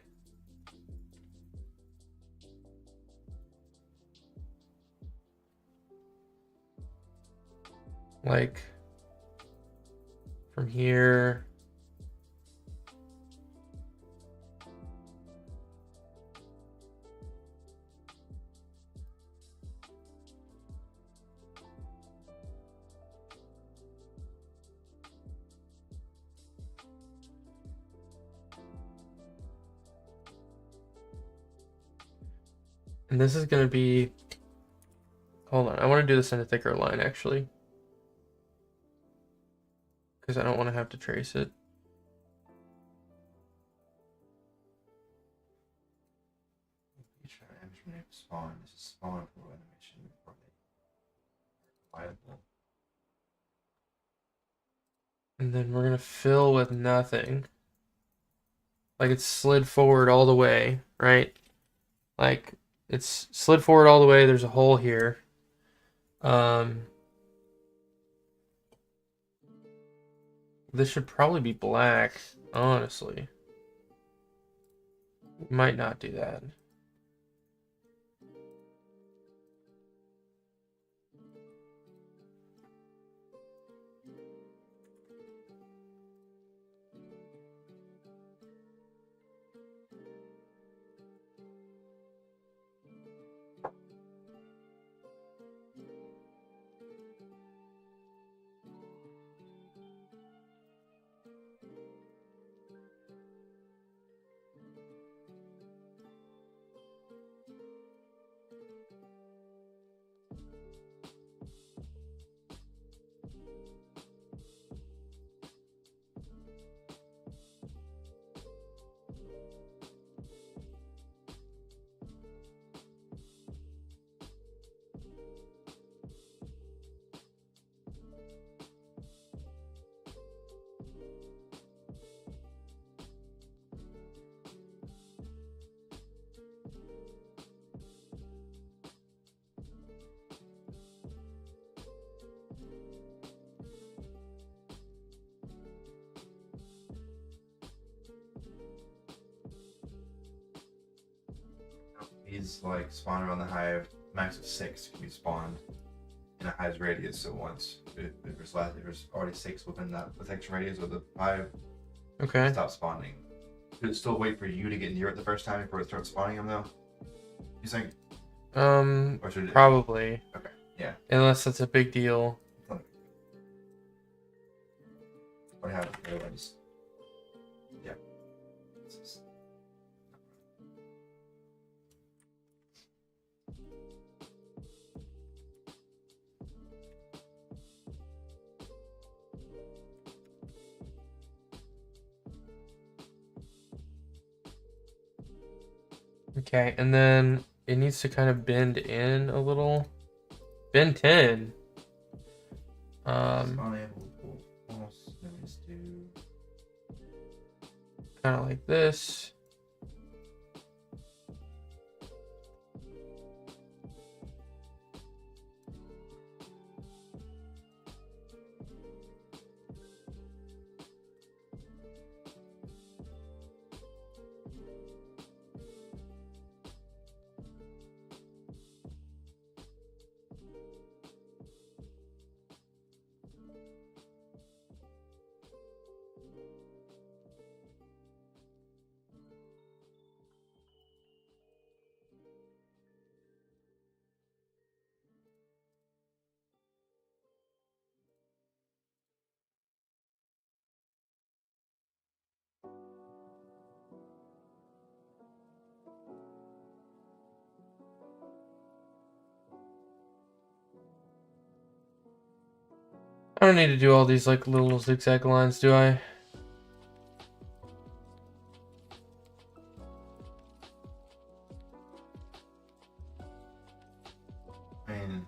Like from here. And this is going to be... Hold on. I want to do this in a thicker line, actually. Because I don't want to have to trace it. Spawn. This is spawn for animation. Viable. And then we're going to fill with nothing. Like it's slid forward all the way, right? Like... It's slid forward all the way. There's a hole here. This should probably be black, honestly. Might not do that. These like spawn around the hive. Max of 6 can be spawned in a hive's radius. So once if there's already 6 within that protection radius of the hive, Okay. stop spawning. Should it still wait for you to get near it the first time before it starts spawning them though? You think? Or should it? Probably. Okay. Yeah. Unless that's a big deal. What happened? Otherwise, yeah. Okay, and then it needs to kind of bend in a little. Bend 10. Almost notice to. Kind of like this. I don't need to do all these like little zigzag lines, do I? I mean,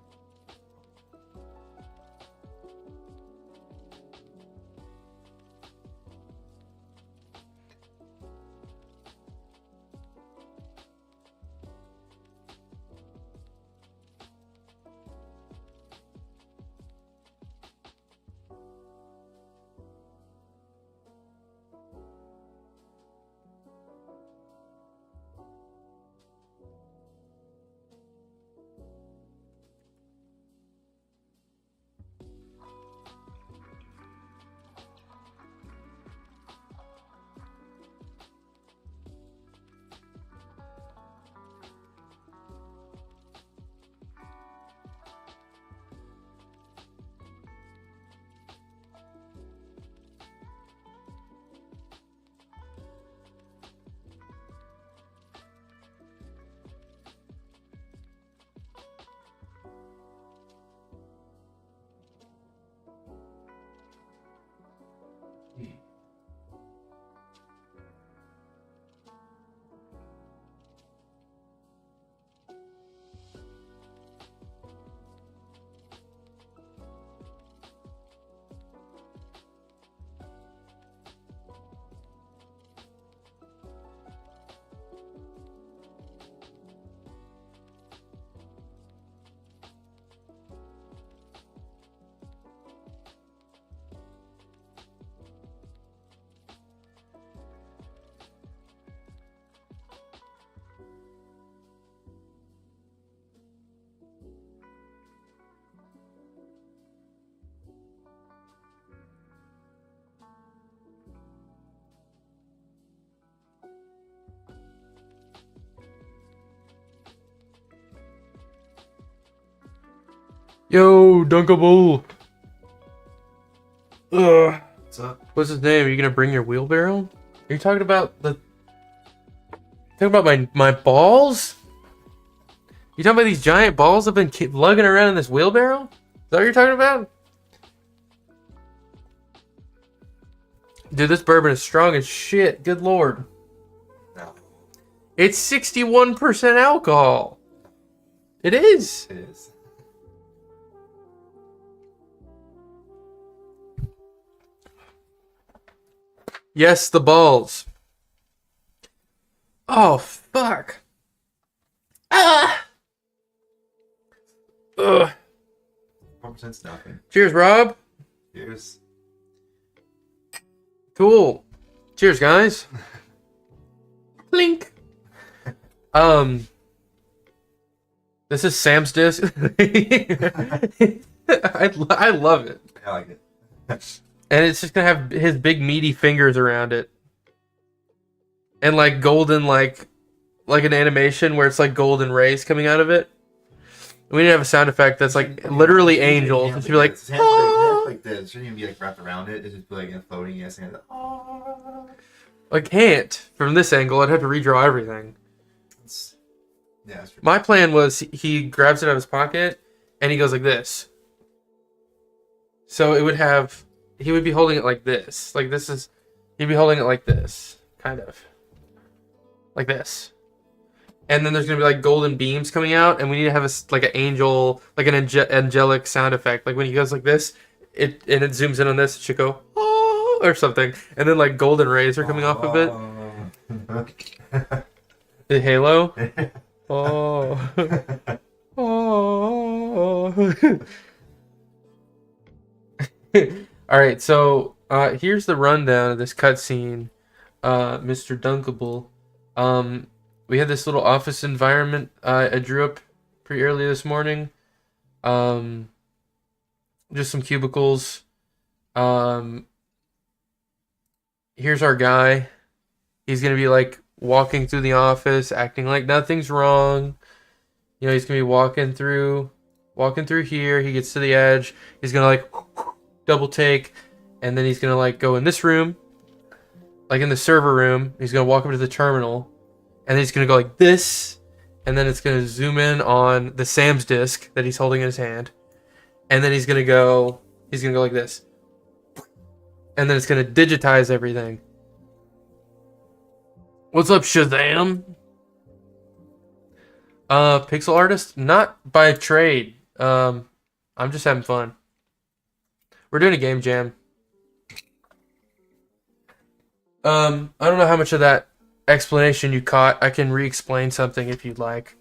Yo, Dunkable. Ugh. what's up? What's his name? Are you gonna bring your wheelbarrow? Are you talking about the? Talking about my balls? You talking about these giant balls I've been lugging around in this wheelbarrow? Is that what you're talking about? Dude, this bourbon is strong as shit. Good lord. No, It's 61% alcohol. It is. it is. Yes, the balls. Oh, fuck. Ah! Ugh. 4%'s nothing. Cheers, Rob. Cheers. Cool. Cheers, guys. Blink. This is Sam's disc. I love it. I like it. And it's just gonna have his big meaty fingers around it. And like golden, like an animation where it's like golden rays coming out of it. We need to have a sound effect that's like literally angels. It should be like, "Ah." like this. It shouldn't even be like wrapped around it. It should be like floating. Yes, and I can't. From this angle, I'd have to redraw everything. Yeah, it's My plan was he grabs it out of his pocket and he goes like this. So it would have, he would be holding it like this. Like this is, he'd be holding it like this. Kind of. Like this. And then there's going to be like golden beams coming out, and we need to have like an angel, like an angelic sound effect. Like when he goes like this, it zooms in on this, it should go, oh, or something. And then like golden rays are coming off of it. The halo. Oh. Oh. All right, so here's the rundown of this cutscene, Mr. Dunkable. We had this little office environment I drew up pretty early this morning. Just some cubicles. Here's our guy. He's gonna be like walking through the office, acting like nothing's wrong. You know, he's gonna be walking through here. He gets to the edge. He's gonna like double take, and then he's gonna like go in this room, like in the server room. He's gonna walk up to the terminal, and then he's gonna go like this, and then it's gonna zoom in on the Sam's disc that he's holding in his hand, and then he's gonna go like this, and then it's gonna digitize everything. What's up, Shazam? Pixel artist? Not by trade. I'm just having fun. We're doing a game jam. I don't know how much of that explanation you caught. I can re-explain something if you'd like.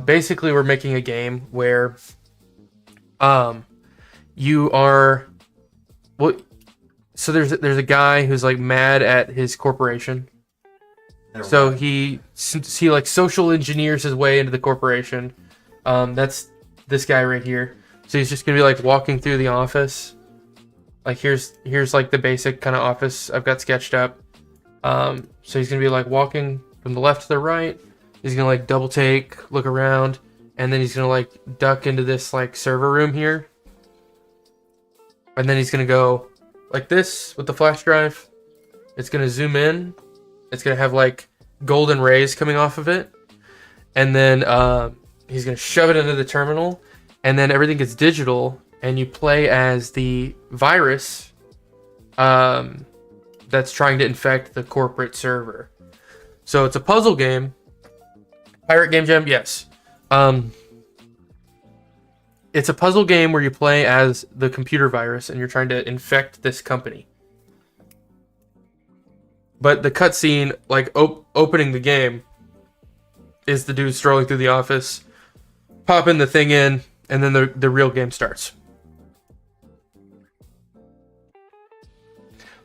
Basically, we're making a game where you are... Well, so there's a guy who's like mad at his corporation. So he like social engineers his way into the corporation. That's this guy right here. So he's just gonna be like walking through the office. Like here's like the basic kind of office I've got sketched up. So he's gonna be like walking from the left to the right. He's gonna like double take, look around, and then he's gonna like duck into this like server room here. And then he's gonna go like this with the flash drive. It's gonna zoom in. It's gonna have like golden rays coming off of it, and then he's gonna shove it into the terminal, and then everything gets digital, and you play as the virus that's trying to infect the corporate server. So it's a puzzle game. Pirate Game Jam, yes. It's a puzzle game where you play as the computer virus, and you're trying to infect this company. But the cutscene, like opening the game, is the dude strolling through the office, popping the thing in, and then the real game starts.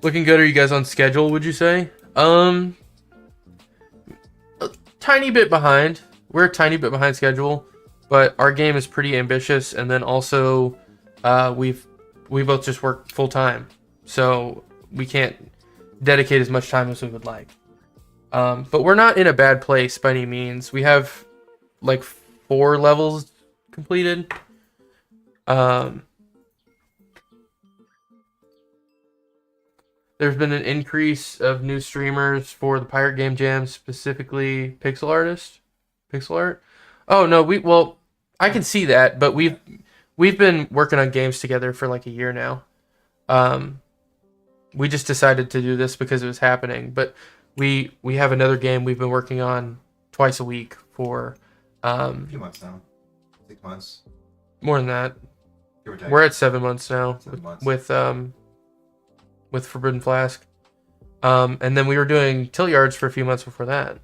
Looking good. Are you guys on schedule, would you say? A tiny bit behind. We're a tiny bit behind schedule, but our game is pretty ambitious, and then also we both just work full time, so we can't dedicate as much time as we would like. But we're not in a bad place by any means. We have like 4 levels completed. There's been an increase of new streamers for the Pirate Game Jam, specifically pixel art. Oh no, well, I can see that, but we've been working on games together for like a year now. We just decided to do this because it was happening, but we have another game we've been working on twice a week for a few months now. 6 months. More than that. We're at 7 months now. 7 months. With Forbidden Flask. And then we were doing Tilt Yards for a few months before that.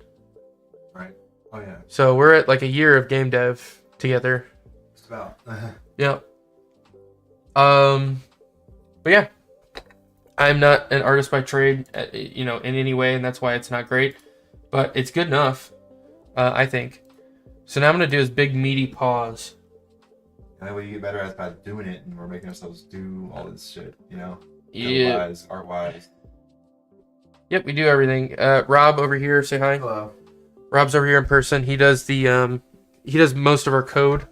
Right. Oh yeah. So we're at like a year of game dev together. Just about. Yeah. But yeah. I'm not an artist by trade, in any way, and that's why it's not great. But it's good enough, I think. So now I'm going to do this big, meaty pause. And that way you get better at by doing it, and we're making ourselves do all this shit, Yeah. Art-wise. Yep, we do everything. Rob over here, say hi. Hello. Rob's over here in person. He does he does most of our code.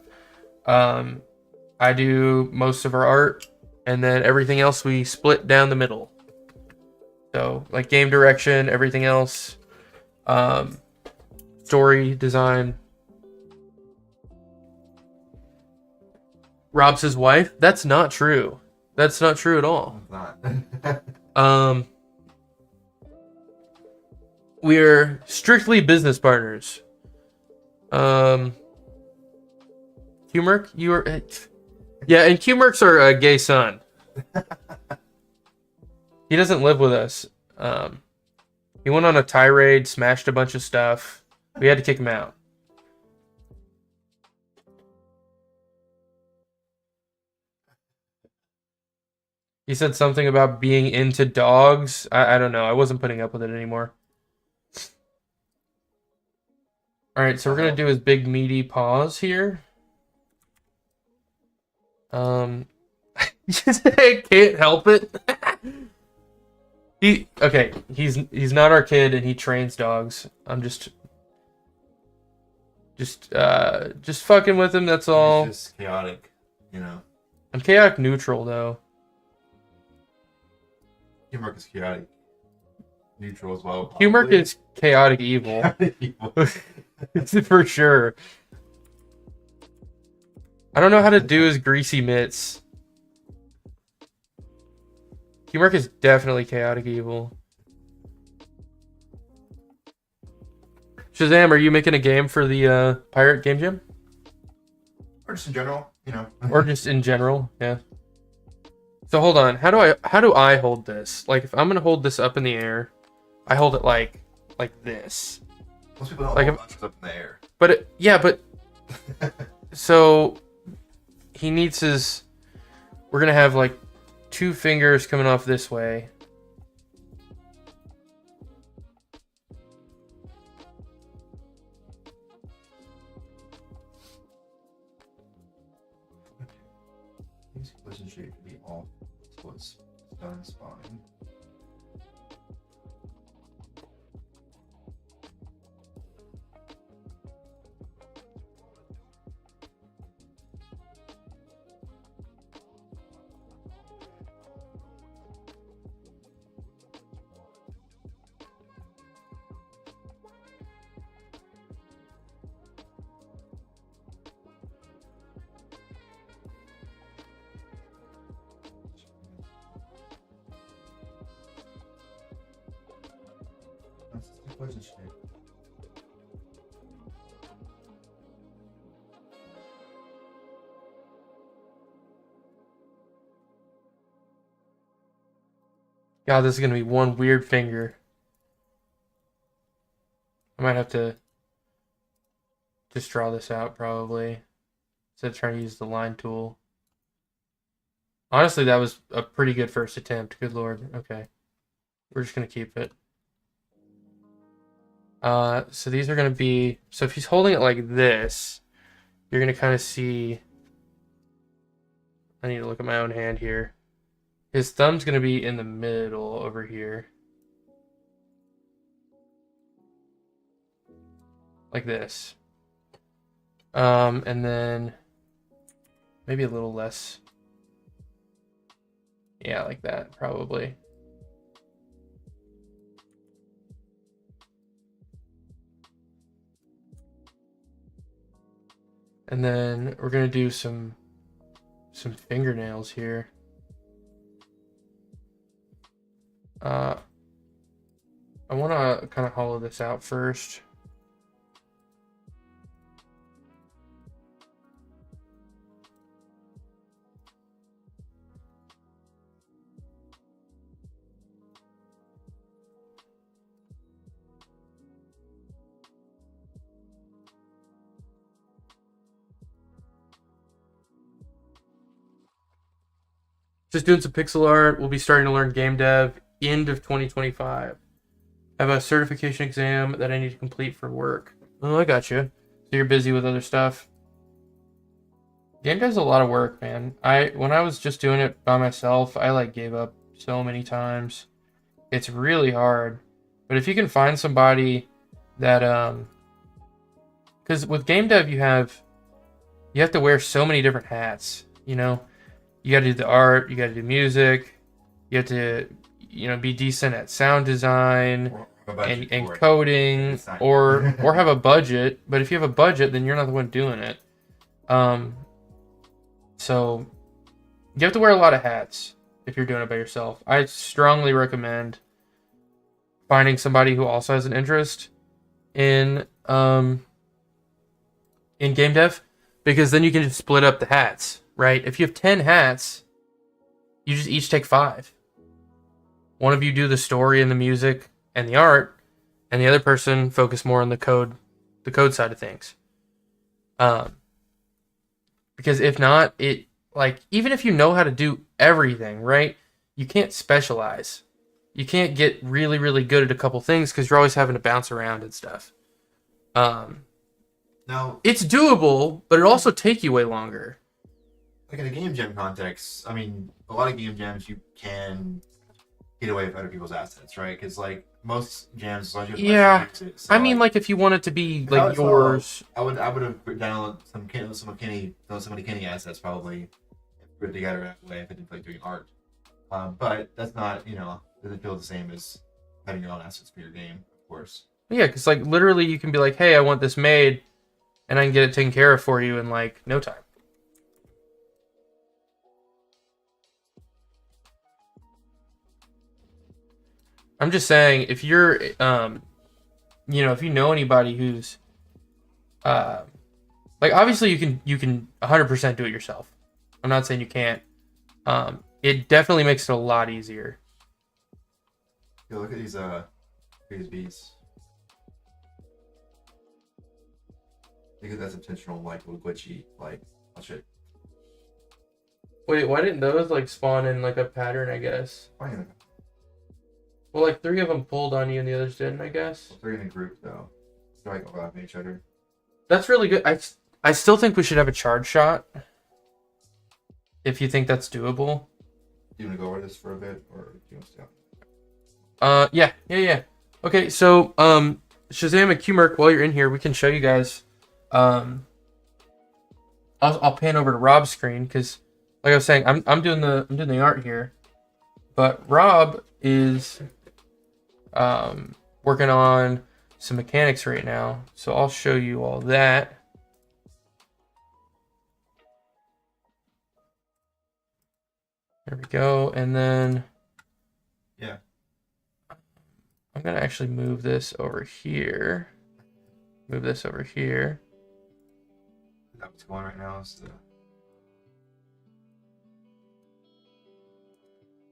I do most of our art. and then everything else we split down the middle. So like game direction, everything else, story design. Rob's his wife? That's not true. That's not true at all. It's not. We're strictly business partners. Q-Merc, you are... Yeah, and Q-Merc's our gay son. He doesn't live with us. He went on a tirade, smashed a bunch of stuff. We had to kick him out. He said something about being into dogs. I don't know. I wasn't putting up with it anymore. Alright, so we're going to do his big meaty paws here. I can't help it. He's not our kid and he trains dogs. I'm just fucking with him, that's all. He's just chaotic, you know. I'm chaotic neutral though. Q-Merc is chaotic neutral as well. Q-Merc is chaotic evil. For sure. I don't know how to do his greasy mitts. Q-Merc is definitely chaotic evil. Shazam, are you making a game for the Pirate Game Jam? Or just in general, you know. Or just in general, yeah. So hold on, how do I hold this? Like if I'm gonna hold this up in the air, I hold it like this. Most people don't like hold lunches up in the air. But so he needs his. We're gonna have like 2 fingers coming off this way. These collision shape to be off so it's done spawning. That's the collision shape. God, this is gonna be one weird finger. I might have to just draw this out probably instead of trying to use the line tool. Honestly, that was a pretty good first attempt. Good lord. Okay. We're just gonna keep it. So these are gonna be, so if he's holding it like this, you're gonna kind of see, I need to look at my own hand here. His thumb's gonna be in the middle over here. Like this. And then maybe a little less. Yeah, like that, probably. And then we're gonna do some fingernails here. I want to kind of hollow this out first. Just doing some pixel art. We'll be starting to learn game dev end of 2025. I have a certification exam that I need to complete for work. Oh, I got you. So you're busy with other stuff. Game dev's a lot of work, man. When I was just doing it by myself, I like gave up so many times. It's really hard. But if you can find somebody that because with game dev you have to wear so many different hats, you know? You got to do the art. You got to do music. You have to, be decent at sound design Or a budget and for it. coding, It's not or have a budget. But if you have a budget, then you're not the one doing it. So you have to wear a lot of hats if you're doing it by yourself. I strongly recommend finding somebody who also has an interest in game dev, because then you can just split up the hats, right? If you have 10 hats, you just each take 5. One of you do the story and the music and the art, and the other person focus more on the code side of things. Because if not, it, like, even if you know how to do everything, right? You can't specialize. You can't get really, really good at a couple things because you're always having to bounce around and stuff. Now, It's doable, but it also take you way longer. like in a game jam context, I mean, a lot of game jams you can get away with other people's assets, right? Because like most jams, as long as you Yeah. use it, so, I mean, like if you want it to be How like it's yours. I would have downloaded some Kenny assets probably, and put it together that way if I didn't feel like doing art. But that's not, doesn't feel the same as having your own assets for your game, of course. Yeah, because like literally you can be like, hey, I want this made, and I can get it taken care of for you in like no time. I'm just saying, if you're, if you know anybody who's, like obviously you can 100% do it yourself. I'm not saying you can't. It definitely makes it a lot easier. Yeah, look at these beats. Because that's intentional, like little glitchy, like oh shit. Wait, why didn't those like spawn in like a pattern? I guess. Fine. Well, like 3 of them pulled on you and the others didn't. I guess. Well, they're in a group though. So I go off each other. That's really good. I still think we should have a charge shot. If you think that's doable. Do you want to go over this for a bit, or do you want to stay on? Yeah. Okay, so Shazam and QMerc, while you're in here, we can show you guys. I'll pan over to Rob's screen because, like I was saying, I'm doing the art here, but Rob is working on some mechanics right now, so I'll show you all that. There we go, and then Yeah. I'm gonna actually move this over here. Move this over here. Is that what's going on right now? Is the...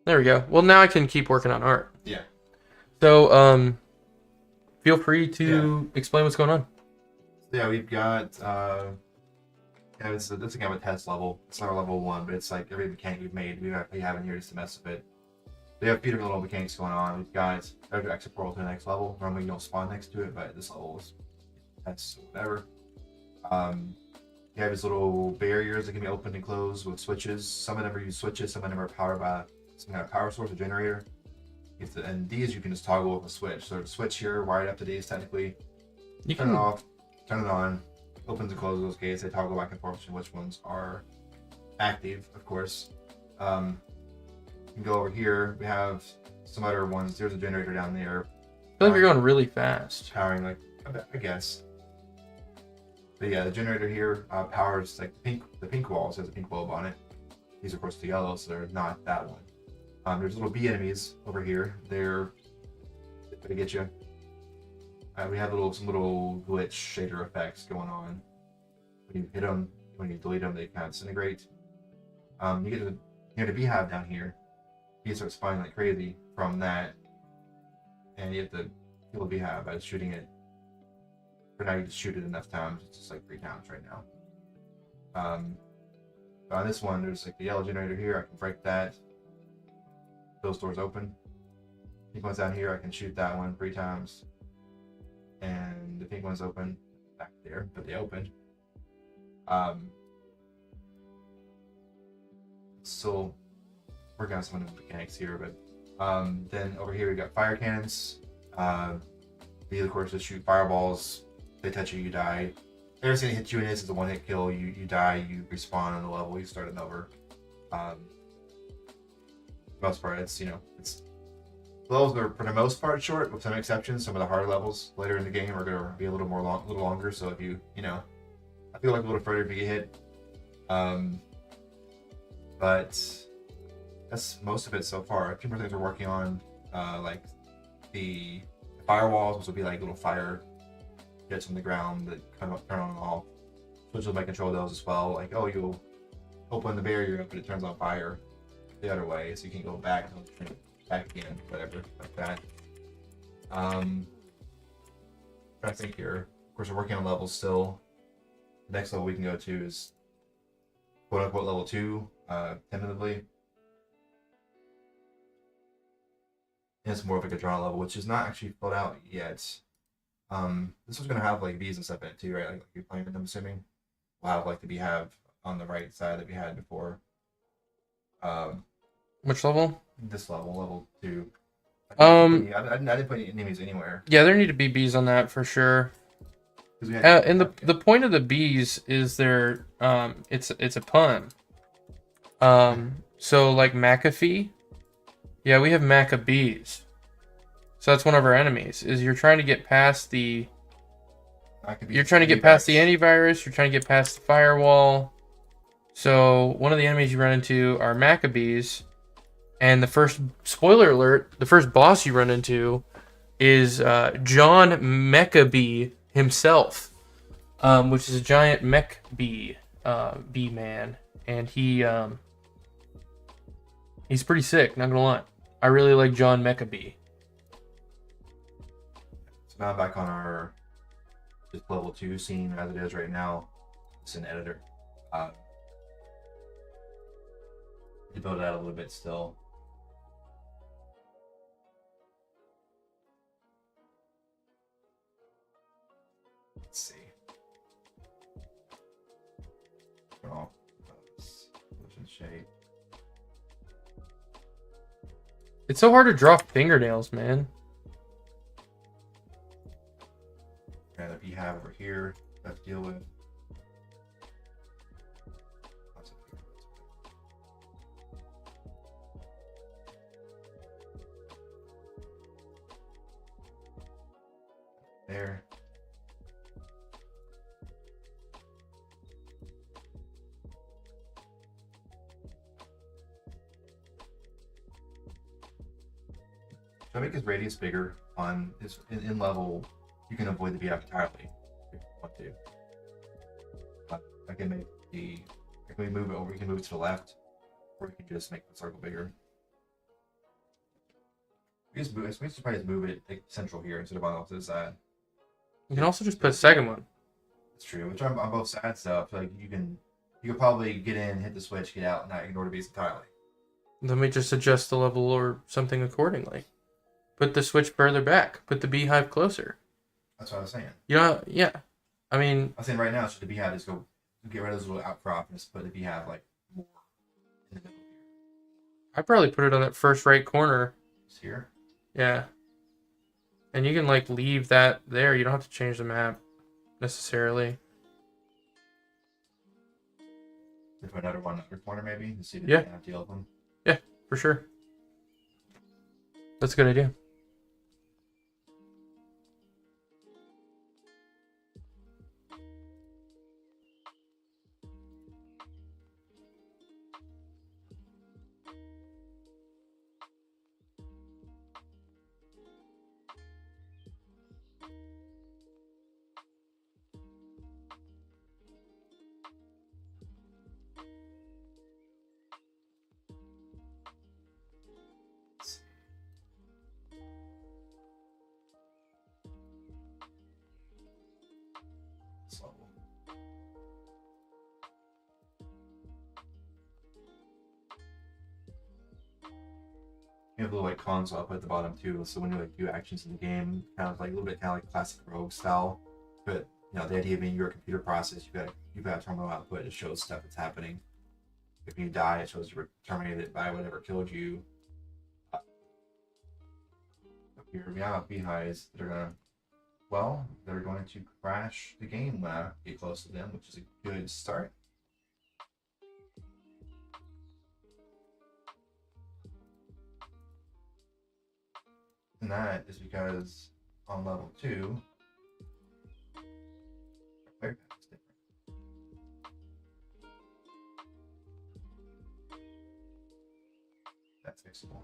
There we go. Well, now I can keep working on art. Yeah. So, feel free to explain what's going on. Yeah, we've got this is kind of a test level. It's not a level 1, but it's like every mechanic we've made, we have in here just to mess with it. We have a few different little mechanics going on. We've got exit portal to the next level. Normally you don't spawn next to it, but this level is that's whatever. You have these little barriers that can be opened and closed with switches. Some of them are use switches, some of them are powered by some kind of power source or generator. And these you can just toggle with a switch. So the switch here, wired up to these technically. You Turn can it off, turn it on, opens and closes those gates. They toggle back and forth between which ones are active, of course. You can go over here. We have some other ones. There's a generator down there. I feel like you're going really fast. Powering, like, I guess. But yeah, the generator here powers like the pink wall. It says a pink bulb on it. These are of course the yellow, so they're not that one. There's little bee enemies over here. They're gonna get you. We have some little glitch shader effects going on. When you hit them, when you delete them, they kind of disintegrate. You get to the beehive down here. Bees start spawning like crazy from that, and you have to kill the beehive by shooting it. For now, you just shoot it enough times. It's just like 3 times right now. But on this one, there's like the yellow generator here. I can break that. Those doors open. Pink one's down here. I can shoot that one 3 times. And the pink one's open back there, but they open. Still working on some of the mechanics here, but then over here we got fire cannons. These of course just shoot fireballs. They touch you, you die. Everything that hits you in this is a 1-hit kill. You die, you respawn on the level, you start it over. For the most part, it's it's levels are for the most part short, with some exceptions. Some of the hard levels later in the game are gonna be a little little longer. So if I feel like a little further if you get hit. But that's most of it so far. A few more things we're working on, like the firewalls, which will be like little fire jets on the ground that kind of turn on and off. Switches might control those as well. Like, oh, you'll open the barrier up, but it turns on fire the other way, so you can go back again, whatever, like that. Trying to think here. Of course, we're working on levels still. The next level we can go to is quote unquote level 2, tentatively. And it's more of like a draw level, which is not actually filled out yet. This one's gonna have like bees and stuff in it too, right? Like you're playing with them, assuming. We'll have like the beehive on the right side that we had before. Which level? This level 2. I didn't put any enemies anywhere. Yeah, there need to be bees on that for sure. And the point of the bees is they're it's a pun. So like McAfee, yeah, we have Maccabees. So that's one of our enemies. Is you're trying to get past the antivirus. You're trying to get past the firewall. So one of the enemies you run into are Maccabees, and the first spoiler alert, the first boss you run into is John Maccabee himself, which is a giant mech bee man, and he's pretty sick. Not gonna lie, I really like John Maccabee. So now I'm back on our just level 2 scene as it is right now. It's an editor. To build it out a little bit still. Let's see. Oh, position shape. It's so hard to draw fingernails, man. Yeah, the beehive over here. Let's deal with. There. So I make his radius bigger on his in level. You can avoid the beehive entirely if you want to. I can make if we move it over, you can move it to the left, or you can just make the circle bigger. We should probably just move it like central here instead of on the opposite side. You can also just put a second one. That's true. Which on both sides, so I feel like you could probably get in, hit the switch, get out, and not ignore the bees entirely. Then we just adjust the level or something accordingly. Put the switch further back. Put the beehive closer. That's what I was saying. Yeah. I mean, I'm saying right now, should the beehive just go get rid of this little outcrop and just put the beehive like more in the middle here? I'd probably put it on that first right corner. Just here. Yeah. And you can like leave that there. You don't have to change the map necessarily. Put another one in the other corner maybe to see if Yeah. you have to deal with them. Yeah, for sure. That's a good idea. You have a little like console up at the bottom too, so when you like do actions in the game, kind of like a little bit kind of like classic rogue style. But the idea being you're a computer process, you've got terminal output. It shows stuff that's happening. If you die, it shows you were terminated by whatever killed you. Up here we have beehives that are they're going to crash the game when I get close to them, which is a good start. And that is because on level 2, player path is different. That's fixable.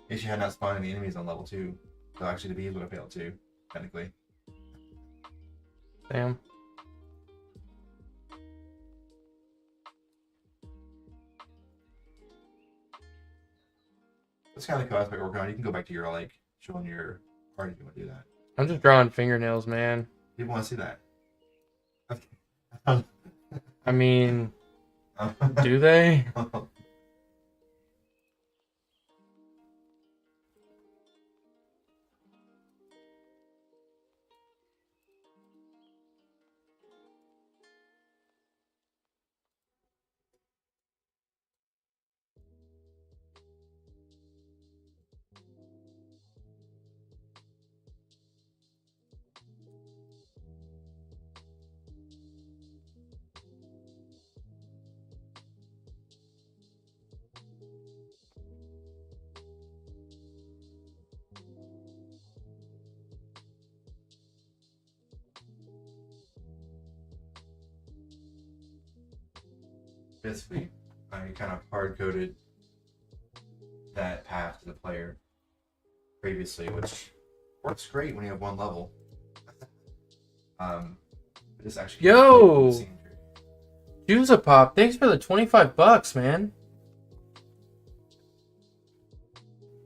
In case you had not spawned any enemies on level 2, so actually the bees would have failed too, technically. Damn. That's kind of the cool aspect we're working on. You can go back to your like showing your party if you want to do that. I'm just drawing fingernails, man. People want to see that. I mean, do they? Basically, I kind of hard-coded that path to the player previously, which works great when you have one level. But this actually Yo! Juice Pop, thanks for the $25, man.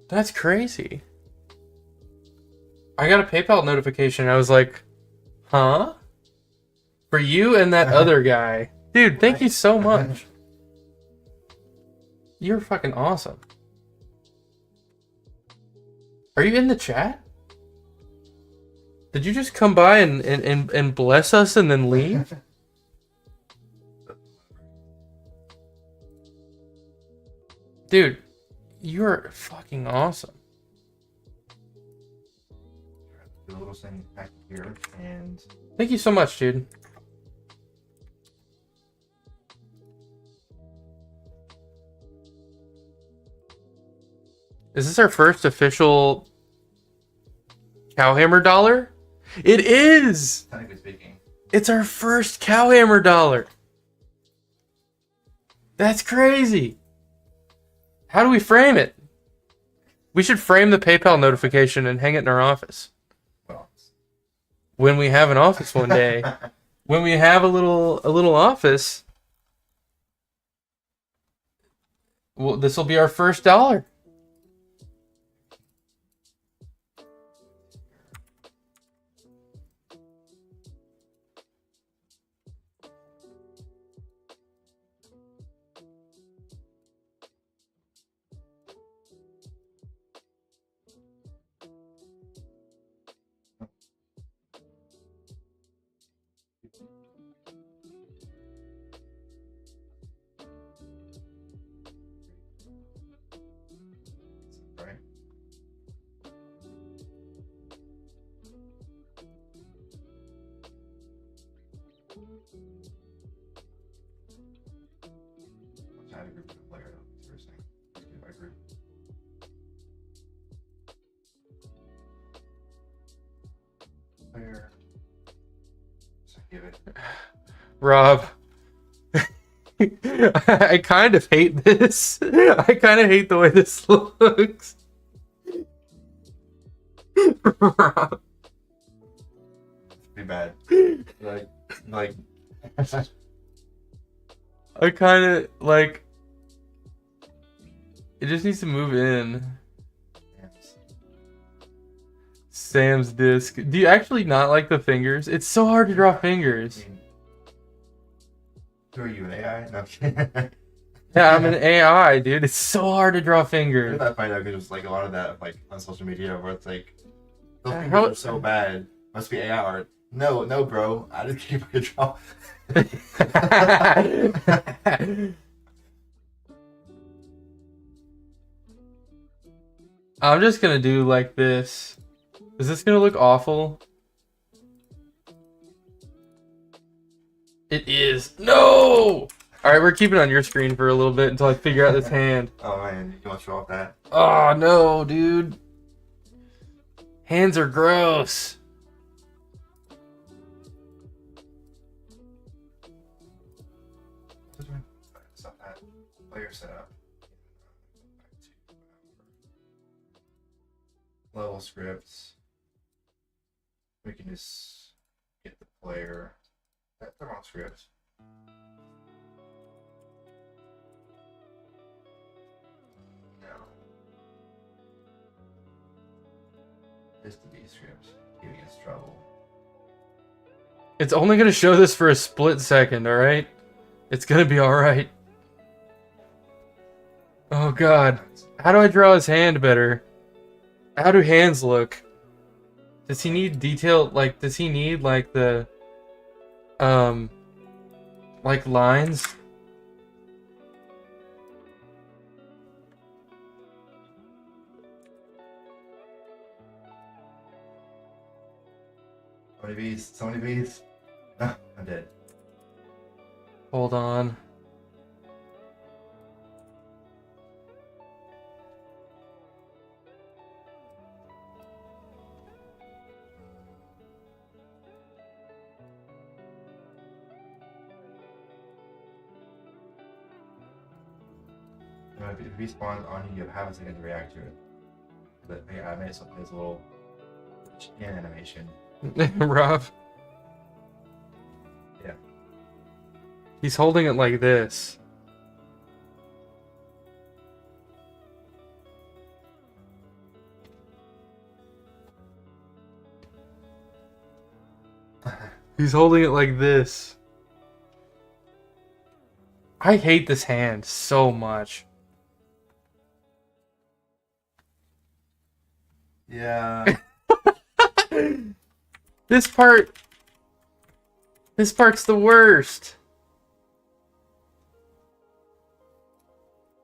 That's crazy. I got a PayPal notification. I was like, huh? For you and that other guy. Dude, thank you so much. You're fucking awesome. Are you in the chat? Did you just come by and bless us and then leave? Dude, you're fucking awesome. Do a little thing back here, and Thank you so much, dude. Is this our first official Cowhammer dollar? It is! technically speaking, It's our first Cowhammer dollar. That's crazy. How do we frame it? We should frame the PayPal notification and hang it in our office. well, When we have an office one day. When we have a little office. Well, this will be our first dollar. right? Let's add a group to the player. That's first thing. Let's do it by group. Player. So give it. Rob. I kind of hate this. I kind of hate the way this looks. Rob. Pretty bad. Like. I kind of like. It just needs to move in. Sam's disc. Do you actually not like the fingers? It's so hard to draw fingers. Who are you, an AI? No, I'm kidding. Yeah, I'm an AI, dude. It's so hard to draw I fingers. find out because like a lot of that like on social media where it's like those fingers how- are so bad. Must be AI art. No, bro. I just keep a draw. I'm just gonna do like this. Is this gonna look awful? It is. No! Alright, we're keeping it on your screen for a little bit until I figure out this hand. Oh man, you want to show off that? Oh no, dude. Hands are gross. Stop that. Player setup. Level scripts. We can just get the player. That's the wrong script. No. Just the B script. Giving us trouble. It's only gonna show this for a split second, alright? It's gonna be alright. Oh god. How do I draw his hand better? How do hands look? Does he need detail, like, does he need, like, the, like, lines? So many B's. So many B's. Ah, I'm dead. Hold on. If it respawns on you, you have a second to react to it. But yeah, I made something as a little skin animation. Rob. Yeah. He's holding it like this. He's holding it like this. I hate this hand so much. Yeah. This part's the worst.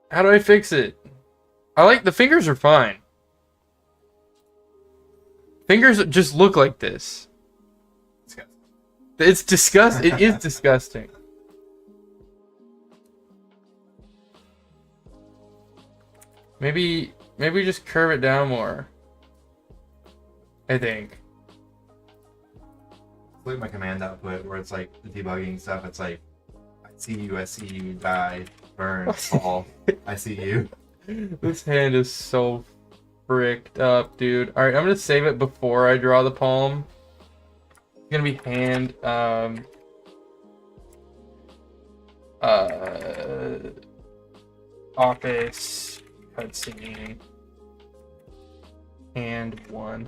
How do I fix it? I like the fingers are fine. Fingers just look like this. It's disgusting. It is disgusting. Maybe just curve it down more. I think. Look at my command output where it's like the debugging stuff. It's like, I see you, die, burn, fall. I see you. This hand is so fricked up, dude. Alright, I'm gonna save it before I draw the palm. It's gonna be hand, office, cutscene, hand 1.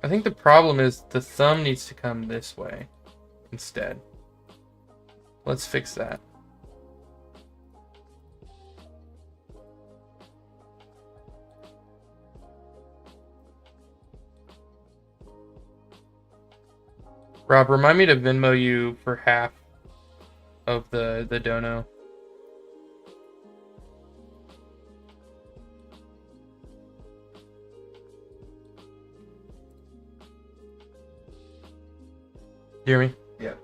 I think the problem is the thumb needs to come this way instead. Let's fix that. Rob, remind me to Venmo you for half of the dono. You hear me? Yeah.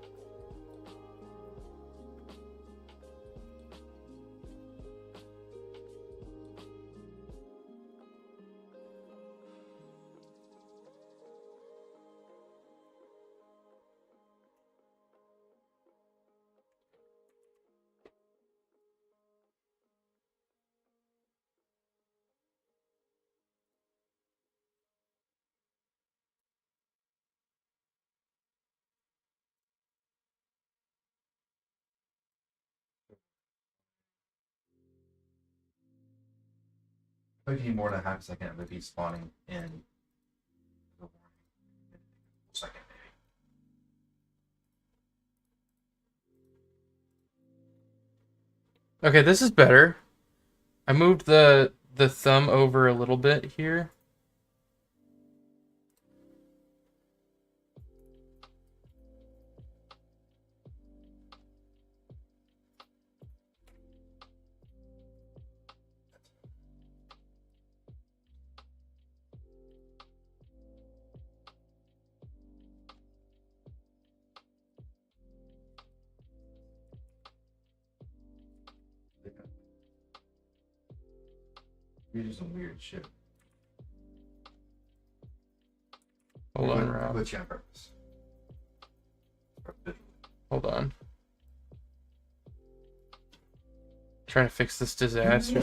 If you need more than half a second, it would be spawning in the second, maybe. Okay, this is better. I moved the thumb over a little bit here. These are some weird shit. Hold on, Rob. Glitch on purpose. Hold on. Trying to fix this disaster.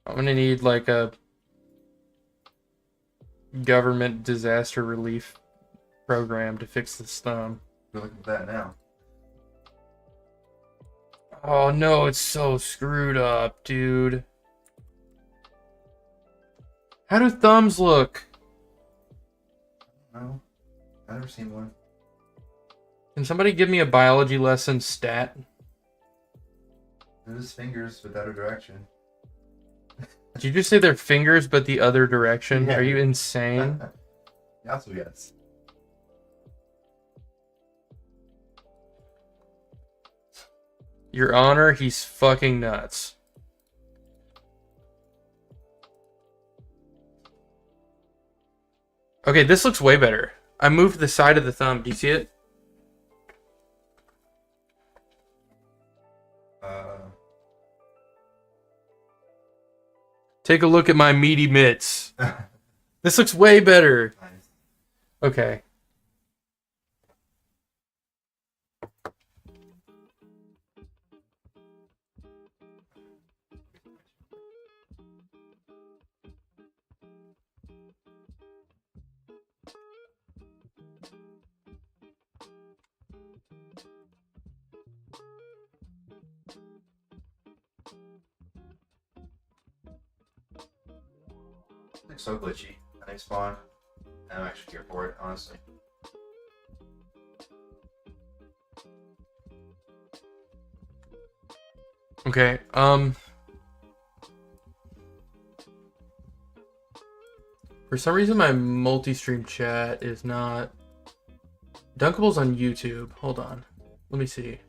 I'm gonna need like a government disaster relief program to fix this thumb. We're looking at that now. Oh no, it's so screwed up, dude. How do thumbs look? No, I've never seen one. Can somebody give me a biology lesson stat? It is fingers with that direction. Did you just say they're fingers but the other direction? Yeah. Are you insane? Also, yes. Your Honor, he's fucking nuts. Okay, this looks way better. I moved the side of the thumb. Do you see it? Take a look at my meaty mitts. This looks way better. Nice. Okay. It's so glitchy. I think spawn. I'm actually here for it, honestly. Okay, for some reason my multi-stream chat is not... Dunkable's on YouTube. Hold on. Let me see.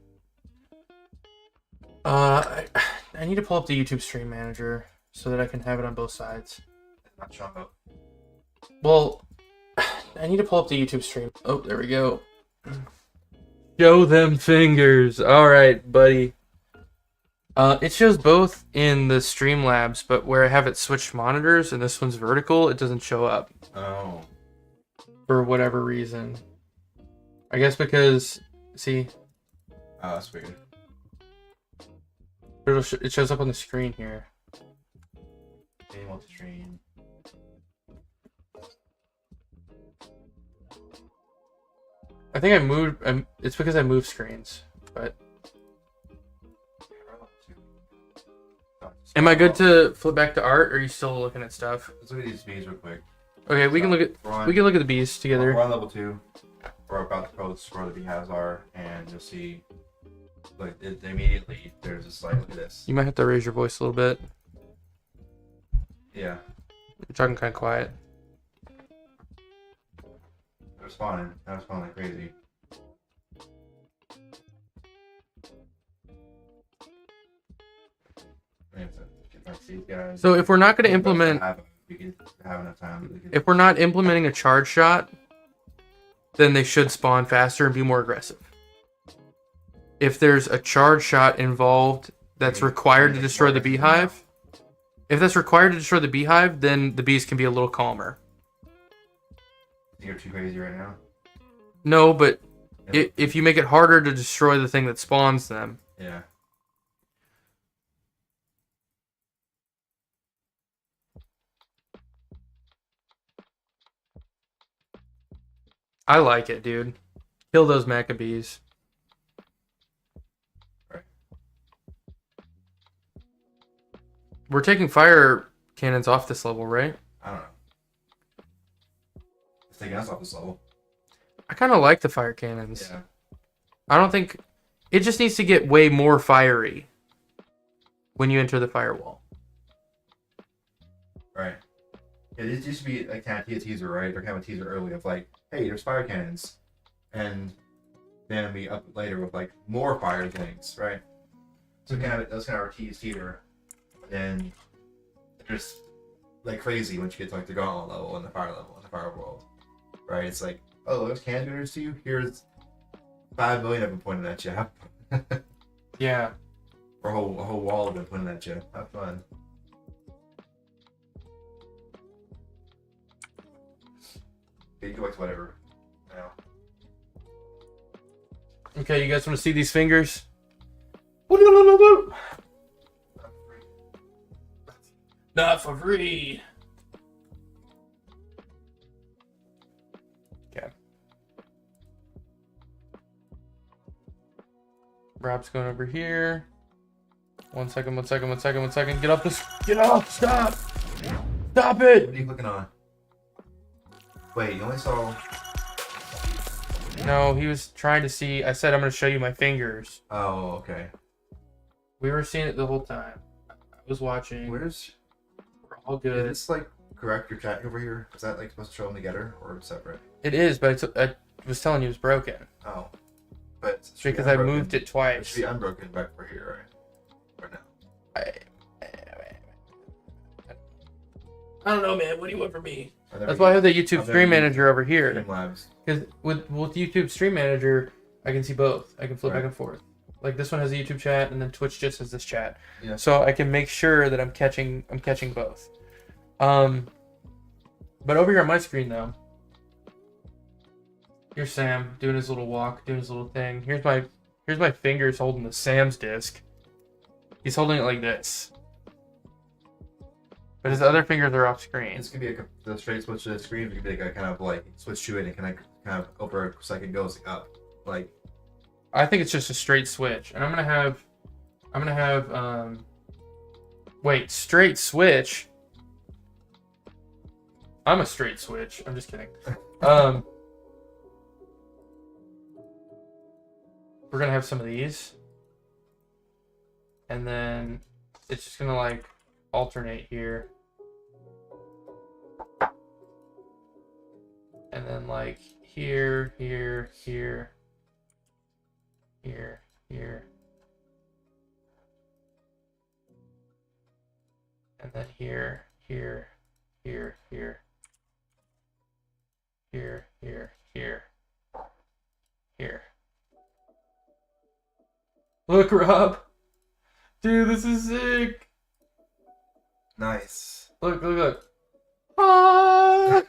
I need to pull up the YouTube stream manager so that I can have it on both sides. It's not showing up. Well, I need to pull up the YouTube stream. Oh, there we go. Show them fingers. All right, buddy. It shows both in the Streamlabs, but where I have it switched monitors and this one's vertical, it doesn't show up. Oh. For whatever reason. I guess because, see, Oh, that's weird. it shows up on the screen here. Game multi-stream. I think I moved. It's because I moved screens. But am I good to flip back to art, or are you still looking at stuff? Let's look at these bees real quick. Okay, we can look at the bees together. We're on level 2. We're about to post where the beehives are, and you'll see. Like immediately, there's this like, look at this. You might have to raise your voice a little bit. Yeah. You're talking kind of quiet. They're spawning. They're spawning like crazy. We have to get back to these guys. So if we're not going to implement, We could have enough time. We could, if we're not implementing a charge shot, then they should spawn faster and be more aggressive. If there's a charge shot involved that's required to destroy the beehive, then the bees can be a little calmer. You're too crazy right now. No, but if you make it harder to destroy the thing that spawns them. Yeah. I like it, dude. Kill those Maccabees. Right. We're taking fire cannons off this level, right? I don't know. It's taking us off this level. I kind of like the fire cannons. Yeah. I don't think... It just needs to get way more fiery when you enter the firewall. Right. Yeah, this used to be like kind of a teaser, right? Or kind of a teaser early of like, hey, there's fire cannons. And then we up later with like more fire things, right? So kind of that's kind of our teaser. And just like crazy once you get to like the gauntlet level and the fire level and the fire world. Right? It's like, oh, those cannons to you? Here's 5 million of them pointed at you. Yeah. Or a whole wall of them pointing at you. Have fun. Okay, you go back to whatever. Now. Okay, you guys want to see these fingers? Not for free. Okay. Rob's going over here. 1 second, 1 second, 1 second, 1 second. Get off this. Get off. Stop. Stop What it. are you clicking on? Wait, you only saw. No, he was trying to see. I said I'm going to show you my fingers. Oh, okay. We were seeing it the whole time. I was watching. Where's. We're all Is good. this like correct your chat over here? Is that like supposed to show them together or separate? It is, but I was telling you it was broken. Oh. But it should be Because I unbroken. moved it It twice. should be unbroken back for here, right? Or no? I don't know, man. What do you want from me? Are there That's why I have the I've YouTube never Stream used Manager over here. Streamlabs. Because with YouTube Stream Manager, I can see both. I can flip Right. back and forth. Like this one has a YouTube chat, and then Twitch just has this chat. Yeah. So I can make sure that I'm catching both. But over here on my screen though, here's Sam doing his little walk, doing his little thing. Here's my fingers holding the Sam's disc. He's holding it like this. But his other fingers are off screen. This could be the straight switch to the screen. It could be like a kind of like switch to it and kind of over a second goes up. Like I think it's just a straight switch. And I'm gonna have wait, straight switch. I'm a straight switch. I'm just kidding. We're gonna have some of these. And then it's just gonna like alternate here. And then like here, here, here, here, here. And then here, here, here, here. Here, here, here. Here. Look, Rob. Dude, this is sick. nice. Look, look, look. Ah!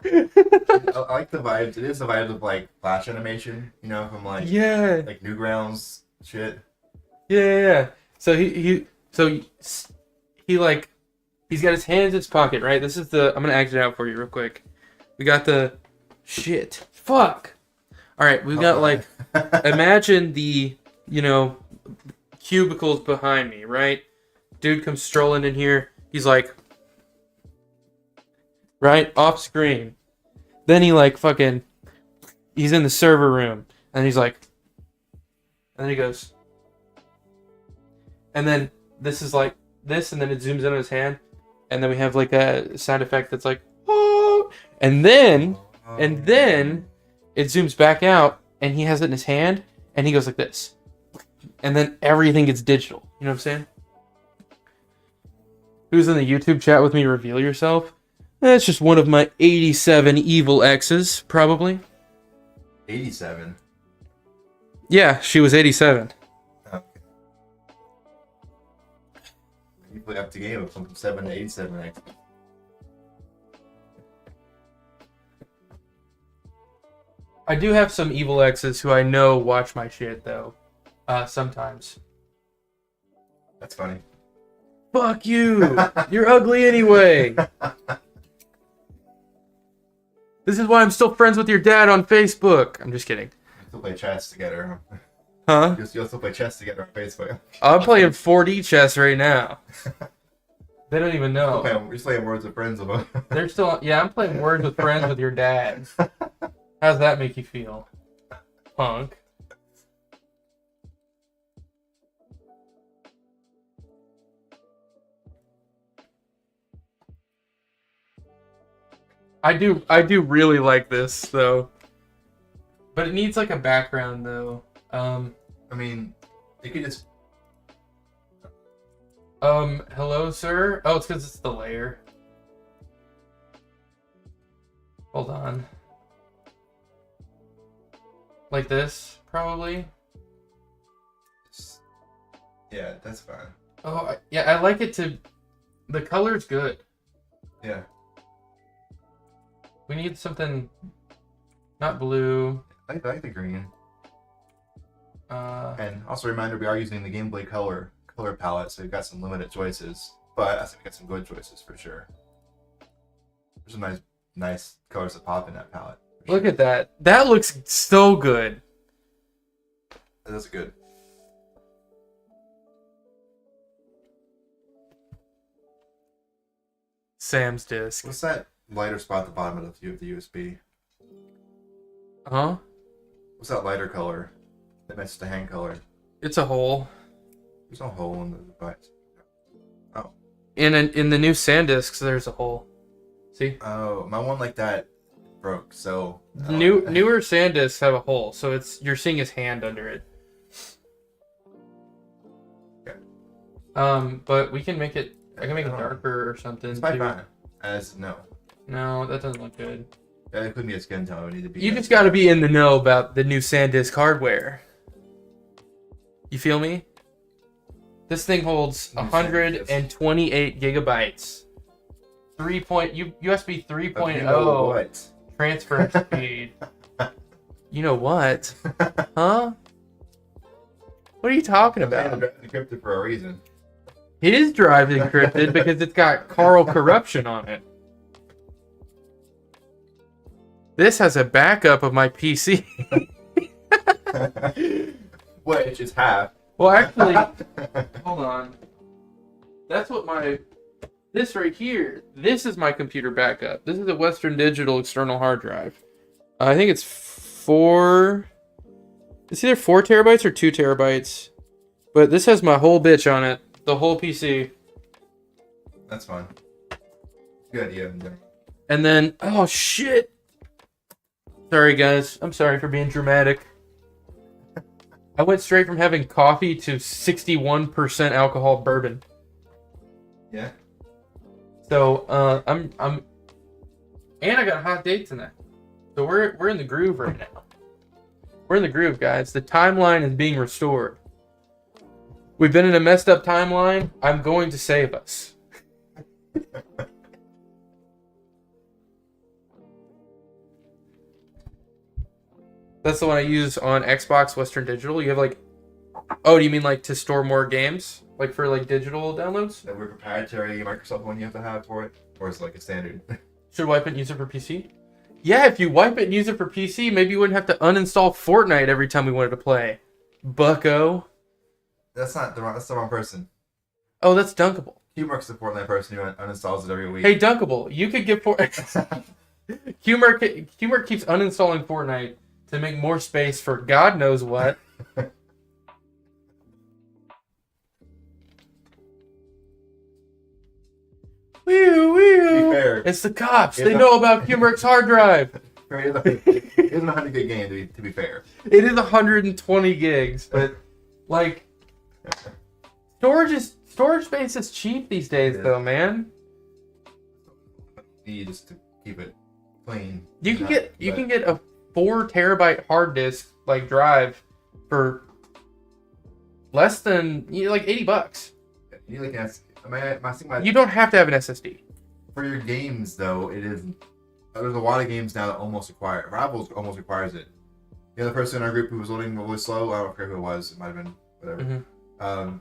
I like the vibes. It is the vibes of like flash animation, you know, from like Yeah. like Newgrounds shit. Yeah. So he like he's got his hands in his pocket, right? This is the I'm gonna act it out for you real quick. We got the shit. Fuck. All right, we've got like imagine the cubicles behind me, right? Dude comes strolling in here. He's like, right off screen. Then he like fucking, he's in the server room, and he's like, and then he goes, and then this is like this, and then it zooms in on his hand, and then we have like a sound effect that's like, oh, and then it zooms back out, and he has it in his hand, and he goes like this, and then everything gets digital. You know what I'm saying? Who's in the YouTube chat with me? Reveal yourself. That's just one of my 87 evil exes, probably. 87. Yeah, she was 87. Okay. You play up the game from 7 to 87, right? I do have some evil exes who I know watch my shit, though. Sometimes. That's funny. Fuck you! You're ugly anyway! This is why I'm still friends with your dad on Facebook. I'm just kidding. You still play chess together. Huh? You'll still play chess together on Facebook. I'm playing 4D chess right now. They don't even know. You're just playing Words with Friends about. They're still... Yeah, I'm playing Words with Friends with your dad. How's that make you feel? Punk. I do really like this though. But it needs like a background though. I mean, you could just. Hello sir? Oh, it's because it's the layer. Hold on. Like this, probably. Yeah, that's fine. Oh, yeah, I like it to... The color's good. Yeah. We need something... Not blue. I like the green. Uh, And also a reminder, we are using the Game Boy color palette, so we've got some limited choices. But I think we got some good choices for sure. There's some nice colors that pop in that palette. Look at that. That looks so good. That's good. Sam's disc. What's that lighter spot at the bottom of the USB? Huh? What's that lighter color that matches the hand color? It's a hole. There's no hole in the device. Oh. In the new SanDiscs, there's a hole. See? Oh, my one like that broke, so... Newer SanDiscs have a hole, so you're seeing his hand under it. Okay. But we can make it... I can make it darker or something. It's fine. No, that doesn't look good. Yeah, it couldn't be a skin tone. It would need to be... You just gotta be in the know about the new SanDisk hardware. You feel me? This thing holds 128 gigabytes. USB 3.0 what? transfer speed. You know what? Huh? What are you talking about? Encrypted for a reason. His drive is encrypted because it's got Carl corruption on it. This has a backup of my PC. What? It's just half. Well, actually, hold on. That's what this right here, this is my computer backup. This is a Western Digital external hard drive. I think it's it's either 4 terabytes or 2 terabytes. But this has my whole bitch on it. The whole PC. That's fine. Good idea. And then, oh shit. Sorry guys, I'm sorry for being dramatic. I went straight from having coffee to 61% alcohol bourbon. Yeah. So, and I got a hot date tonight. So we're in the groove right now. We're in the groove, guys. The timeline is being restored. We've been in a messed up timeline. I'm going to save us. That's the one I use on Xbox Western Digital. You have like... Oh, do you mean like to store more games? Like for like digital downloads? That we're proprietary Microsoft one you have to have for it? Or is it like a standard? Should wipe it and use it for PC? Yeah, if you wipe it and use it for PC, maybe you wouldn't have to uninstall Fortnite every time we wanted to play. Bucko. That's the wrong person. Oh, that's Dunkable. Qmark's the Fortnite person who uninstalls it every week. Hey, Dunkable, you could get Qmark keeps uninstalling Fortnite to make more space for God knows what. Wee wee. It's the cops. They know about Qmark's hard drive. It isn't a 100 gig game, to be fair. It is 120 gigs, but like storage space is cheap these days, though, man. You just to keep it clean. You can get a 4 terabyte hard disk like drive for less than like $80. You like You don't have to have an SSD. For your games, though, it is. There's a lot of games now that almost require. Rivals almost requires it. The other person in our group who was loading really slow, I don't care who it was. It might have been whatever. Mm-hmm.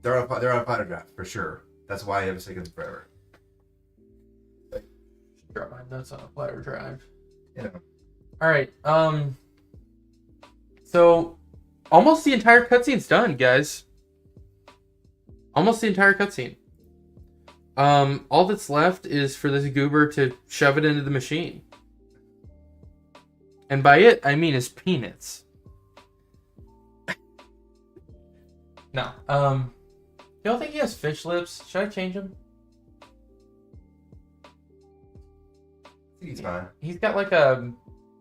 They're on a platter draft for sure. That's why it was taking forever. Drop my nuts on a platter drive. Yeah. All right. So almost the entire cutscene's done, guys. Almost the entire cutscene. All that's left is for this goober to shove it into the machine. And by it, I mean his peanuts. No. You don't think he has fish lips? Should I change him? I think he's fine. He's got like a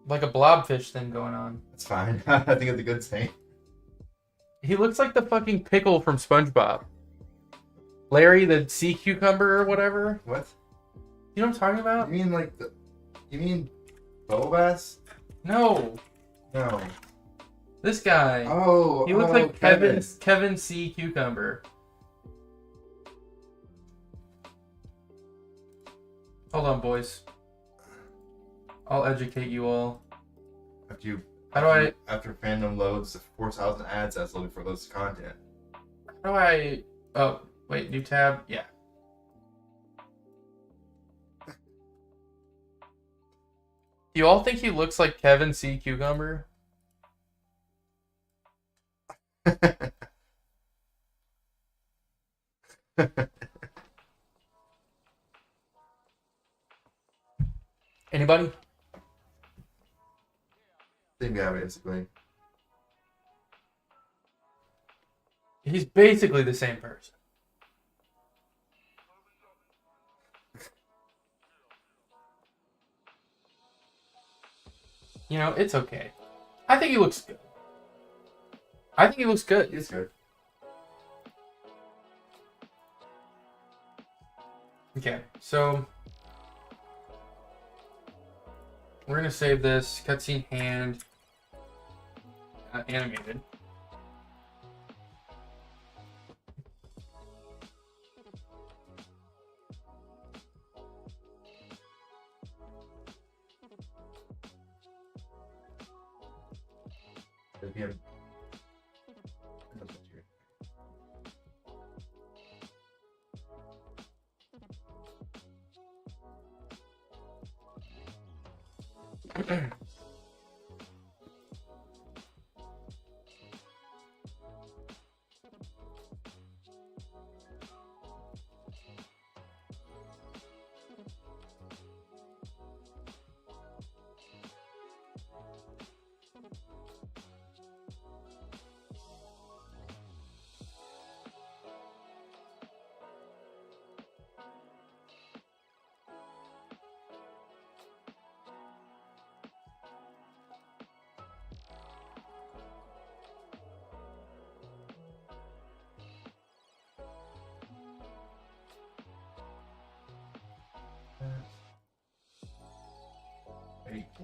blobfish thing going on. That's fine. I think it's a good thing. He looks like the fucking pickle from SpongeBob. Larry the sea cucumber or whatever. What? You know what I'm talking about? You mean Bobass? No. No. This guy. Oh, He looks like Kevin C. Cucumber. Hold on, boys. I'll educate you all. After fandom loads 4,000 ads, that's looking for loads of content. How do I... Oh, wait, new tab? Yeah. Do you all think he looks like Kevin C. Cucumber? Anybody? Same guy, basically. He's basically the same person. You know, it's okay. I think he looks good. He's good. Okay, so we're gonna save this cutscene hand animated.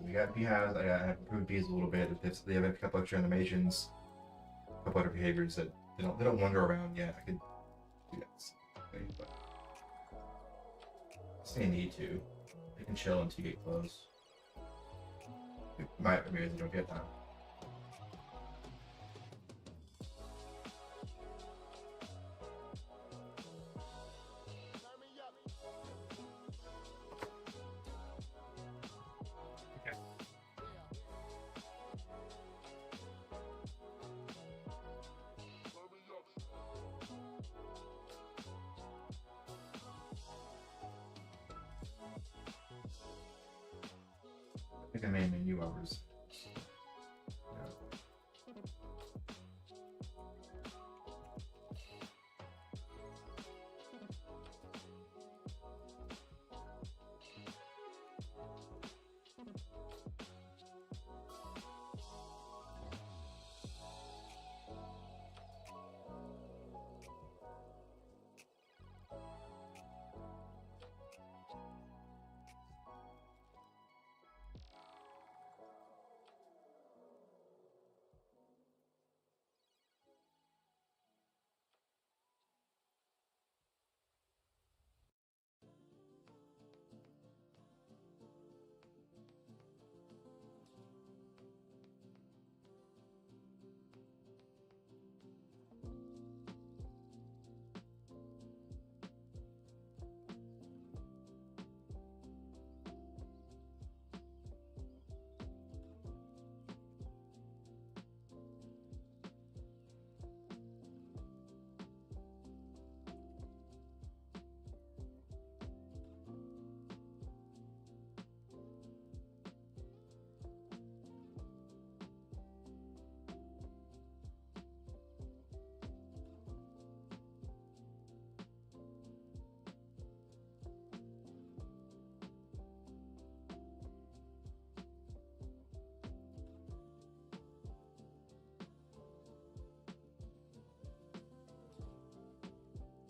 We got beehives. I have improved bees a little bit. They have a couple extra animations, a couple other behaviors that they don't wander around yet. I could do that, but I say need to. They can chill until you get close. Maybe they don't get that. I think I made menu hours.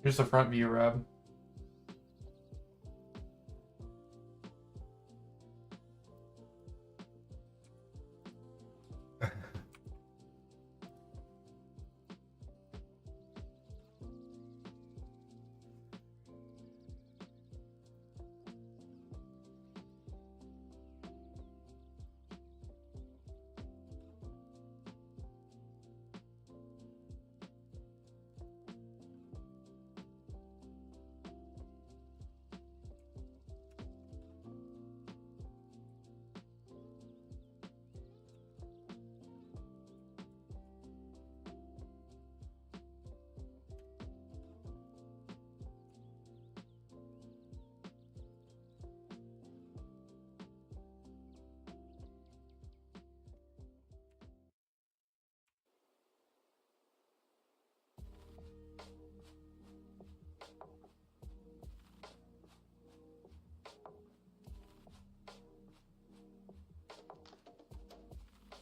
Here's the front view, Rob.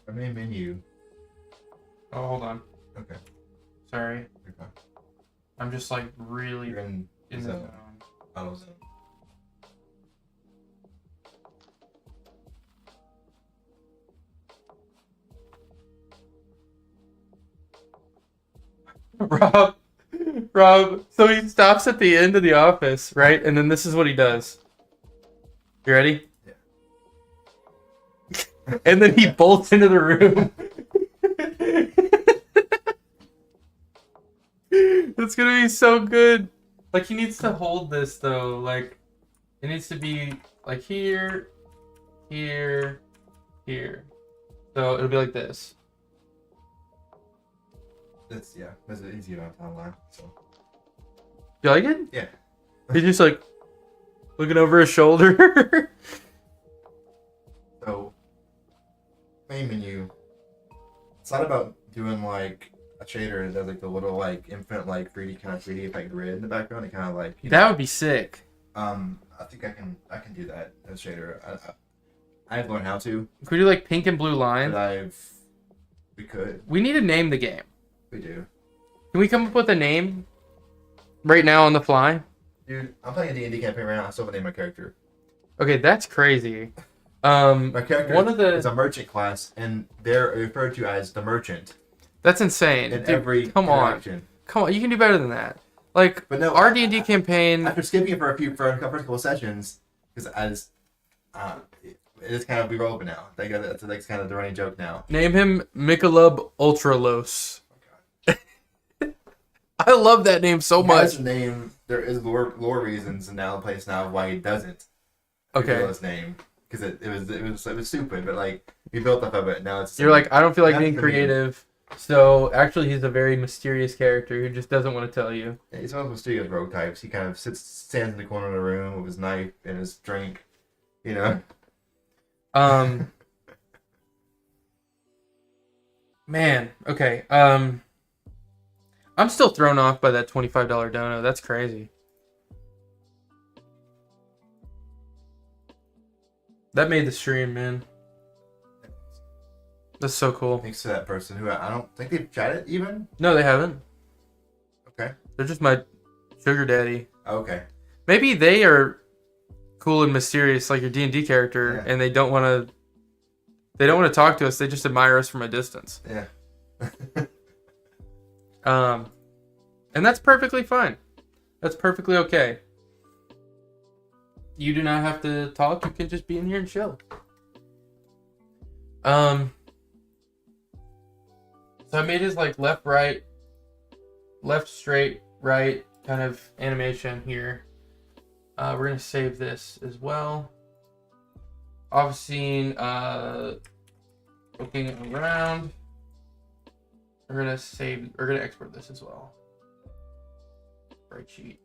Our main menu. Oh, hold on. Okay. Sorry. Okay. I'm just like really You're in in the zone. zone. Auto zone. Rob, Rob. So he stops at the end of the office, right? And then this is what he does. You ready? Yeah. And then he bolts into the room. That's gonna be so good. Like he needs to hold this though. Like it needs to be like here, here, here. So it'll be like this. That's an easy enough timeline. So. You like it? Yeah. He's just like looking over his shoulder. So, main menu. It's not about doing like a shader that does like the little like infinite like 3D kind of 3D effect grid in the background. It kind of like That would be sick. I think I can do that as shader. I've learned how to. Could we do like pink and blue lines? But we could. We need to name the game. We do. Can we come up with a name right now on the fly? Dude, I'm playing a D&D campaign right now. I still haven't named my character. Okay, that's crazy. My character one of the is a merchant class, and they're referred to as the merchant that's insane. in Dude, every come on, interaction. come on, you can do better than that. Like, But no, our D&D campaign. After skipping it for a first couple of sessions, because it's kind of we roll open now. That's kind of the running joke now. Name him Michelob Ultralos. I love that name so He has much. a name. There is lore reasons now in place now why he doesn't. Okay. Reveal his name because it was stupid, but like we built up of it. Now it's You're like, I don't feel like That's being the name. creative. So actually, he's a very mysterious character who just doesn't want to tell you. He's one of those mysterious rogue types. He kind of stands in the corner of the room with his knife and his drink. You know. Man, okay. I'm still thrown off by that $25 dono. That's crazy. That made the stream, man. That's so cool. Thanks to that person who I don't think they've chatted even. No, they haven't. Okay. They're just my sugar daddy. Okay. Maybe they are cool and mysterious like your D&D character, Yeah. and they don't want to talk to us. They just admire us from a distance. Yeah. And that's perfectly fine. That's perfectly okay. You do not have to talk. You can just be in here and chill. So I made his like left, right, left, straight, right kind of animation here. We're gonna save this as well. Obviously, looking around. We're gonna export this as well. Spreadsheet.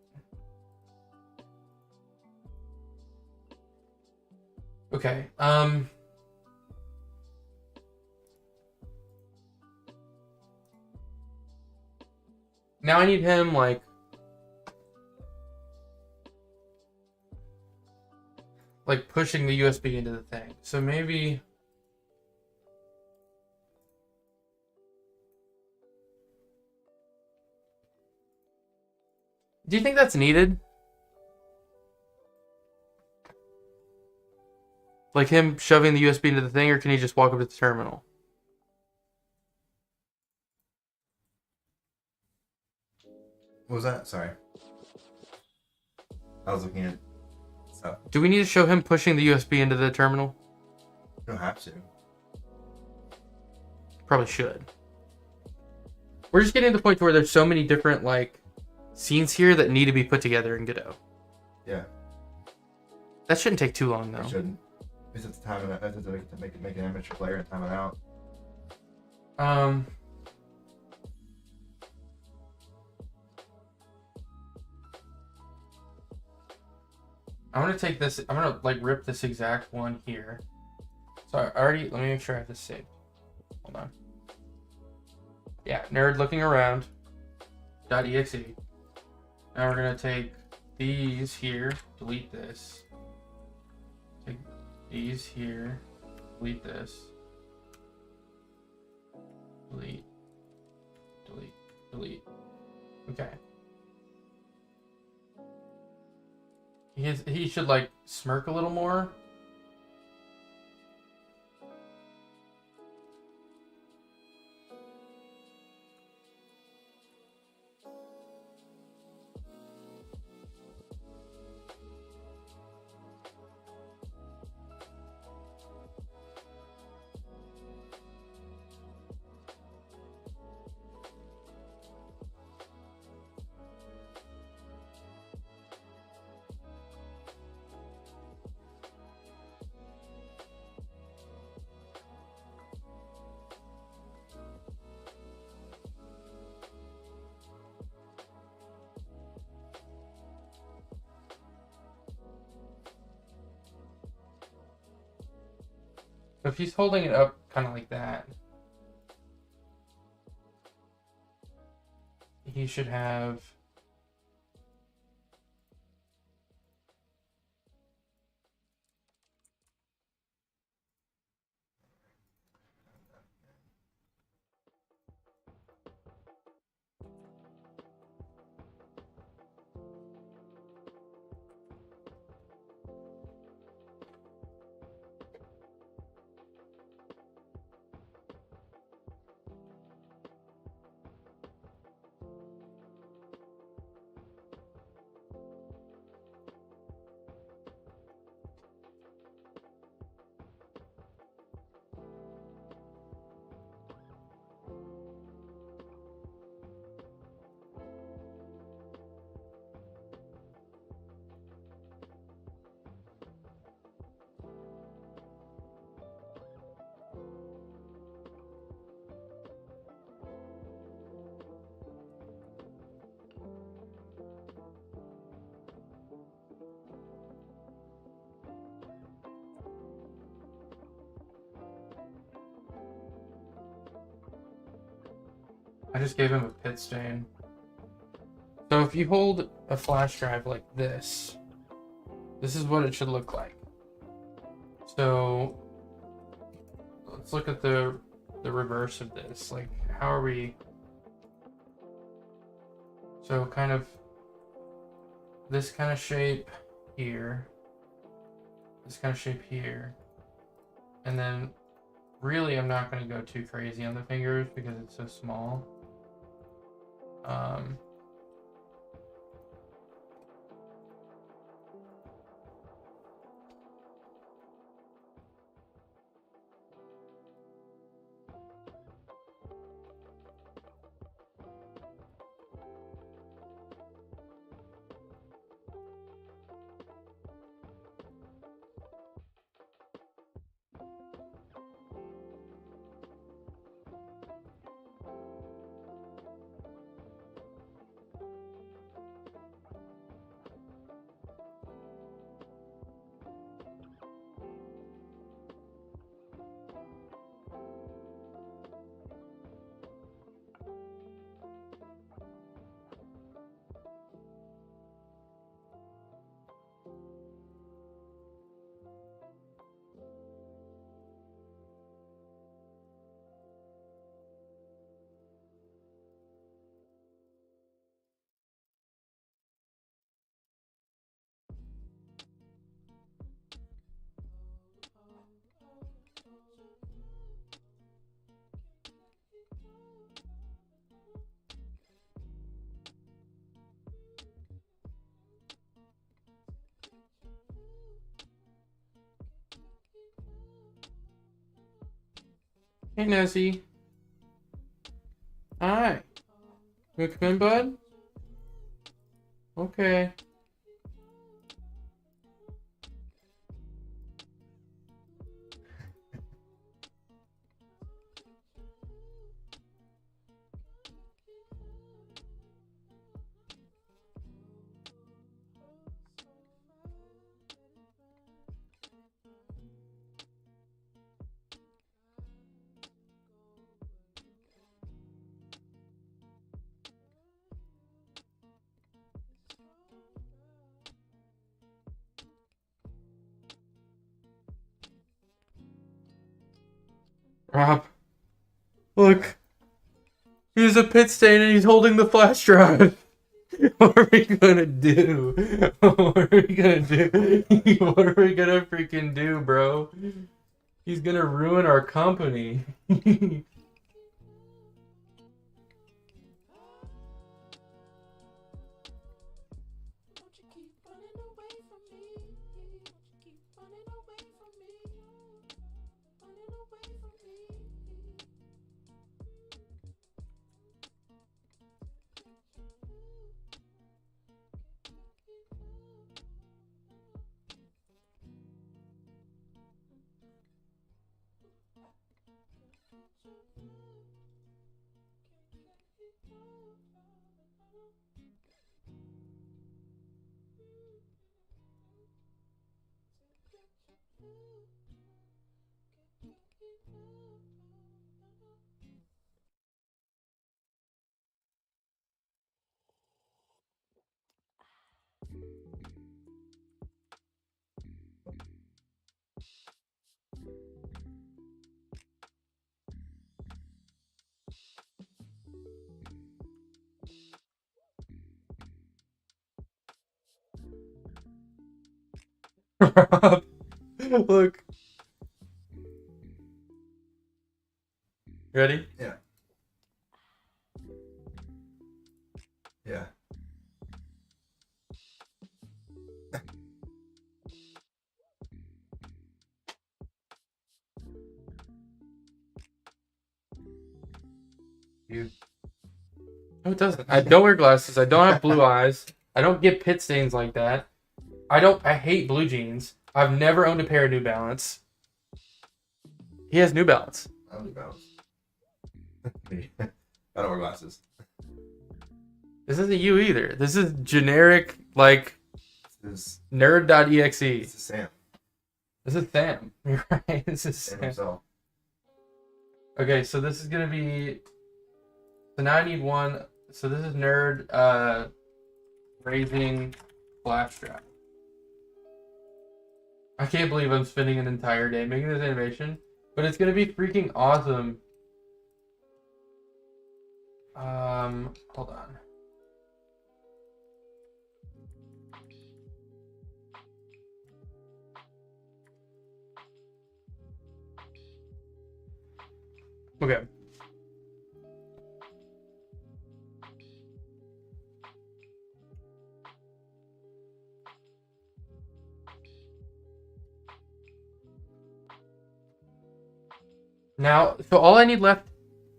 Okay. Now I need him like pushing the USB into the thing. So maybe do you think that's needed? Like him shoving the USB into the thing, or can he just walk up to the terminal? What was that? Sorry. I was looking at stuff. Do we need to show him pushing the USB into the terminal? You don't have to. Probably should. We're just getting to the point where there's so many different like scenes here that need to be put together in Godot. Yeah. That shouldn't take too long It though. shouldn't. It's just time to make an amateur player and time it out. I'm gonna take this. I'm gonna like rip this exact one here. So I already. Let me make sure I have this saved. Hold on. Yeah, nerd looking around. .exe. Now we're gonna take these here. Delete this. Take these here. Delete this. delete, delete, delete. Okay. He should like smirk a little more. So if he's holding it up kind of like that, he should have. I just gave him a pit stain. So if you hold a flash drive like this, this is what it should look like. So let's look at the reverse of this. Like, how are we? So kind of this kind of shape here, this kind of shape here, and then really I'm not going to go too crazy on the fingers because it's so small. Hey, Nessie. Hi. You come in, bud? Okay. Rob, look. He's a pit stain and he's holding the flash drive. What are we gonna do? What are we gonna do? What are we gonna freaking do, bro? He's gonna ruin our company. Rob, look. Ready? Yeah. Yeah. You. No, it doesn't. I don't wear glasses. I don't have blue eyes. I don't get pit stains like that. I hate blue jeans. I've never owned a pair of New Balance. He has New Balance. I don't do balance. I don't wear glasses. This isn't you either. This is generic, like, This nerd.exe. is Sam. This is Sam. You're right. This is Sam Sam. himself. Okay, so this is going to be... So now I need one. So this is nerd raising flash drive. I can't believe I'm spending an entire day making this animation, but it's gonna be freaking awesome. Hold on. Okay. Now, so all I need left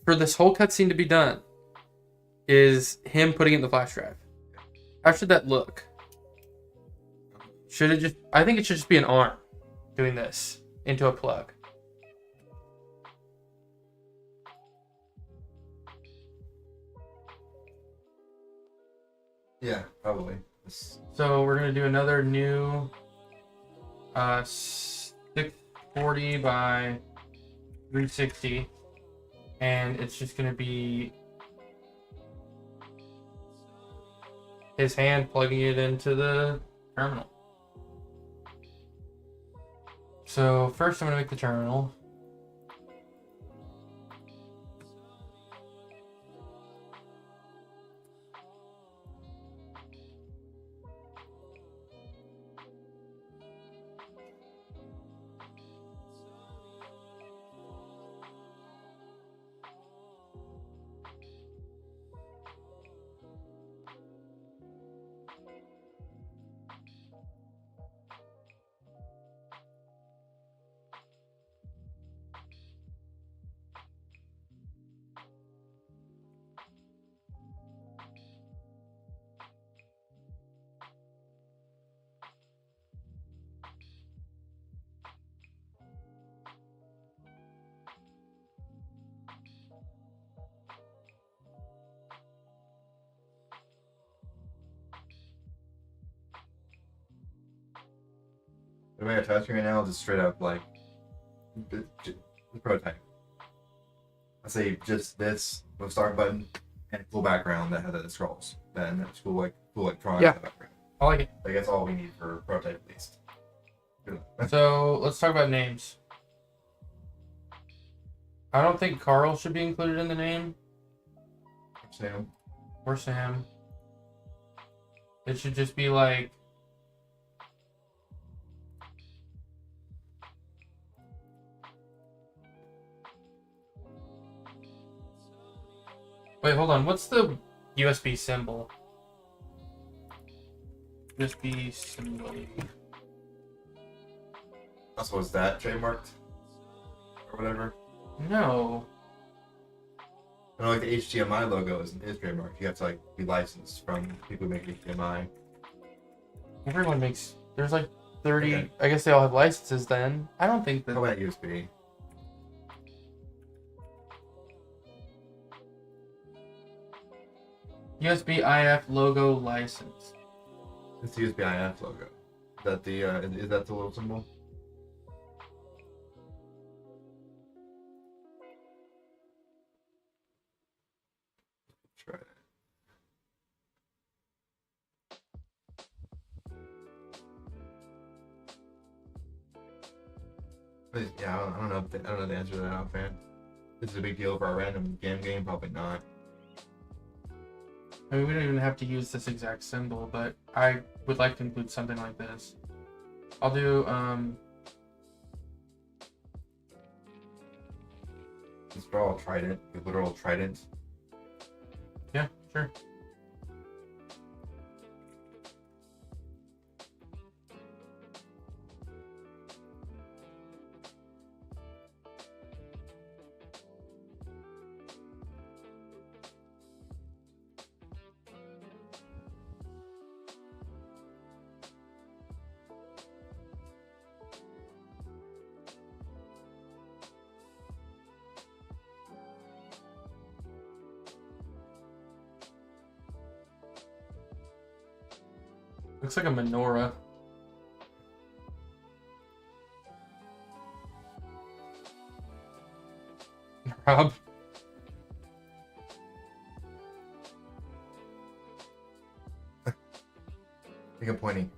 for this whole cutscene to be done is him putting it in the flash drive. How should that look? Should it just... I think it should just be an arm doing this into a plug. Yeah, probably. So we're going to do another new 640 by 360, and it's just going to be his hand plugging it into the terminal. So first I'm going to make the terminal. The way I touch right now is just straight up like the prototype. I say just this with start button and a cool background that has the scrolls. Then that's cool, like cool electronics. Yeah. in the background. I like it. Like that's all we need for prototype at least. So let's talk about names. I don't think Carl should be included in the name. Sam. Or Sam. It should just be like... Wait, hold on. What's the USB symbol? USB symbol. Also, was that trademarked? Or whatever? No. I know, like the HDMI logo is trademarked. You have to like be licensed from people who make HDMI. Everyone makes... There's like 30... Okay. I guess they all have licenses then. I don't think that... How about USB? USB IF logo license. It's the USB IF logo. Is that the is that the little symbol? Try it. Yeah, I don't know. I don't know the answer to that offhand. This is a big deal for our random game. Probably not. I mean, we don't even have to use this exact symbol, but I would like to include something like this. I'll do, It's all trident, the literal trident. yeah, sure. Looks like a menorah. Rob. I think I'm pointing,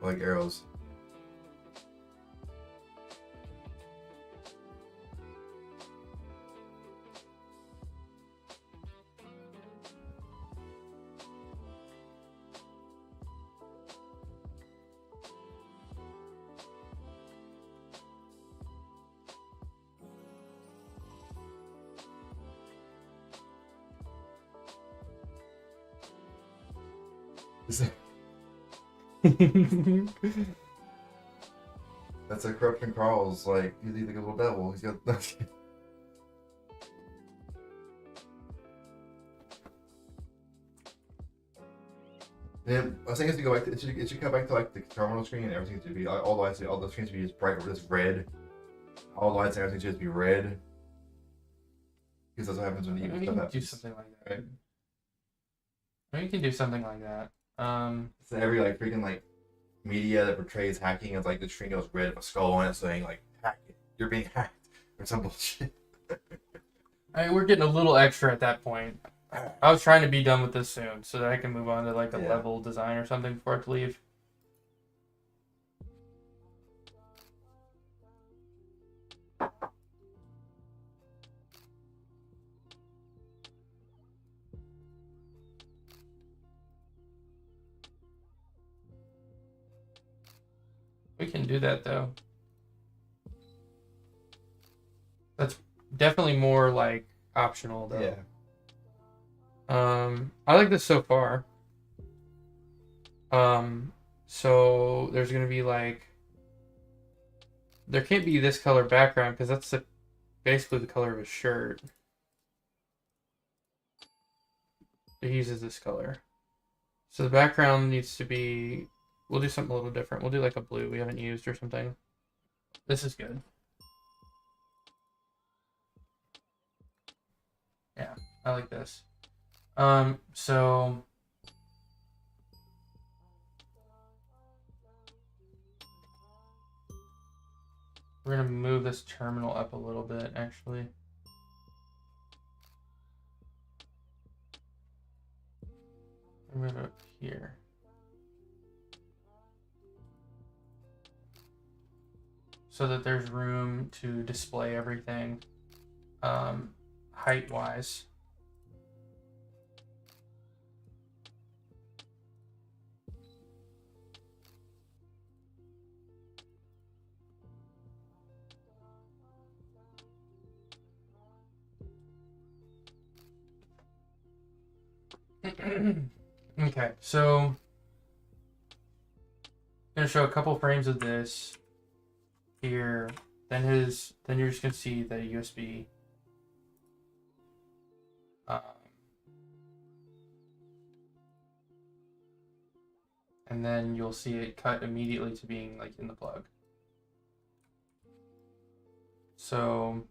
like arrows. That's a corruption Carl's like he's like a little devil. He's got. Yeah, I was thinking to go back. It should come back to like the terminal screen and everything should be all the lights, all the screens should be just bright, just red. All the lights and everything should just be red. Because that's what happens when the evil stuff happens. Do something like that. Right? I mean, you can do something like that. So every like freaking like media that portrays hacking is like the screen goes red, a skull on it saying like hack it, you're being hacked or some bullshit. I mean, we're getting a little extra at that point. I was trying to be done with this soon so that I can move on to like a level design or something before I have to leave. We can do that though. That's definitely more like optional though. Yeah. I like this so far. So there's gonna be like, there can't be this color background because that's basically the color of his shirt. He uses this color. So the background needs to be, we'll do something a little different. We'll do like a blue we haven't used or something. This is good. Yeah, I like this. So we're gonna move this terminal up a little bit, actually. Move it up here. So that there's room to display everything height-wise. Okay, so I'm gonna show a couple frames of this here. Then you're just gonna see the USB. And then you'll see it cut immediately to being like in the plug. So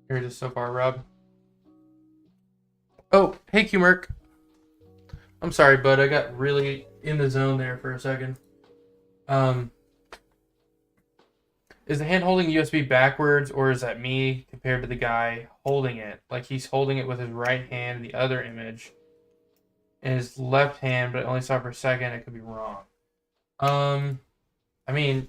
here it is so far, Rob. Oh, hey Qmerk. I'm sorry, bud. I got really in the zone there for a second. Is the hand holding USB backwards, or is that me compared to the guy holding it? Like he's holding it with his right hand in the other image, and his left hand, but I only saw it for a second. It could be wrong. I mean,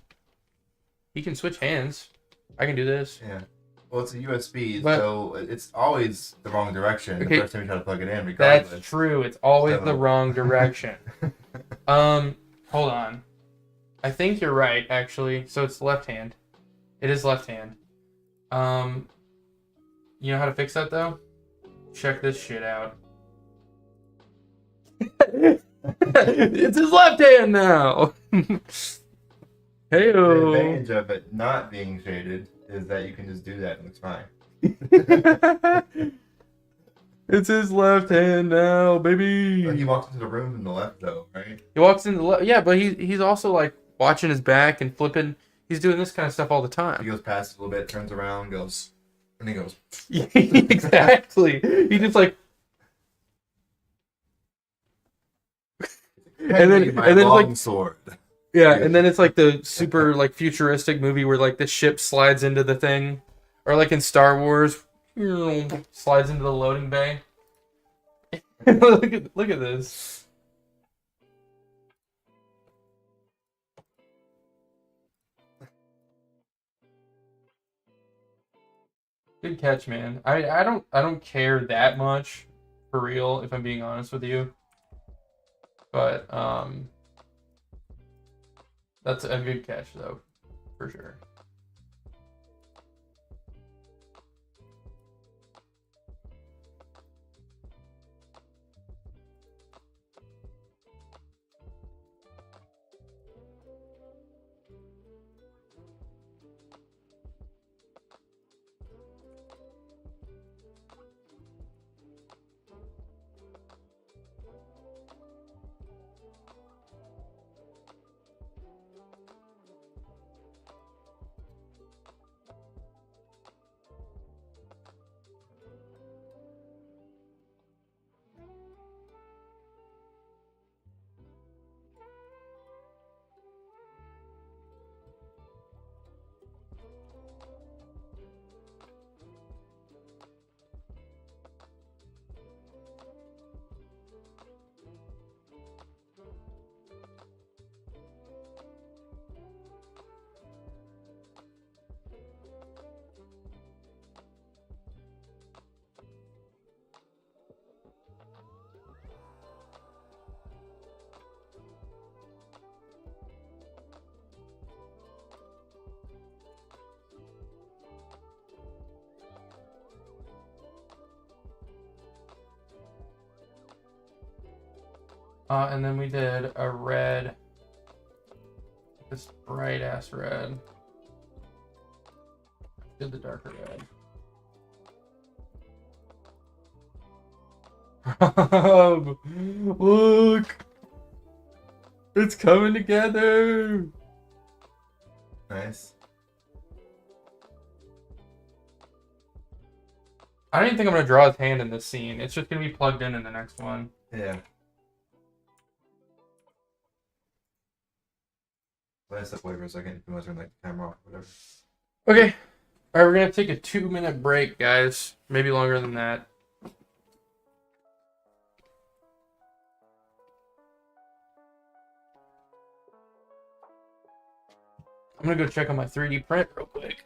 he can switch hands. I can do this. Yeah. Well, it's a USB, But- so it's always the wrong direction Okay. the first time you try to plug it in, regardless. That's true. It's always So- the wrong direction. Hold on. I think you're right, actually. So it's left hand. It is left hand. You know how to fix that though? Check this shit out. It's his left hand now. The Heyo. advantage of it not being shaded is that you can just do that and it's fine. It's his left hand now, baby. But he walks into the room in the left, though, right? He walks in the yeah, but he's also like watching his back and flipping. He's doing this kind of stuff all the He time. goes past it a little bit, turns around, goes, and he goes. Exactly. He just like, and then My and then long like sword. yeah, and then it's like the super like futuristic movie where like the ship slides into the thing, or like in Star Wars, slides into the loading bay. look at this. Good catch, man. I don't care that much for real, if I'm being honest with you. But that's a good catch though, for sure. And then we did a red, this bright ass red. Did the darker red. Look, it's coming together. Nice. I don't even think I'm gonna draw his hand in this scene. It's just gonna be plugged in the next one. Yeah. Let us step away for a second. You want to turn like the camera off, whatever. Okay. All right, we're gonna take a 2-minute break, guys. Maybe longer than that. I'm gonna go check on my 3D print real quick.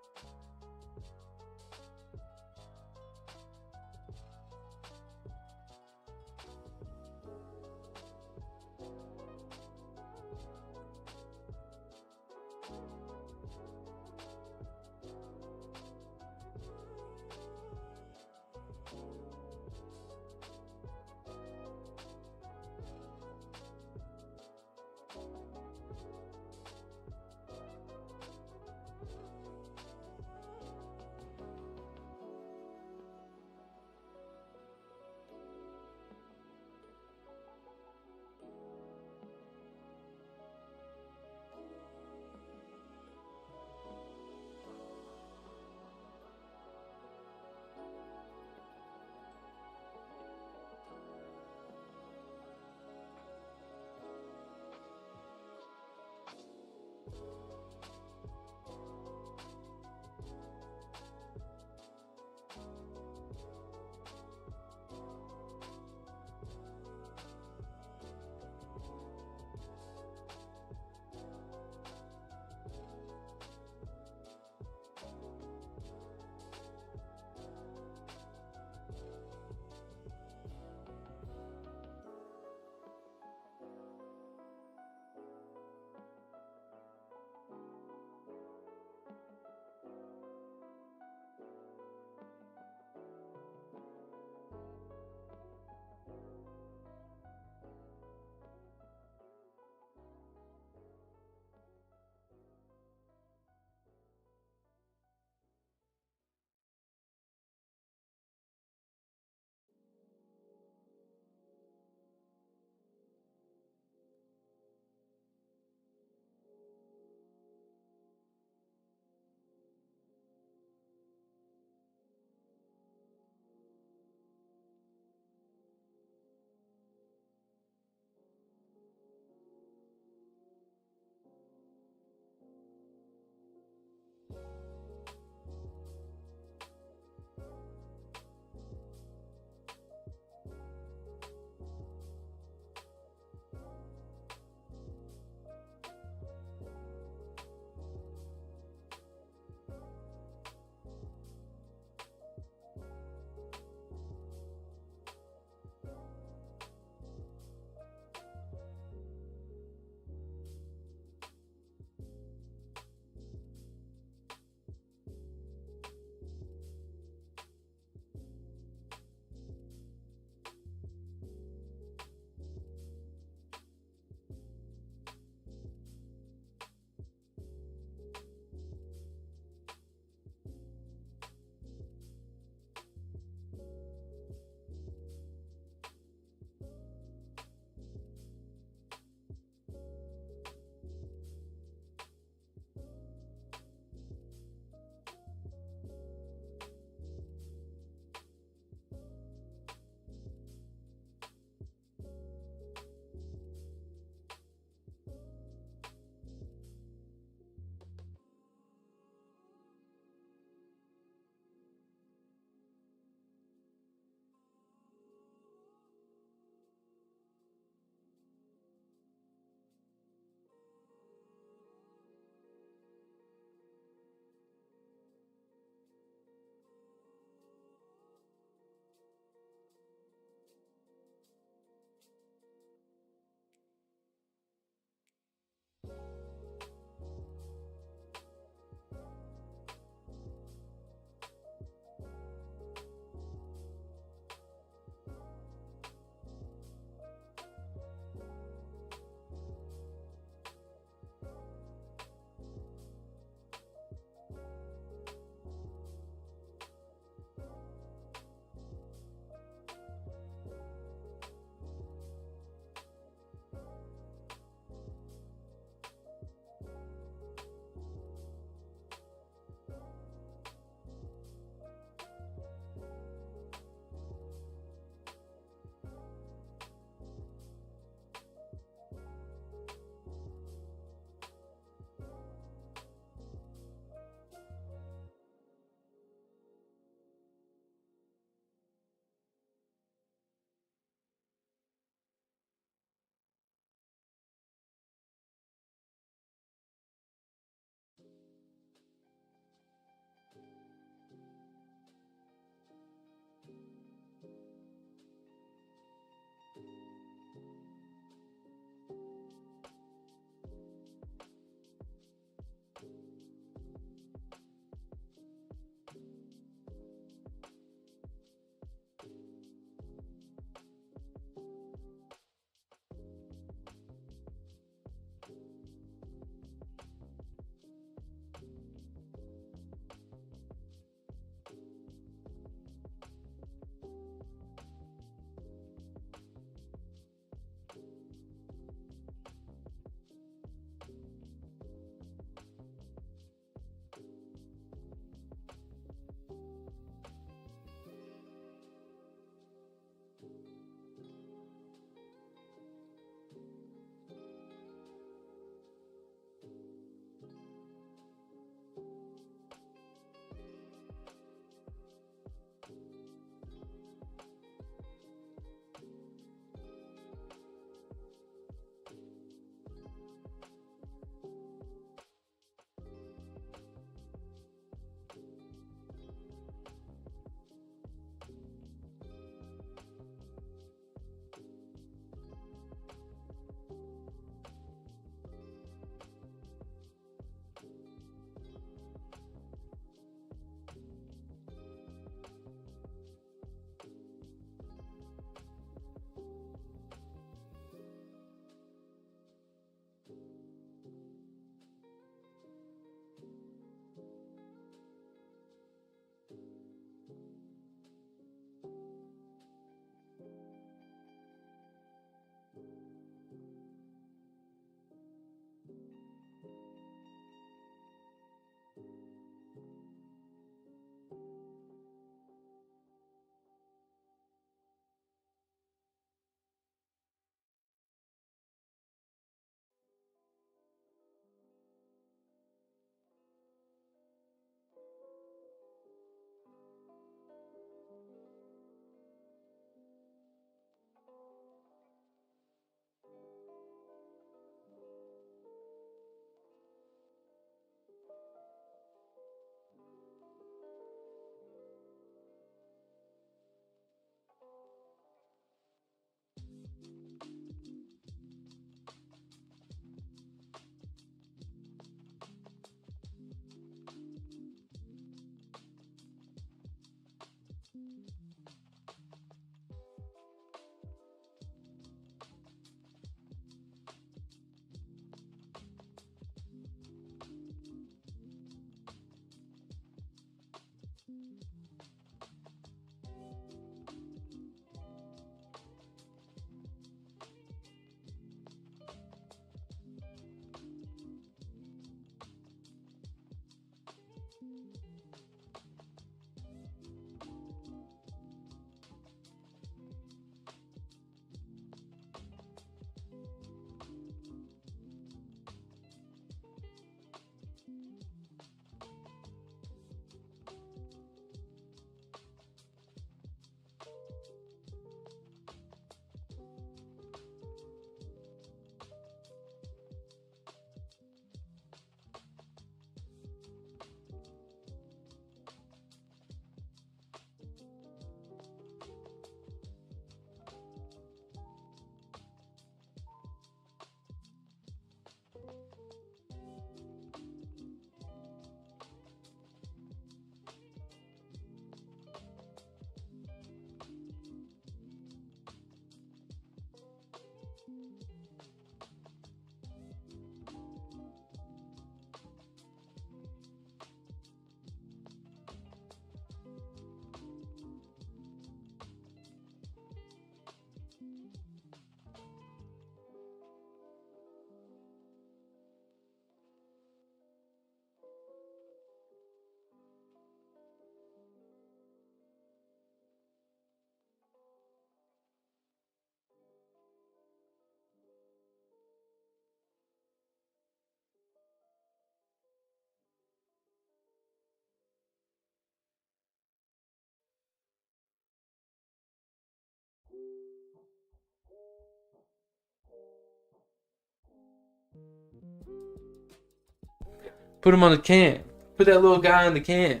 Put him on the cam. Put that little guy on the cam.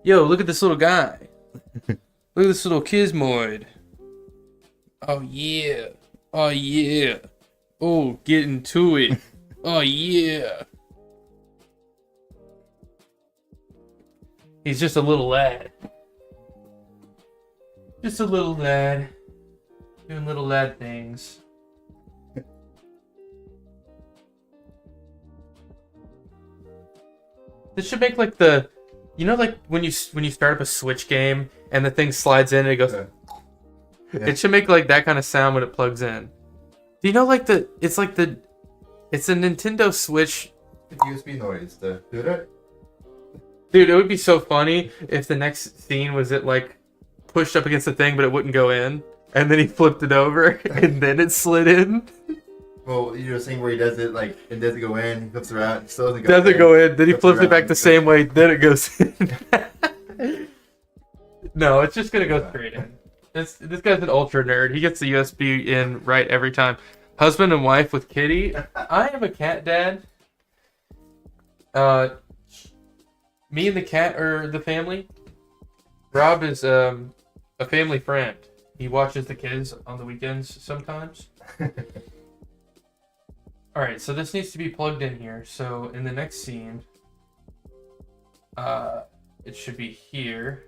Yo, look at this little guy. Look at this little Kismoid. Oh yeah. Oh yeah. Oh, get into it. Oh yeah. He's just a little lad. Just a little lad. Doing little lad things. This should make like the, you know, like when you start up a Switch game and the thing slides in and it goes. Yeah. It should make like that kind of sound when it plugs in. Do you know like it's a Nintendo Switch. The USB noise. Do that. Dude, it would be so funny if the next scene was it like pushed up against the thing but it wouldn't go in, and then he flipped it over and then it slid in. Well, you know, seeing where he does it, like, it doesn't go in, he flips around, it still doesn't go Doesn't in. go in, then he flips it around, back the same way, then it goes in. No, it's just gonna go straight in. This guy's an ultra nerd. He gets the USB in right every time. Husband and wife with kitty. I am a cat dad. Me and the cat are the family. Rob is a family friend. He watches the kids on the weekends sometimes. Alright, so this needs to be plugged in here. So in the next scene, it should be here.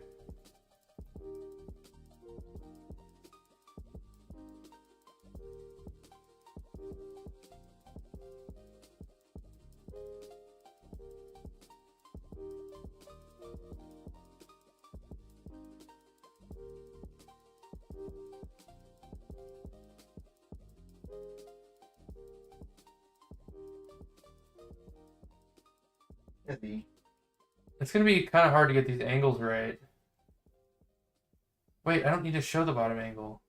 It's gonna be kind of hard to get these angles right. Wait, I don't need to show the bottom angle.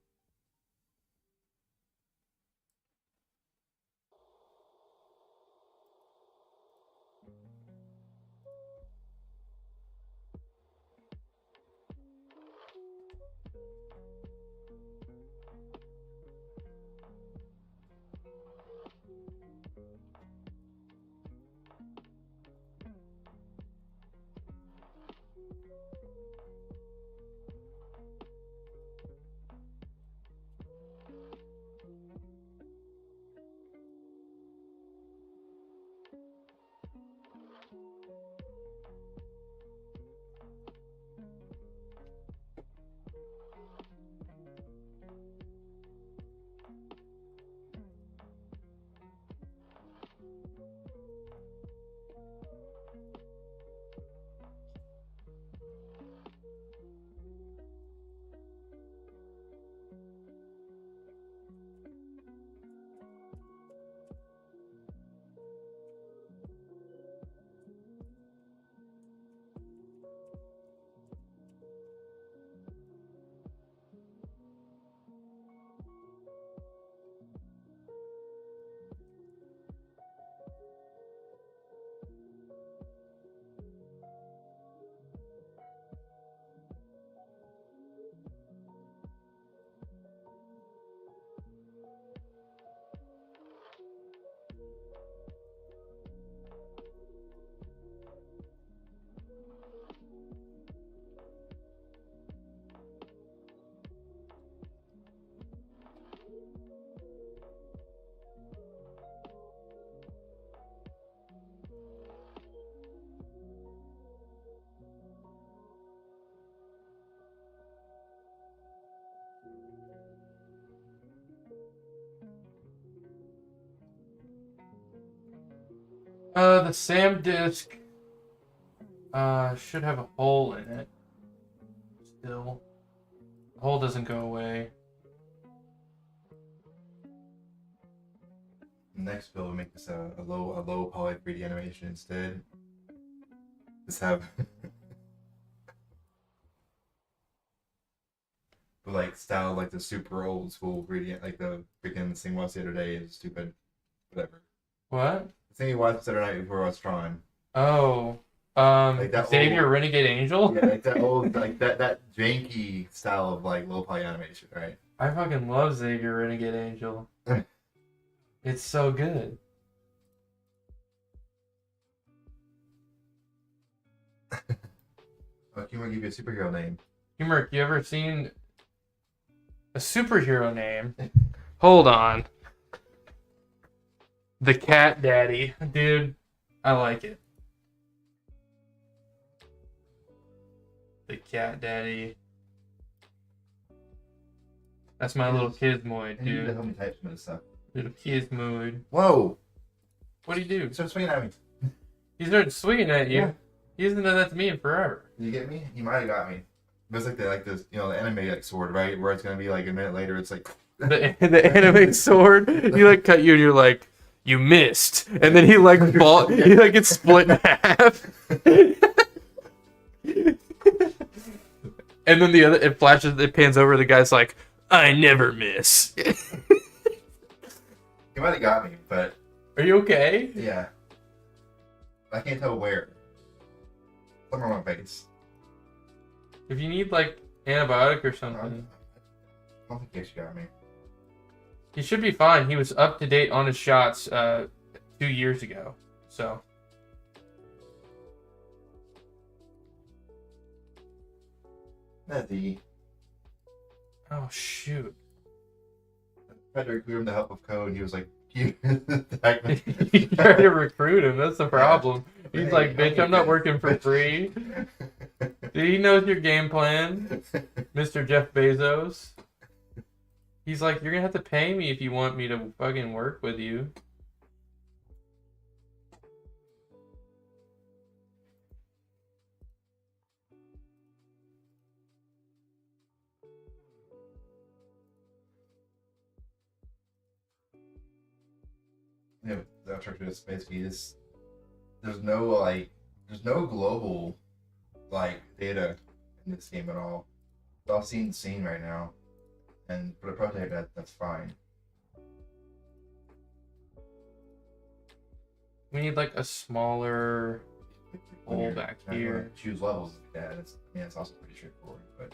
The SAM disk should have a hole in it. Still, the hole doesn't go away. Next build, make this a low poly 3D animation instead. Just have but like style like the super old school 3D, like the freaking thing we watched the other day is stupid. Whatever. What? The thing we watched the other night before I was trying. Oh, Like that Xavier old, Renegade Angel? yeah, like that old, like that janky style of like low poly animation, right? I fucking love Xavier Renegade Angel. It's so good. Oh, humor give you a superhero name. Humor, you ever seen a superhero name? Hold on. The Cat Daddy. Dude, I like it. The Cat Daddy. That's my little Gizmoid, And you need to dude. help me type some of this stuff. Little Gizmoid. Whoa! What'd he do? You started swinging at me. He started swinging at you. Yeah. He hasn't done that to me in forever. Did you get me? You might have got me. It was like this, the anime like sword, right? Where it's gonna be like a minute later, it's like The anime sword. He like cut you and you're like, you missed. And then he like he like gets split in half. And then it flashes, it pans over, the guy's like, I never miss. you might have got me, but Are you okay? yeah, I can't tell where. Somewhere on my face. If you need like antibiotic or I something, don't think you actually got me. he should be fine. He was up to date on his shots 2 years ago. So The oh shoot. tried to recruit him to help with code. He was like, "You." You try to recruit him, that's the problem. He's Hey, like, bitch, I'm I'm not good." working for free. He knows your game plan, Mr. Jeff Bezos. He's like, you're gonna have to pay me if you want me to fucking work with you. Yeah, the structure is basically this. There's no global data in this game at all. It's all scene right now, and for the prototype, that's fine. We need like a smaller When hole you're back trying to, here. choose levels. Yeah, it's also pretty straightforward. But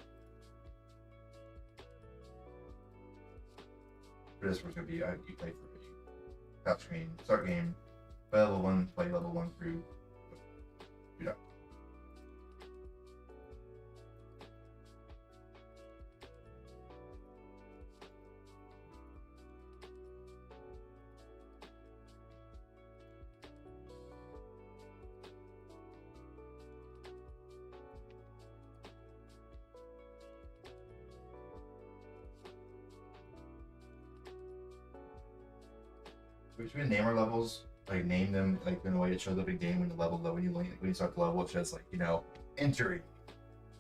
for this, one's gonna be you play for top screen, start game, play level 1, play level 1 through. Yeah. We should name our levels, name them in a way it shows up in game when the level when you start the level, it says entering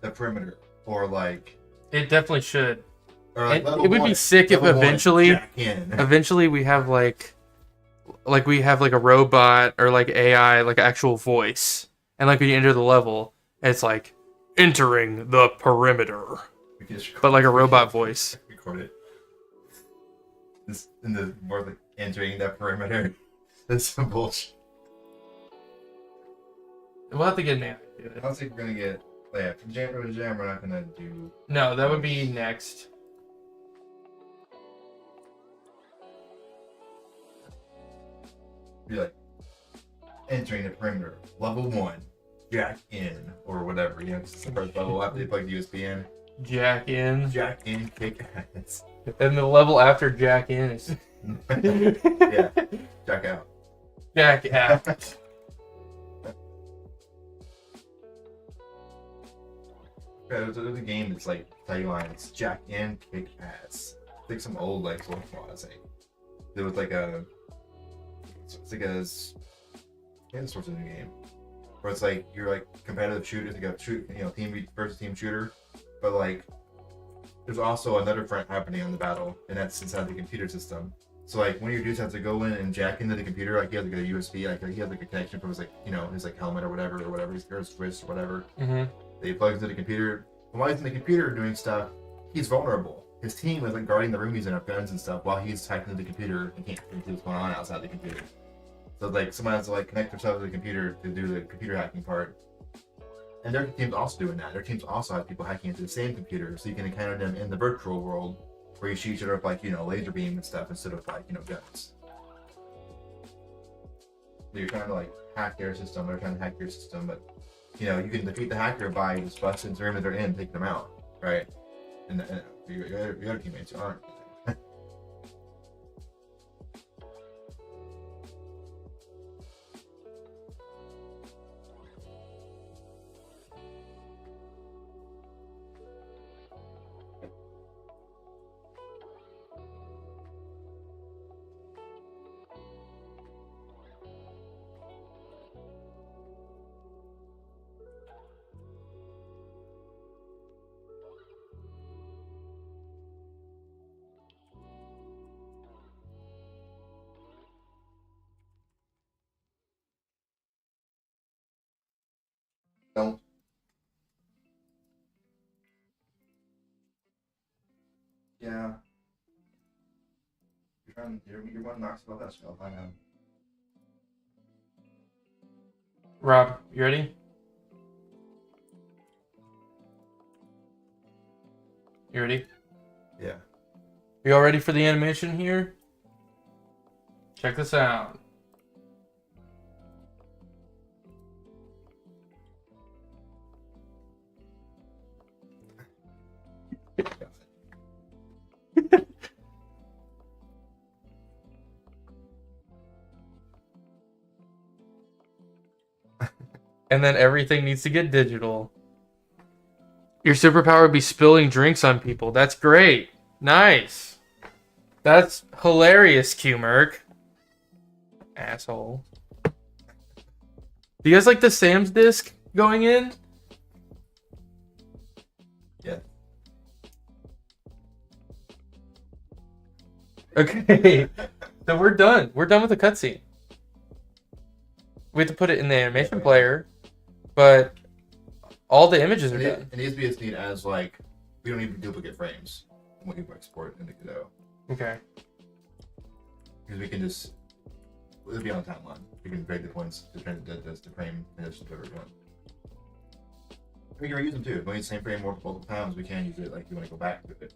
the perimeter or It definitely should. level It would be sick if level one, eventually jack in. eventually we have we have a robot or AI, actual voice. And when you enter the level, it's like entering the perimeter. We can just But a robot voice. record it. This in the more entering the perimeter. That's some bullshit. We'll have to get an AI to do I it. don't think we're gonna get for jam. We're not gonna do. No, that would be next. Be entering the perimeter, level 1, jack in or whatever. 'Cause it's the first level after they plug the USB in. Jack in. Jack in, kick ass. And the level after Jack in is Yeah, jack out. Jack out. Yeah, there's a game that's tagline. It's jack in, kick ass. I think some old social I think. There was it's like a source of the game where it's you're competitive shooters, team versus team shooter, but there's also another front happening on the battle, and that's inside the computer system. So one of your dudes has to go in and jack into the computer, he has a USB, he has a connection from his his helmet or whatever his wrist or whatever. Mm-hmm. That he plugs into the computer. And while he's in the computer doing stuff, he's vulnerable. His team is guarding the room using up guns and stuff while he's hacking into the computer and can't see what's going on outside the computer. So someone has to connect themselves to the computer to do the computer hacking part. And their team's also doing that. Their teams also have people hacking into the same computer, so you can encounter them in the virtual world where you shoot each other with laser beam and stuff instead of guns. So you're trying to hack their system, they're trying to hack your system, but you can defeat the hacker by just busting the room that they're in, taking them out, right? And your other teammates aren't. Don't. Yeah. You're one knocks about that stuff. I know. Rob, you ready? You ready? Yeah. You all ready for the animation here? Check this out. And then everything needs to get digital. Your superpower would be spilling drinks on people. That's great. Nice. That's hilarious, Q-Merc. Asshole. Do you guys like the Sam's disc going in? Yeah. Okay. So we're done. We're done with the cutscene. We have to put it in the animation player, but all the images are done. It needs to be as neat as like we don't need to duplicate frames when we export into Godot. Okay. Because we can just it'll be on the timeline. We can break the points to frame in addition to every one. We can reuse them too. If we need the same frame multiple times, we can use it. Like you want to go back to it.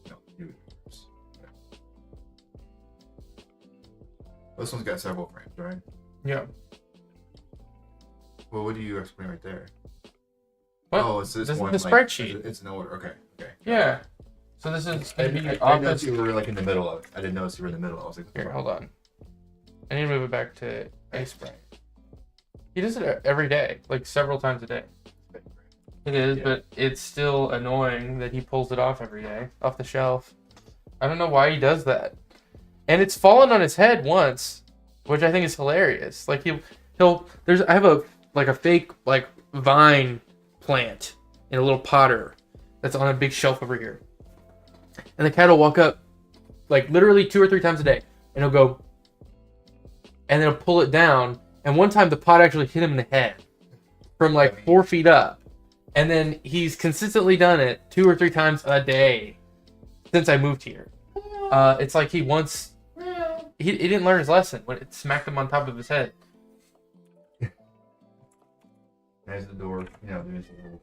No, this one's got several frames, right? Yeah. Well, what do you explain right there? What? Oh, it's this one. The spreadsheet. It's an order. Okay. Yeah. So this is I going to be didn't notice you were like in the middle of it. I didn't notice you were in the middle. I was like, Here, hold on. I need to move it back to A spray. He does it every day, like several times a day. It is, Yeah. but it's still annoying that he pulls it off every day, off the shelf. I don't know why he does that. And it's fallen on his head once, which I think is hilarious. Like I have a fake like vine plant in a little potter that's on a big shelf over here. And the cat will walk up like literally 2 or 3 times a day and he'll go and then he'll pull it down. And one time the pot actually hit him in the head from like 4 feet up. And then he's consistently done it 2 or 3 times a day since I moved here. It's like he didn't learn his lesson when it smacked him on top of his head. there's the door. There's the little.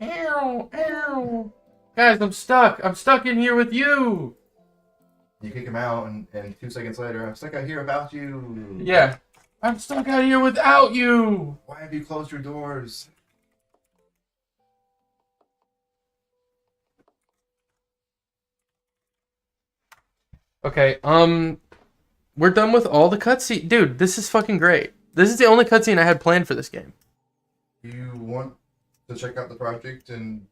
Ow, ow. Guys, I'm stuck. I'm stuck in here with you. You kick him out, and 2 seconds later, I'm stuck out here without you. Yeah. I'm stuck out here without you. Why have you closed your doors? Okay, we're done with all the cutscene. Dude, this is fucking great. This is the only cutscene I had planned for this game. You want to check out the project and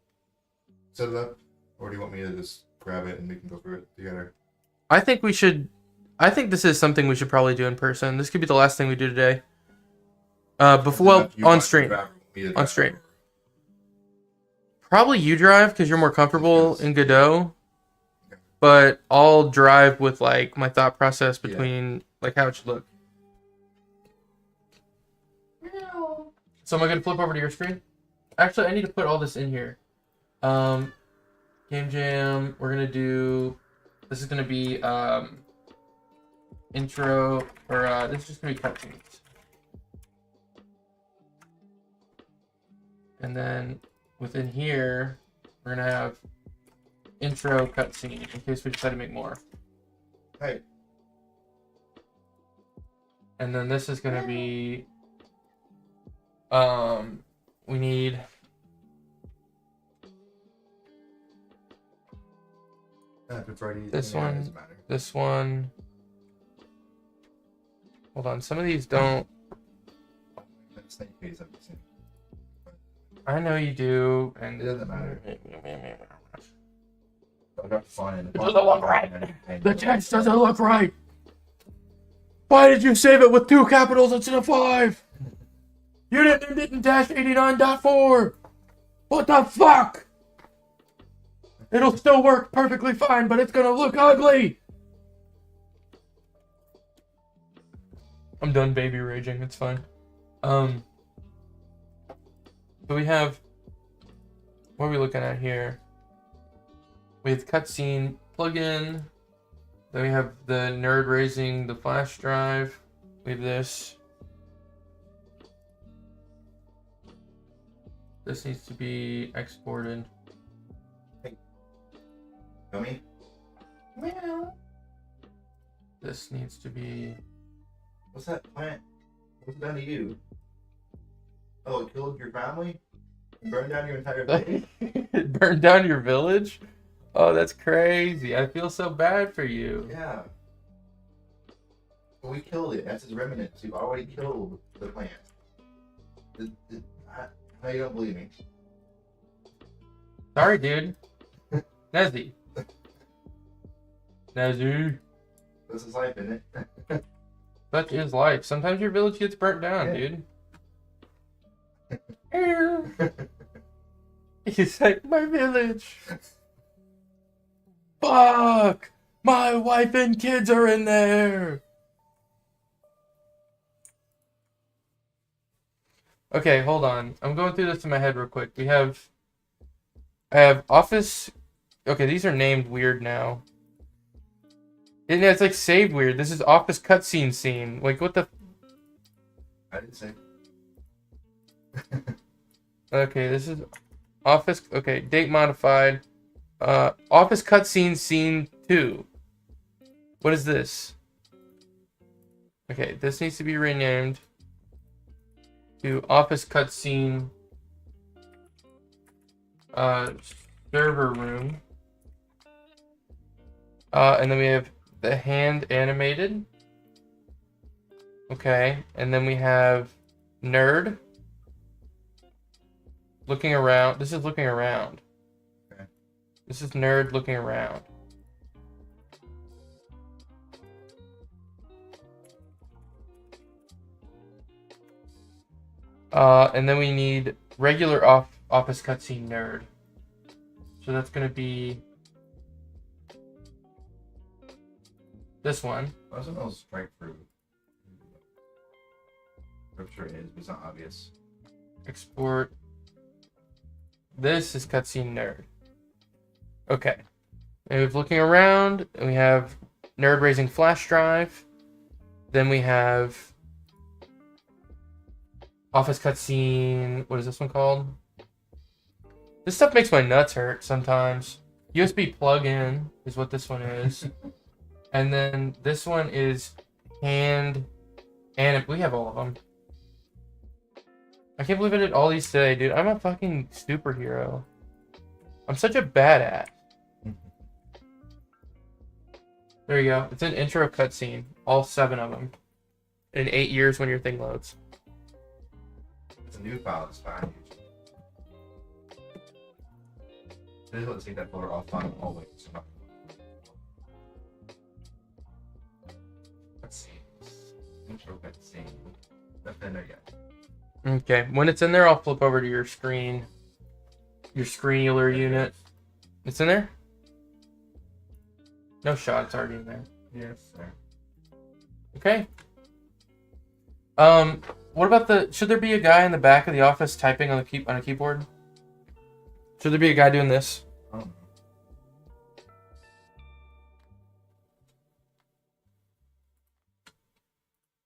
set it up? Or do you want me to just grab it and we can go through it together? I think this is something we should probably do in person. This could be the last thing we do today. On stream. On stream. Probably you drive because you're more comfortable in Godot. But I'll drive with like my thought process between like how it should look. So am I gonna flip over to your screen? Actually, I need to put all this in here. Game Jam. We're gonna do. This is gonna be intro or this is just gonna be cutscenes. And then within here, we're gonna have intro cutscene in case we decide to make more. Hey. And then this is gonna be We need If it's already this in there, it one. doesn't matter. This one. Hold on. Some of these don't. That snake pays everything. I know you do, and It doesn't matter. I got to find it. It doesn't look right. The text doesn't look right. Why did you save it with 2 capitals instead of 5? You didn't end it in -89.4. What the fuck? It'll still work perfectly fine, but it's gonna look ugly. I'm done baby raging. It's fine. So we have. What are we looking at here? We have cutscene plugin. Then we have the nerd raising the flash drive. We have this. This needs to be exported. Feel me? Meow. This needs to be. What's that plant? What's it done to you? Oh, it killed your family? It burned down your entire village? It burned down your village? Oh, that's crazy. I feel so bad for you. Yeah. But we killed it. That's his remnants. You've already killed the plant. How you don't believe me? Sorry, dude. Nezzy. Nezzy. This is life, isn't it? Such is life. Sometimes your village gets burnt down, dude. He's like, my village. Fuck! My wife and kids are in there! Okay, hold on. I'm going through this in my head real quick. I have office. Okay, these are named weird now. And it's like saved weird. This is office cutscene scene. Like, what the? I didn't say. Okay, this is office. Okay, date modified. Office cutscene scene 2. What is this? Okay, this needs to be renamed to office cutscene server room. And then we have the hand animated. Okay, and then we have nerd looking around. This is looking around. Okay. This is nerd looking around. And then we need regular office cutscene nerd. So that's gonna be this one. Wasn't those strike through? I'm sure it is, but it's not obvious. Export. This is cutscene nerd. Okay. And we're looking around, and we have nerd raising flash drive. Then we have office cutscene. What is this one called? This stuff makes my nuts hurt sometimes. USB plug-in is what this one is. And then this one is hand. And we have all of them. I can't believe I did all these today, dude. I'm a fucking superhero. I'm such a badass. There you go. It's an intro cutscene. All 7 of them. In 8 years when your thing loads. It's a new file, it's fine. This is what take that folder off on always. Let's see. Intro cutscene. Nothing in there yet. Okay. When it's in there, I'll flip over to your screen. Your screenular unit. It's in there? No shot. It's already in there. Yes, sir. Okay. What about should there be a guy in the back of the office typing on a keyboard? Should there be a guy doing this? Oh.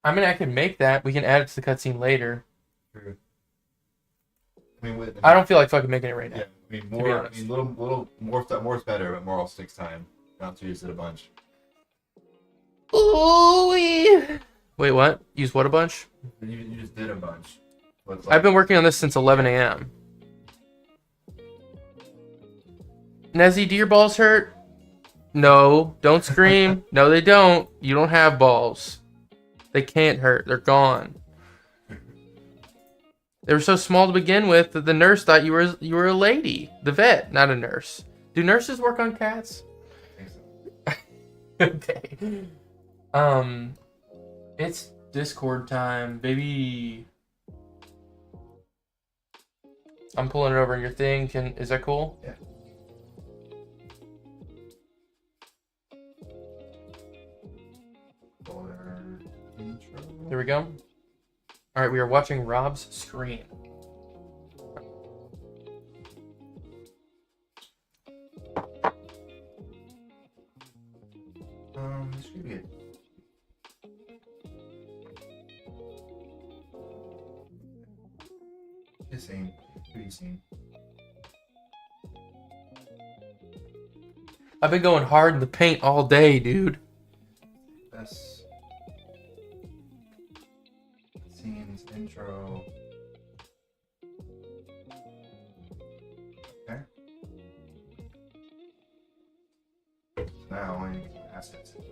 I mean, I can make that. We can add it to the cutscene later. True. I mean, I don't feel like fucking making it right now. Yeah, I mean, more. I mean, little more stuff. More is better, but more also takes time. Not to use it a bunch. Ooh. Wait, what? Use what a bunch? You just did a bunch. But I've been working on this since 11 a.m. Nezzy, do your balls hurt? No, don't scream. No, they don't. You don't have balls. They can't hurt. They're gone. They were so small to begin with that the nurse thought you were a lady. The vet, not a nurse. Do nurses work on cats? I think so. Okay. It's Discord time, baby. I'm pulling it over in your thing. Is that cool? Yeah. Intro. Here we go. All right, we are watching Rob's screen. This should be good. The same. Pretty same. I've been going hard in the paint all day, dude. Best scenes intro. Okay. Now I need assets. Or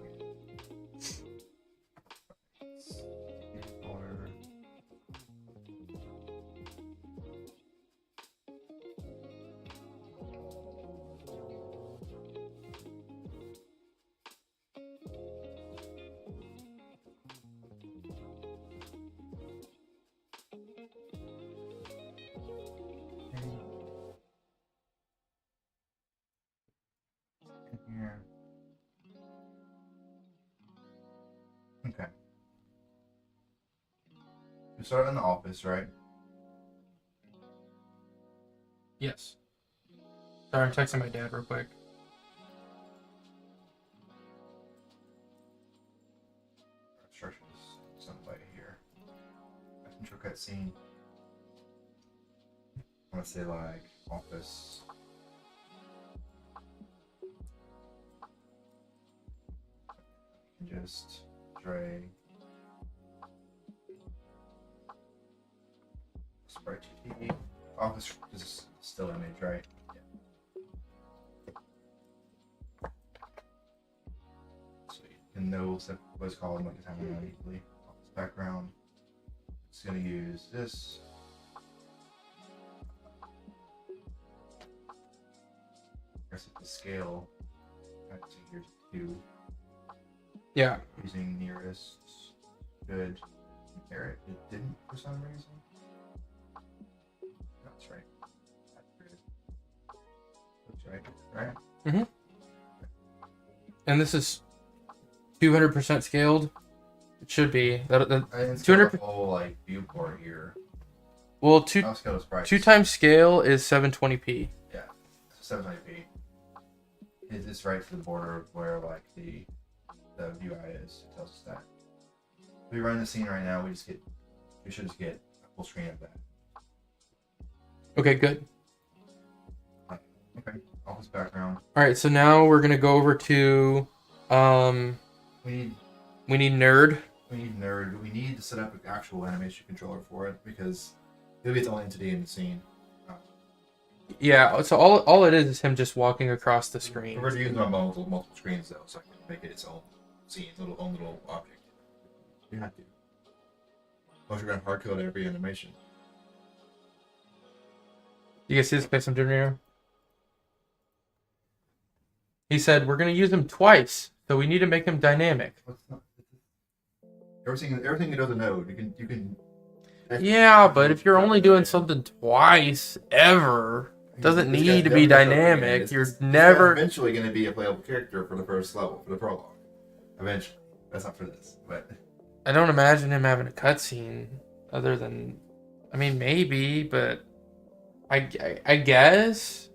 here. Okay. We start in the office, right? Yes. Sorry, I'm texting my dad real quick. Instructions. Somebody here. Intro cutscene. I want to say like office. Just drag Sprite TV. Office is still image, right? Yeah. So you can know what's called like a time easily. Office background. It's gonna use this. I guess it's the scale. So here's 2. Yeah. Using nearest should compare it. It didn't for some reason. That's right. That's good. Looks right. Right? Mm-hmm. And this is 200% scaled. It should be. I didn't 200 the whole like viewport here. Well, I'll scale the sprites. 2 times scale is 720p. Yeah. So 720p. It's right to the border of where like the UI is. It tells us that. If we run the scene right now, we should just get a full screen of that. Okay, good. Okay. Office background. All right, so now we're gonna go over to We need nerd. need nerd. We need to set up an actual animation controller for it because it'll be its own entity in the scene. Yeah, so all it is him just walking across the screen. We're using on multiple screens though, so I can make it its own scene, own little object. You have to. Unless you're gonna hard code every animation. You guys see this place I'm doing here? He said we're gonna use him twice, so we need to make him dynamic. Everything it doesn't know, you can. Yeah, but if you're only doing something twice ever, doesn't need to be dynamic. You're never eventually going to be a playable character for the first level, for the prologue. Eventually, that's not for this, but I don't imagine him having a cutscene other than, I mean, maybe, but I guess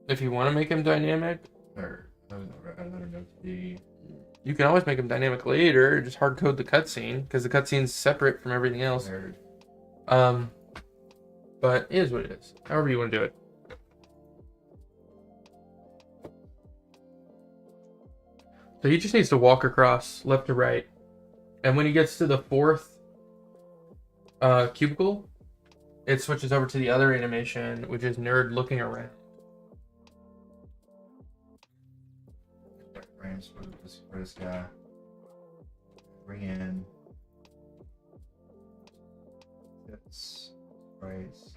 if you want to make him dynamic, or another note to be. you can always make him dynamic later. Just hard code the cutscene because the cutscene's separate from everything else. Nerd. But it is what it is. However you want to do it. So he just needs to walk across left to right, and when he gets to the fourth Cubicle. It switches over to the other animation, which is nerd looking around. Frames for this guy. Bring in. Tips. Price.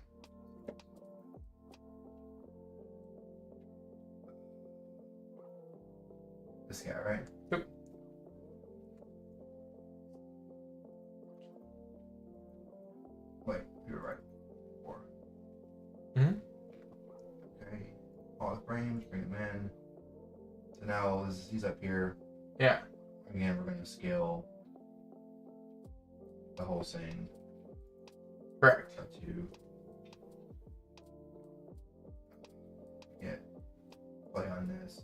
This guy, right? Yep. Wait, you were right. 4. Mm-hmm. Okay. All the frames, bring them in. So now he's up here. Yeah. Again, we're going to scale the whole thing. Correct. Up to get play on this.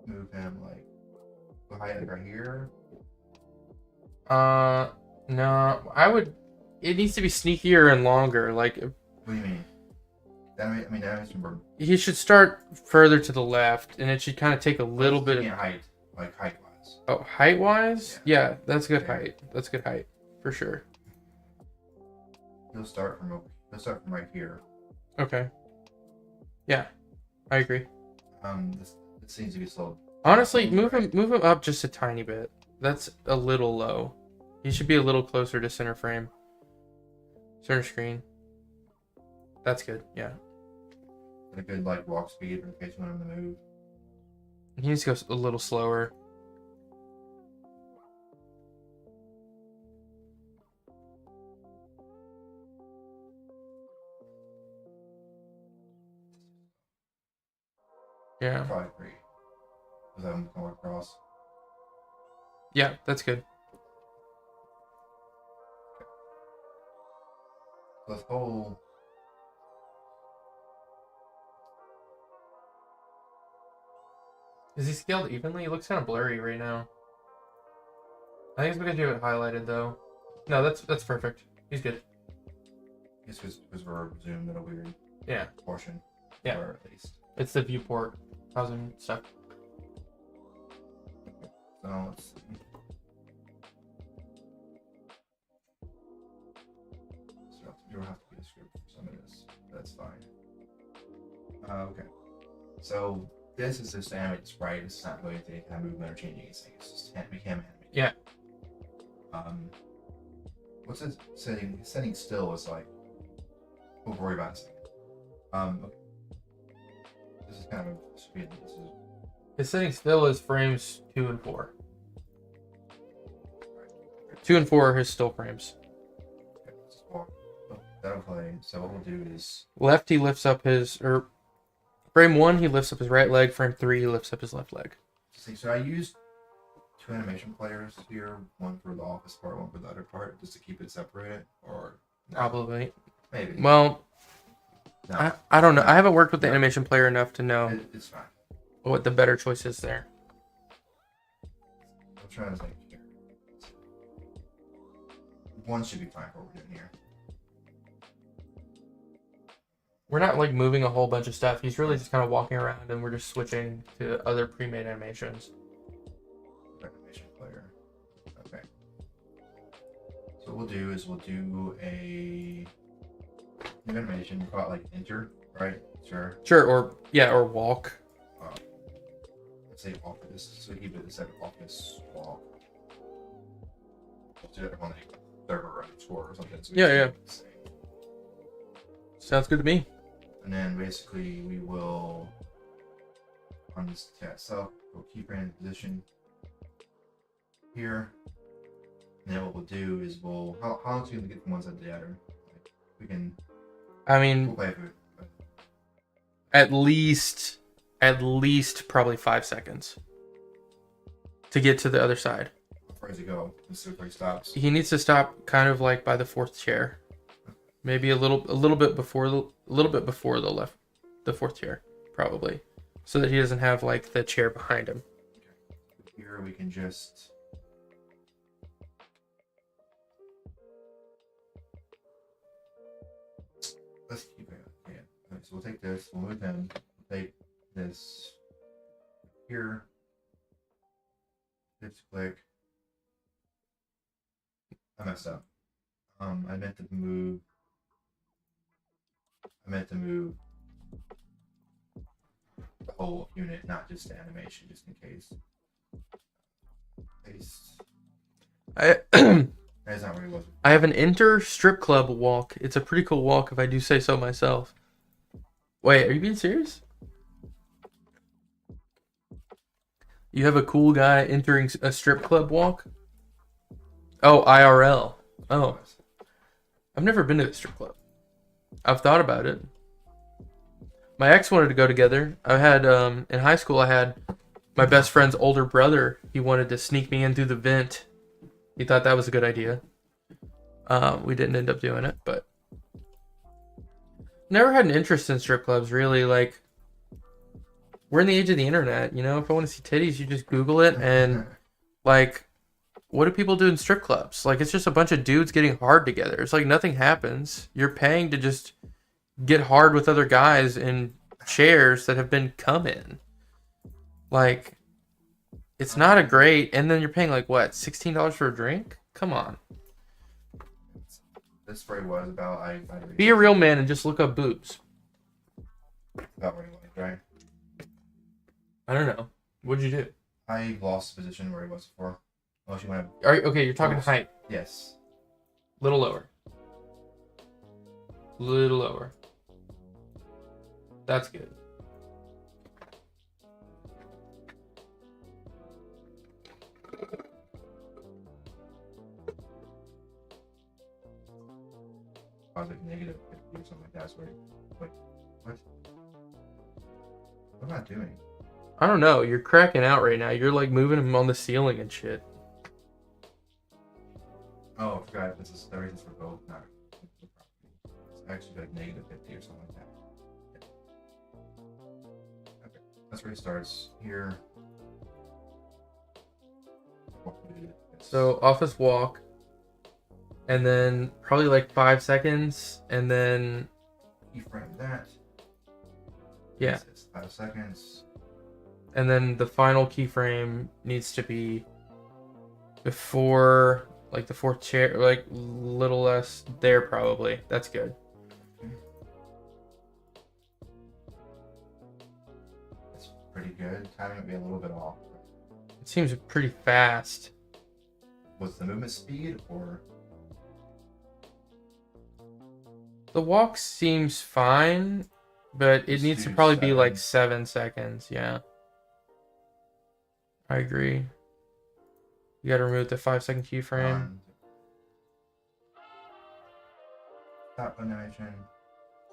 Move him like the height right here. No, I would. It needs to be sneakier and longer. Like, What do you mean? That makes him he should start further to the left, and it should kind of take a little bit of height, like height wise. Oh, height wise? Yeah, that's good Yeah. height. That's good height for sure. He'll start from right here. Okay. Yeah, I agree. It seems to be slow. Honestly, move him up just a tiny bit. That's a little low. He should be a little closer to center frame. Center screen. That's good. Yeah. A good like walk speed in case you want him to move. He needs to go a little slower. Yeah. Probably agree. Because I'm going across. Yeah, that's good. This whole Is he scaled evenly? He looks kind of blurry right now. I think it's because you have it highlighted though. No, that's perfect. He's good. it's because we're zoomed at a weird Yeah. portion. Yeah. Or at least. It's the viewport causing stuff. So let's see. So there will have to be a script for some of this. That's fine. Okay. So this is just animated sprite. It's not going to any kind of movement or changing anything. It's just make him animate. Yeah. What's his setting? His setting still is like. We'll worry about it in a second. Okay. This is kind of speed. This is. His setting still is frames 2 and 4. 2 and 4 are his still frames. Okay, let's walk. Oh, that'll play. So what we'll do is. Left, he lifts up his, or frame 1, he lifts up his right leg. Frame 3, he lifts up his left leg. See, so I used 2 animation players here, one for the office part, one for the other part, just to keep it separated, or no? Probably. Maybe. Well, No, I don't know. No. I haven't worked with the No. animation player enough to know it's fine. what the better choice is there. I'm trying to think here. One should be fine for what we're doing here. We're not like moving a whole bunch of stuff. He's really just kind of walking around, and we're just switching to other pre-made animations. Animation player. Okay. So what we'll do is we'll do a new animation. We'll call it like enter, right? Sure. Sure, or walk. Let's say office. So keep it instead of office walk. We'll do it on the server or score or something. So we Yeah, can yeah. keep it the same. Sounds good to me. And then basically we will on this tab itself, we'll keep it in position here. And then what we'll do is how long is it gonna get from one side to the other? Like, we can I mean, we'll play with it. at least probably 5 seconds to get to the other side. Where does he go? This is where he stops. He needs to stop kind of like by the 4th chair. Maybe a little bit before the left, the 4th chair, probably, so that he doesn't have like the chair behind him. Here we can just let's keep it. Yeah. Okay, so we'll take this. We'll move him. We'll take this here. Let's click. I messed up. I meant to move. I meant to move the whole unit, not just the animation, just in case. Paste. I That's not what it was. I have an enter strip club walk. It's a pretty cool walk, if I do say so myself. Wait, are you being serious? You have a cool guy entering a strip club walk? Oh, IRL. Oh, I've never been to a strip club. I've thought about it. My ex wanted to go together. I had in high school. I had my best friend's older brother. He wanted to sneak me in through the vent. He thought that was a good idea. We didn't end up doing it, but never had an interest in strip clubs. Really, like we're in the age of the internet. You know, if I want to see titties, you just Google it, and like, what do people do in strip clubs? Like, it's just a bunch of dudes getting hard together. It's like nothing happens. You're paying to just get hard with other guys in chairs that have been come in. Like, it's not a great. And then you're paying like what, $16 for a drink? Come on. This story was about Be a real man and just look up boobs. About where he was, right? I don't know. What'd you do? I lost the position where he was before. Unless you want to. Okay, you're talking height. Yes. Little lower. Little lower. That's good. I was like negative 50 or something like that. So wait, what? What am I doing? I don't know. You're cracking out right now. You're like moving him on the ceiling and shit. Oh, I forgot. This is the reasons for both. Not it's actually like negative 50 or something like that. Okay, that's where it starts here. So office walk, and then probably like 5 seconds, and then keyframe that. Yeah. It's 5 seconds. And then the final keyframe needs to be before like the fourth chair, like little less there probably. That's good. That's pretty good. Timing would be a little bit off. It seems pretty fast. Was the movement speed or? The walk seems fine, but it needs to probably be like 7 seconds. Yeah. I agree. You gotta remove the 5 second keyframe. Stop animation.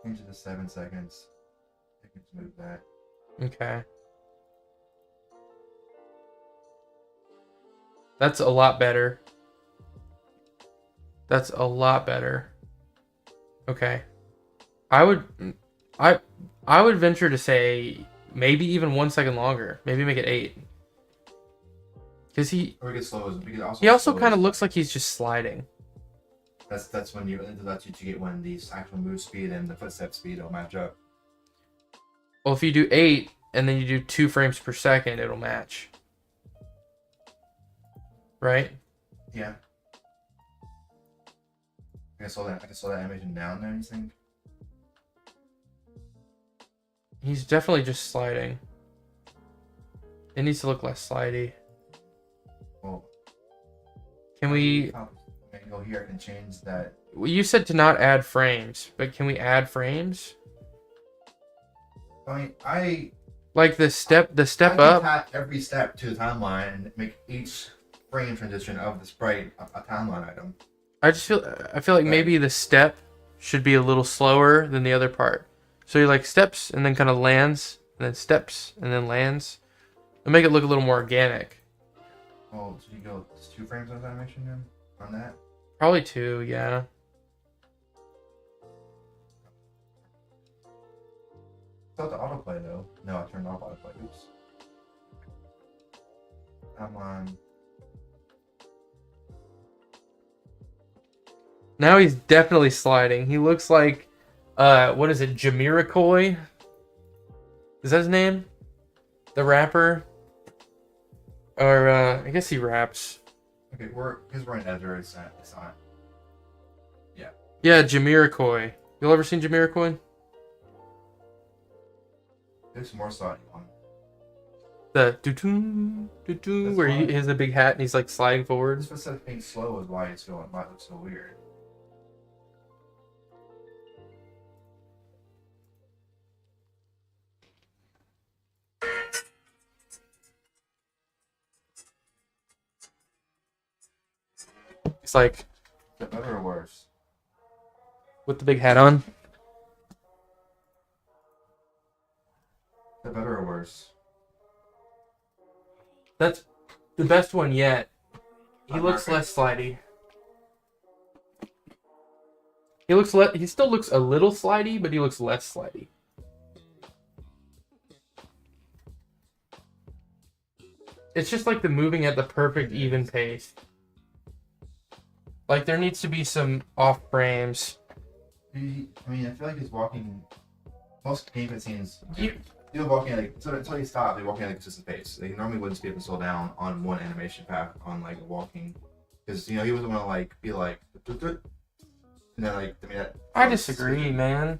Change it to 7 seconds. I can move that. Okay. That's a lot better. That's a lot better. Okay. I would venture to say maybe even 1 second longer. Maybe make it 8. Because he also kind of looks like he's just sliding. That's when that's what you get when the actual move speed and the footstep speed don't match up. Well, if you do 8 and then you do 2 frames per second, it'll match. Right? Yeah. I can slow that animation down there, you think? He's definitely just sliding. It needs to look less slidey. Well, can we... I can go here, I can change that. Well, you said to not add frames, but can we add frames? I mean, like the step I can up. tap every step to the timeline and make each frame transition of the sprite a timeline item. I feel like maybe the step should be a little slower than the other part. So you're like steps and then kind of lands, and then steps and then lands. It'll make it look a little more organic. Oh, so you go 2 frames of animation then on that? Probably 2, yeah. Still the autoplay though. No, I turned off autoplay. Oops. Come on. Now he's definitely sliding. He looks like, what is it, Jamiroquai? Is that his name? The rapper? Or, I guess he raps. Okay, because we're in Nether, it's not. Yeah. Yeah, Jamiroquai. You ever seen Jamiroquai? There's more sliding on. The doo-doo, where he has a big hat and he's like sliding forward. This instead of being slow is why it looks so weird. It's like, Is that better or worse? with the big hat on. Is that better or worse? That's the best one yet. He I'm looks not less slidey. He still looks a little slidey, but he looks less slidey. It's just like the moving at the perfect even pace. Like there needs to be some off frames. I mean, I feel like he's walking. Most game cutscenes, You- you're walking like until he stops. They're walking at a consistent pace. They normally wouldn't be able to slow down on one animation path on like walking, because he doesn't want to like be like, and then like I mean. I disagree, man.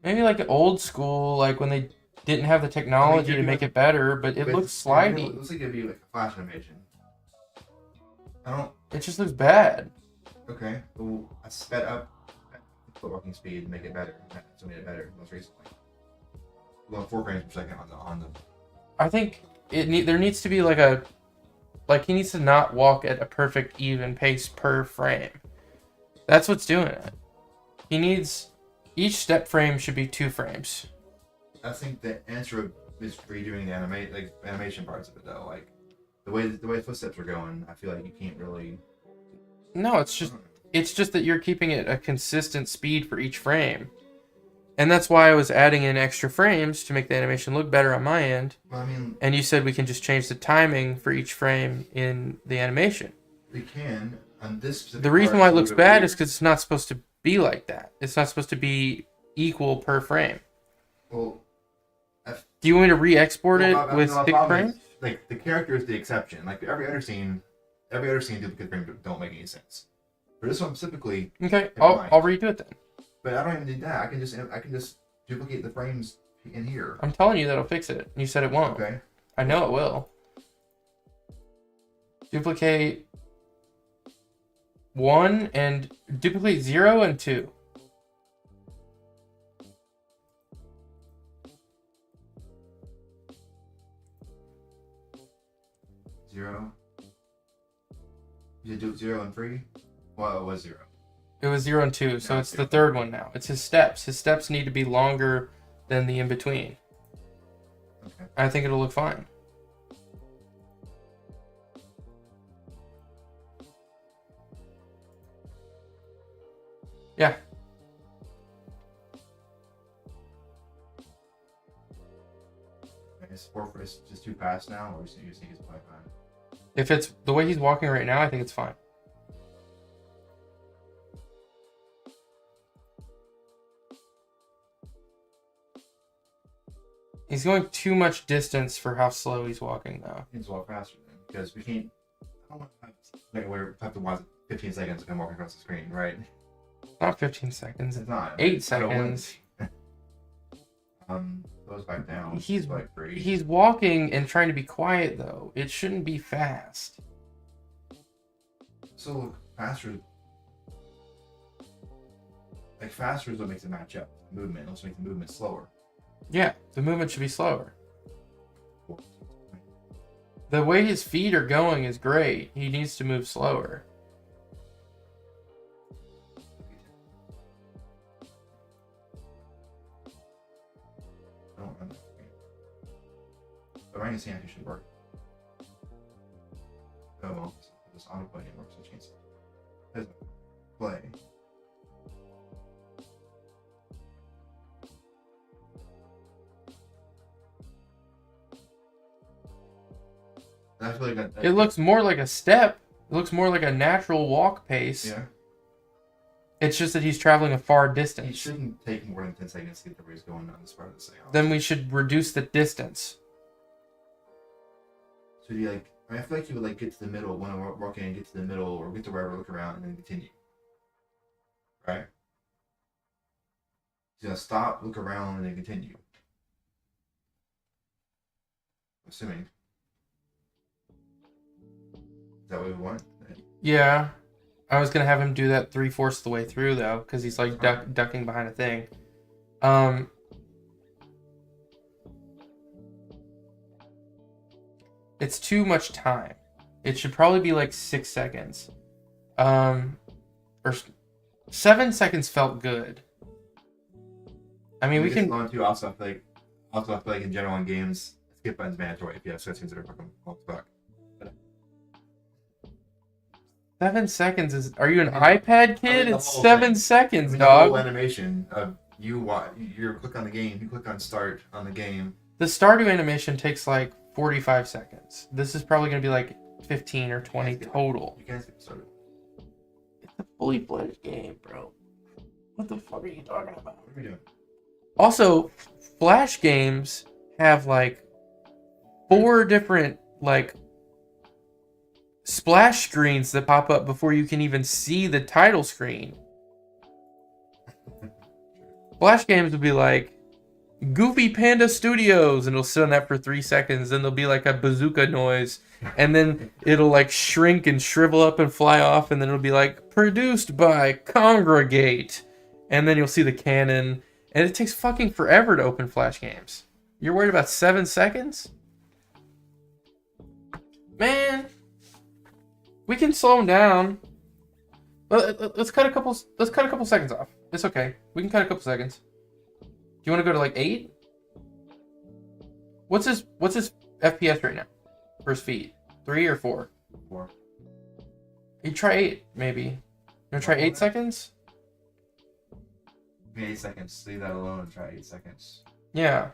Maybe like old school, like when they didn't have the technology to make it better, but it looks It slidey. looks like it'd be like a flash animation. I don't. It just looks bad. Okay, well, I sped up the walking speed to make it better. That's what made it better most recently. Going 4 frames per second on the. I think there needs to be he needs to not walk at a perfect even pace per frame. That's what's doing it. He needs each step frame should be 2 frames. I think the answer is redoing the animation parts of it though. Like the way footsteps are going, I feel like you can't really. No, it's just that you're keeping it a consistent speed for each frame. And that's why I was adding in extra frames to make the animation look better on my end. Well, I mean, And you said we can just change the timing for each frame in the animation. they can on this. Specific The reason part, why it it's a looks little bit bad weird. is because it's not supposed to be like that. It's not supposed to be equal per frame. Well, Do you want me to re-export it with no, 6 problem is, frames? like the character is the exception. Like every other scene duplicate frames don't make any sense. For this one specifically, Okay, Never mind. I'll redo it then. but I don't even need that. I can just duplicate the frames in here. I'm telling you that'll fix it. You said it won't. Okay. I know it will. Duplicate 1 and duplicate 0 and 2. Zero. You do 0 and 3? Well, it was 0. It was 0 and 2, so Yeah, it's the zero. third one now. It's his steps. His steps need to be longer than the in-between. Okay. I think it'll look fine. Yeah. It's just too fast now, or you think it's quite fine? If it's the way he's walking right now, I think it's fine. He's going too much distance for how slow he's walking, though. It's a lot faster then, because we can't. I don't want to have to watch 15 seconds if I'm walking across the screen, right? Not 15 seconds. It's not. 8 I don't want it seconds. Goes back down. He's like 3. He's walking and trying to be quiet, though. It shouldn't be fast. So look, faster. Like faster is what makes it match up. Movement also makes the movement slower. Yeah, the movement should be slower. The way his feet are going is great. He needs to move slower. I don't remember. But running the actually should work. Oh well, this autoplay didn't work, so change it. Play. And I feel like that, It looks more like a step. It looks more like a natural walk pace. yeah. It's just that he's traveling a far It distance. shouldn't take more than 10 seconds to get to where he's going on this part of the seance. Then we should reduce the distance. Should he like? I mean, I feel like you would like get to the middle, want to walk in and get to the middle, or get to wherever, look around, and then continue. Right? He's gonna stop, look around, and then continue. Assuming. Is that what we want? Yeah. I was gonna have him do that 3/4 of the way through though, because he's like ducking behind a thing. It's too much time. It should probably be like 6 seconds. Or 7 seconds felt good. I mean, we can. Long too. Also, I feel like in general in games, skip button's mandatory if you have settings that are fucking back. 7 seconds is. Are you an iPad kid? It's 7 thing. seconds, The dog. whole animation of you click on the game, you click on start on the game. The Stardew animation takes like 45 seconds. This is probably gonna be like 15 or 20 total. You can't skip started. It's a fully fledged game, bro. What the fuck are you talking about? What are we doing? Also, Flash games have like 4 different like splash screens that pop up before you can even see the title screen. Flash games would be like Goofy Panda Studios, and it'll sit on that for 3 seconds, then there'll be like a bazooka noise, and then it'll like shrink and shrivel up and fly off, and then it'll be like produced by Congregate, and then you'll see the cannon, and it takes fucking forever to open Flash games. You're worried about 7 seconds? Man, we can slow them down. Let's cut a couple seconds off. It's okay. We can cut a couple seconds. Do you want to go to like 8? What's his FPS right now? First feed. 3 or 4? 4. You try 8, maybe. You want to try 8 seconds? 8 seconds. Leave that alone and try 8 seconds. Yeah.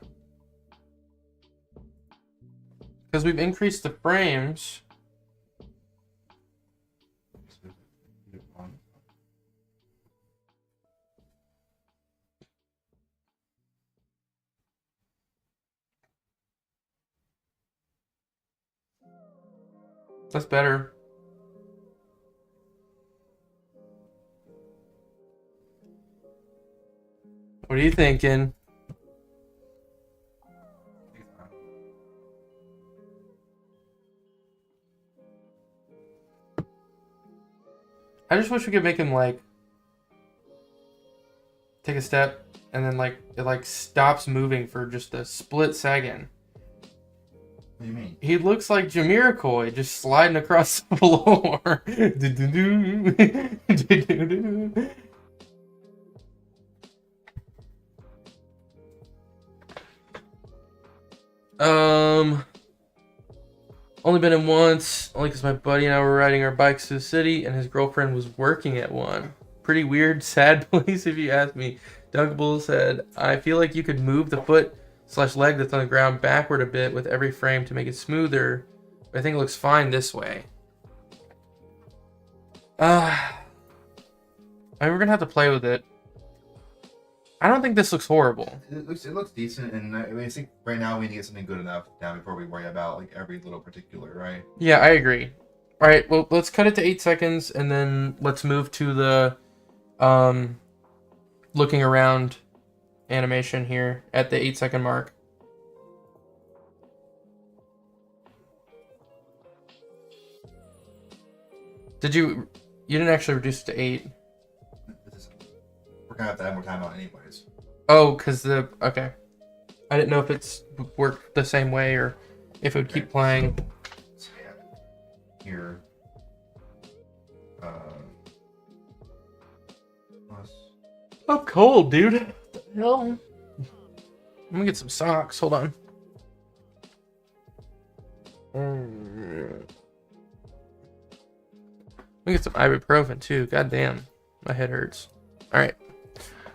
Because we've increased the frames. That's better. What are you thinking? I just wish we could make him like take a step and then like it like stops moving for just a split second. What do you mean? He looks like Jamiroquai just sliding across the floor. Only been in once, only because my buddy and I were riding our bikes to the city, and his girlfriend was working at one. Pretty weird, sad place if you ask me. Dunkable said, I feel like you could move the foot/leg that's on the ground backward a bit with every frame to make it smoother. But I think it looks fine this way. I mean, we're gonna have to play with it. I don't think this looks horrible. It looks decent, and I mean, I think right now we need to get something good enough down before we worry about like every little particular, right? Yeah, I agree. All right, well, let's cut it to 8 seconds, and then let's move to the looking around animation here at the 8-second mark. You didn't actually reduce it to 8. We're gonna have to add more time on anyways. Oh, because okay. I didn't know if it's worked the same way or if it would keep playing. So, yeah. Here. I'm cold, dude. What the hell? I'm gonna get some socks. Hold on. Let me get some ibuprofen too. God damn, my head hurts. All right,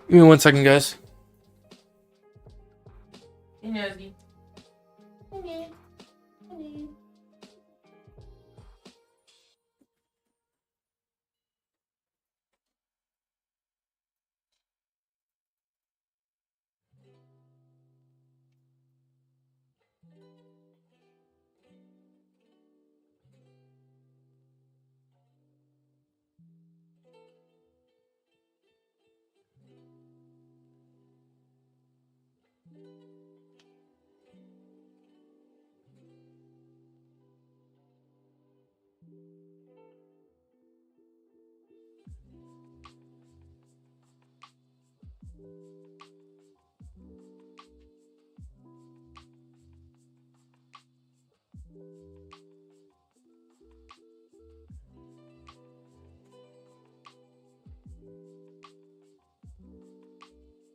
give me 1 second, guys. Hey, Nosy. Okay. Okay.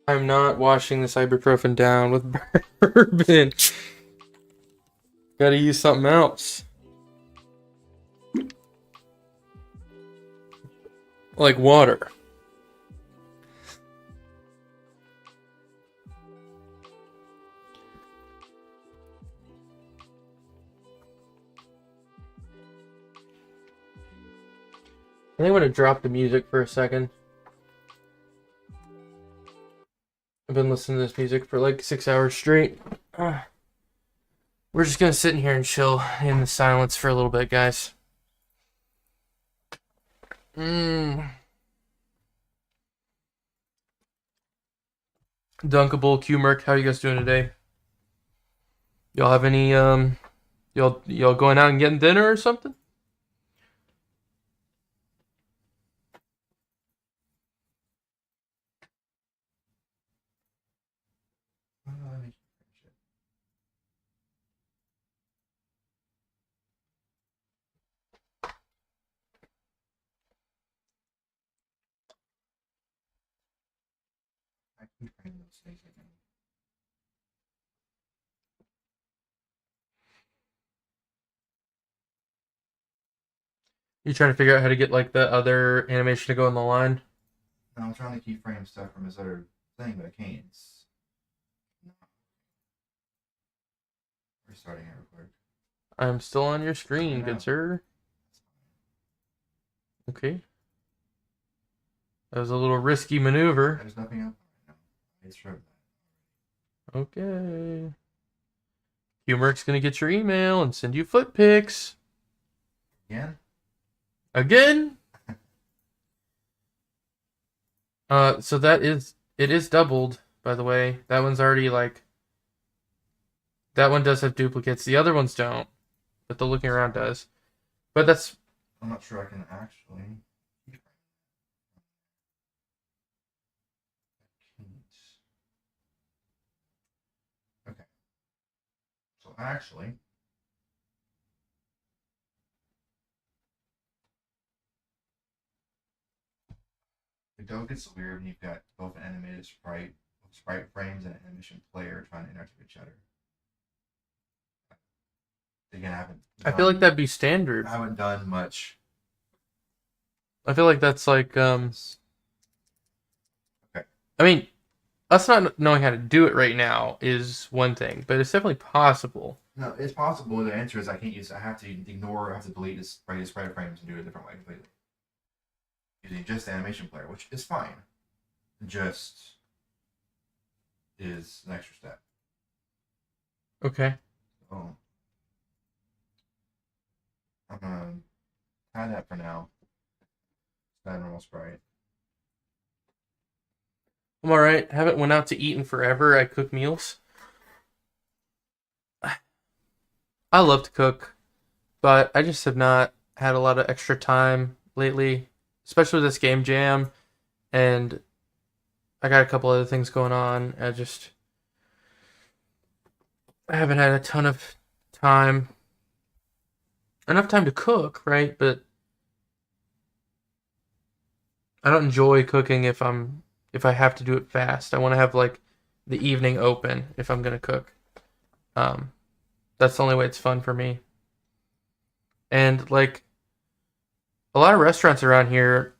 I'm not washing this ibuprofen down with bourbon. Gotta use something else. Like water. I think I'm gonna drop the music for a second. I've been listening to this music for like 6 hours straight. We're just gonna sit in here and chill in the silence for a little bit, guys. Dunkable, Q-Merc, how you guys doing today? Y'all have any y'all going out and getting dinner or something? I can frame those things again. You trying to figure out how to get like the other animation to go in the line? No, I'm trying to keyframe stuff from his other thing, but I can't. It's not restarting it real quick. I'm still on your screen, I good know. sir. That's fine. Okay. That was a little risky maneuver. There's nothing up right now. I stripped that. Okay. Q-Merc's gonna get your email and send you foot pics. Again? Again? So it is doubled, by the way. That one's already like, that one does have duplicates. The other ones don't, but the looking around does. But that's, I'm not sure I can actually. Okay. So actually, the go gets weird when you've got both an animated sprite frames and an animation player trying to interact with each other. Again, I feel like that'd be standard. I haven't done much. I feel like that's like, Okay. I mean, us not knowing how to do it right now is one thing, but it's definitely possible. No, it's possible. The answer is I can't use. I have to ignore. I have to delete this sprite frames and do it a different way completely. Using just the animation player, which is fine. Just is an extra step. Okay. Oh. I'm gonna hide that for now. That normal sprite. I'm alright. Haven't went out to eat in forever. I cook meals. I love to cook, but I just have not had a lot of extra time lately, especially with this game jam, and I got a couple other things going on. I haven't had a ton of time. Enough time to cook, right? But I don't enjoy cooking if I have to do it fast. I want to have like the evening open if I'm gonna cook. Um, that's the only way it's fun for me. And like a lot of restaurants around here,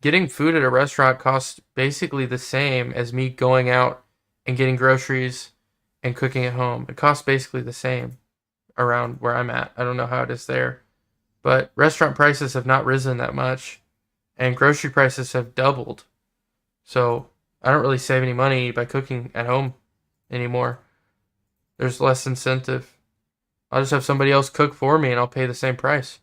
getting food at a restaurant costs basically the same as me going out and getting groceries and cooking at home. It costs basically the same around where I'm at. I don't know how it is there, but restaurant prices have not risen that much, and grocery prices have doubled. So I don't really save any money by cooking at home anymore. There's less incentive. I'll just have somebody else cook for me, and I'll pay the same price.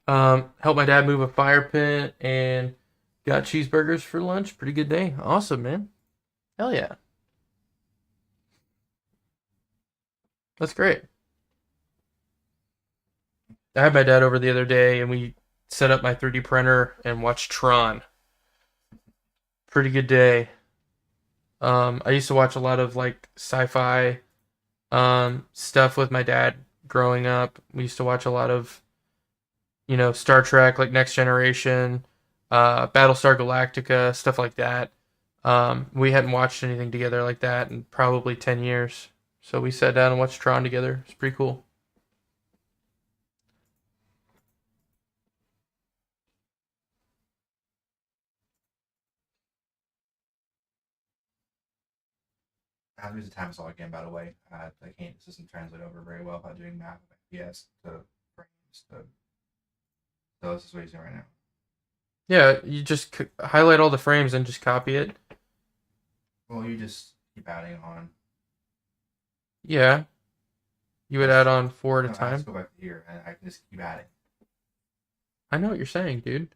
Helped my dad move a fire pit and got cheeseburgers for lunch. Pretty good day. Awesome, man. Hell yeah. That's great. I had my dad over the other day and we set up my 3D printer and watched Tron. Pretty good day. I used to watch a lot of like sci-fi stuff with my dad growing up. We used to watch a lot of Star Trek, like Next Generation. Battlestar Galactica, stuff like that. We hadn't watched anything together like that in probably 10 years. So we sat down and watched Tron together. It's pretty cool. I have to use the time saw again, by the way. I can't, this doesn't translate over very well by doing math of FPS to frames to. So this is what he's doing right now. Yeah, you just highlight all the frames and just copy it. Well, you just keep adding on. Yeah. You would add on 4 at a No, I time. just go back to here and I can just keep adding. I know what you're saying, dude.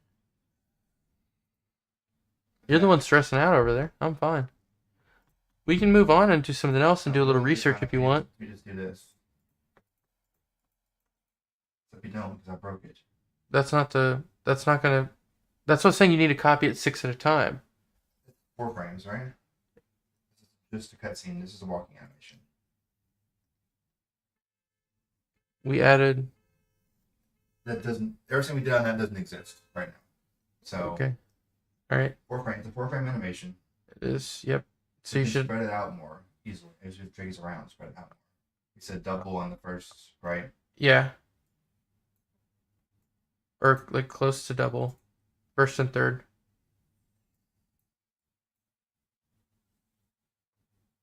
You're the one stressing out over there. I'm fine. We can move on and do something else and do a little research if you want. We just do this. Except you don't, because I broke it. That's not gonna. That's what I'm saying. You need to copy it 6 at a time. 4 frames, right? This is just a cutscene. This is a walking animation. We added. That doesn't. Everything we did on that doesn't exist right now. So Okay. All right. 4 frames. It's a 4-frame animation. It is. Yep. So You you can should. spread it out more easily. It just drags around, spread it out more. We said double on the first, right? Yeah. Or like close to double. First and third.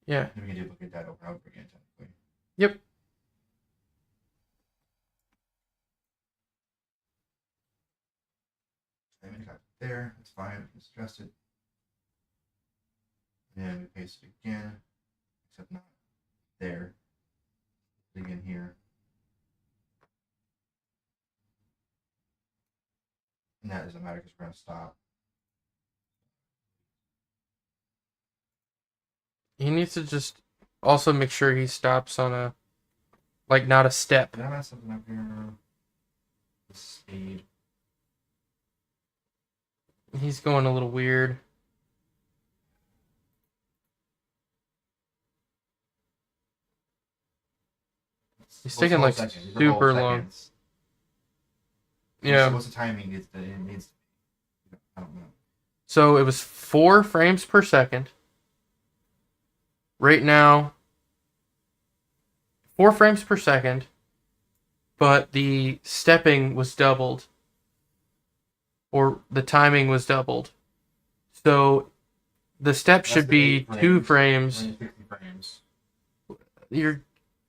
Yeah. Then we can duplicate that over and over again, technically. Yep. And we got it there. That's fine. We can adjust it. And then we paste it again, except not there. Again here. And that doesn't matter because we're going to stop. He needs to just also make sure he stops on a, like, not a step. Did I mess something up here? The speed. He's going a little weird. He's taking like super long. Yeah. So what's the timing? It needs. I don't know. So it was 4 frames per second. Right now, 4 frames per second, but the stepping was doubled. Or the timing was doubled. So the step should be 2 frames. 50 frames.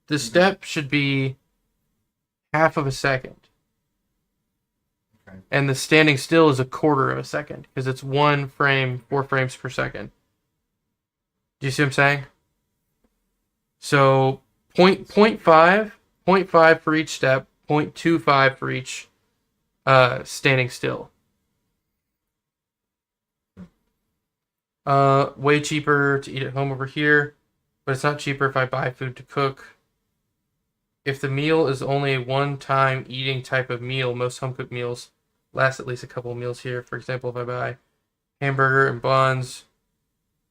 The step should be half of a second. Okay. And the standing still is a quarter of a second because it's 1 frame, 4 frames per second. Do you see what I'm saying? So 0.5 for each step, 0.25 for each standing still. Way cheaper to eat at home over here, but it's not cheaper if I buy food to cook. If the meal is only a one-time eating type of meal, most home-cooked meals last at least a couple of meals here. For example, if I buy hamburger and buns,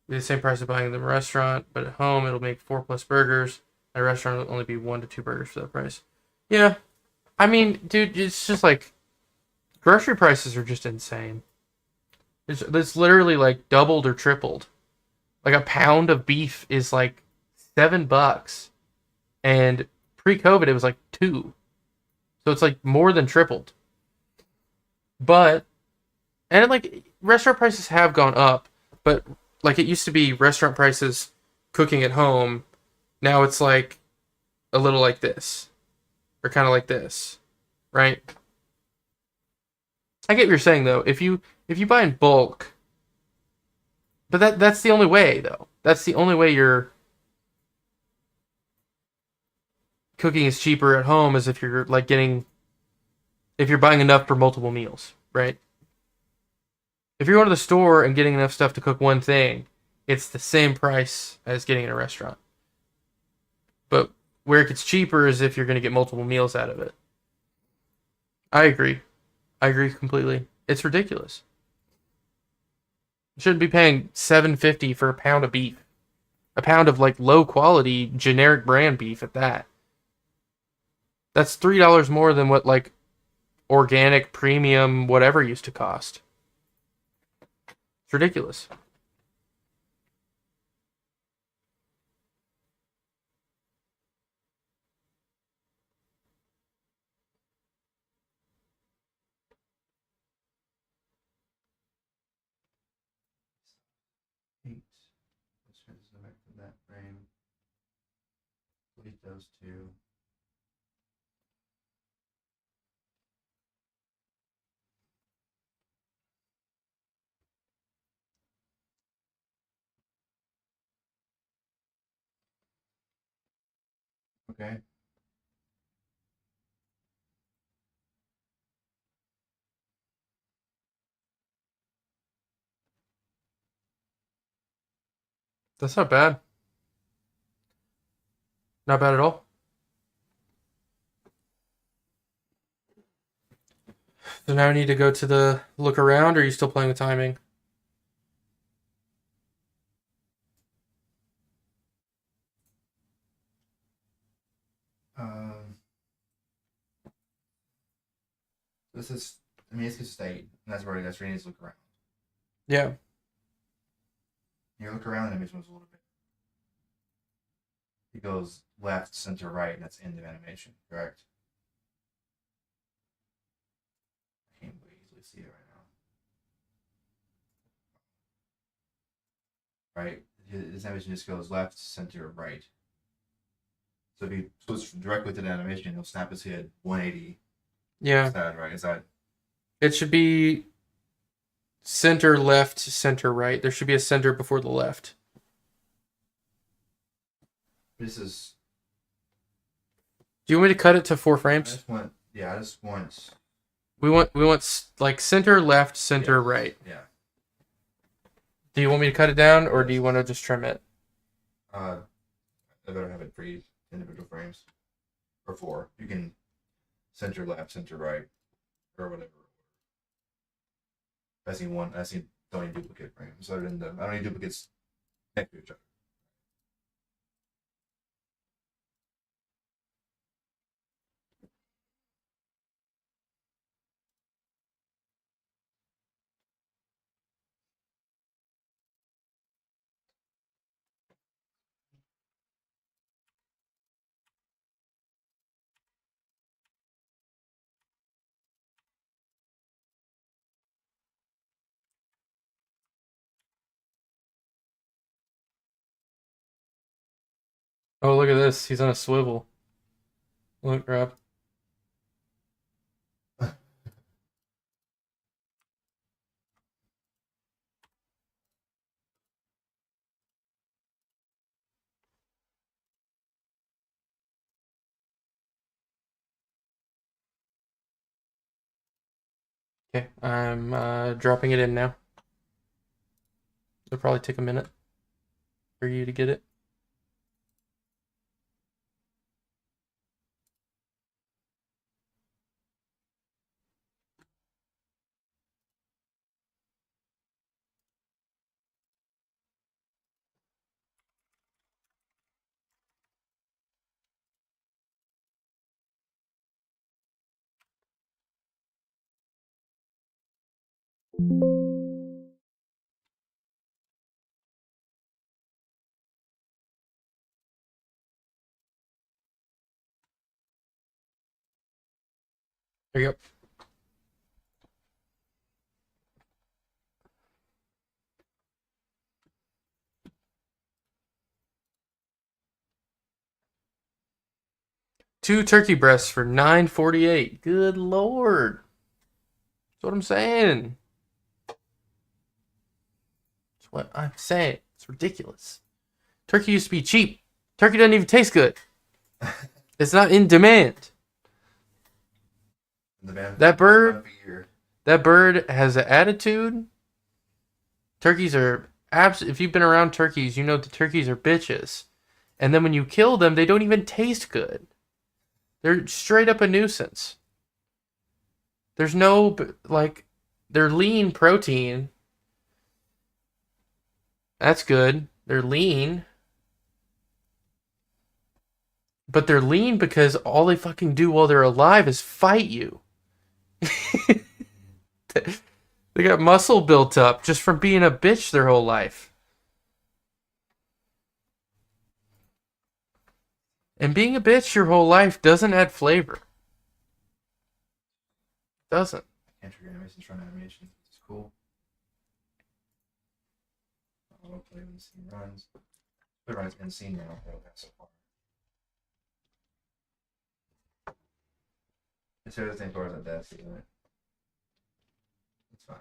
it'll be the same price of buying them in a restaurant, but at home it'll make 4+ burgers. At a restaurant it'll only be 1 to 2 burgers for that price. Yeah, I mean, dude, it's just like grocery prices are just insane. It's literally like doubled or tripled. Like a pound of beef is like $7, and pre-COVID it was like 2. So it's like more than tripled. But and like restaurant prices have gone up, but like it used to be restaurant prices cooking at home. Now it's like a little like this, or kind of like this, right? I get what you're saying though. If you buy in bulk, but that's the only way though. That's the only way you're cooking is cheaper at home is if you're like if you're buying enough for multiple meals, right? If you're going to the store and getting enough stuff to cook one thing, it's the same price as getting in a restaurant. But where it gets cheaper is if you're going to get multiple meals out of it. I agree. I agree completely. It's ridiculous. You shouldn't be paying $7.50 for a pound of beef. A pound of like low quality generic brand beef at that. That's $3 more than what like organic premium whatever used to cost. It's ridiculous. Eight. Let's transfer back to that frame. Delete those two. Okay. That's not bad. Not bad at all. So now I need to go to the look around, or are you still playing with timing? This is, I mean, it's just state, and that's where you need to look around. Yeah. You look around, and it moves a little bit. It goes left, center, right, and that's end of animation, correct? I can't really easily see it right now. Right? This animation just goes left, center, right. So if you switch directly to the animation, he'll snap his head 180. Yeah. Is that right? Is that? It should be center, left, center, right. There should be a center before the left. This is. Do you want me to cut it to 4 I frames? just want. Yeah, I just want. We want like center, left, center, right. Yeah. Do you want me to cut it down, or do you want to just trim it? I better have it 3 individual frames, or 4. You can center left, center right, or whatever. I see one. I see don't need duplicate frames. Other than I don't need duplicates next to each other. Oh, look at this. He's on a swivel. Look, Rob. Okay, I'm dropping it in now. It'll probably take a minute for you to get it. There you go. Two turkey breasts for $9.48. Good lord. That's what I'm saying. That's what I'm saying. It's ridiculous. Turkey used to be cheap. Turkey doesn't even taste good. It's not in demand. That bird has an attitude. Turkeys are if you've been around turkeys, you know the turkeys are bitches. And then when you kill them, they don't even taste good. They're straight up a nuisance. There's no, like, they're lean protein. That's good. They're lean. But they're lean because all they fucking do while they're alive is fight you. They got muscle built up just from being a bitch their whole life. And being a bitch your whole life doesn't add flavor. Doesn't. Can't trigger animations run animations, which is cool. I'll play when the scene runs. If it runs in scene now, it'll pass so far. It's the same doors at death, isn't it? It's fine.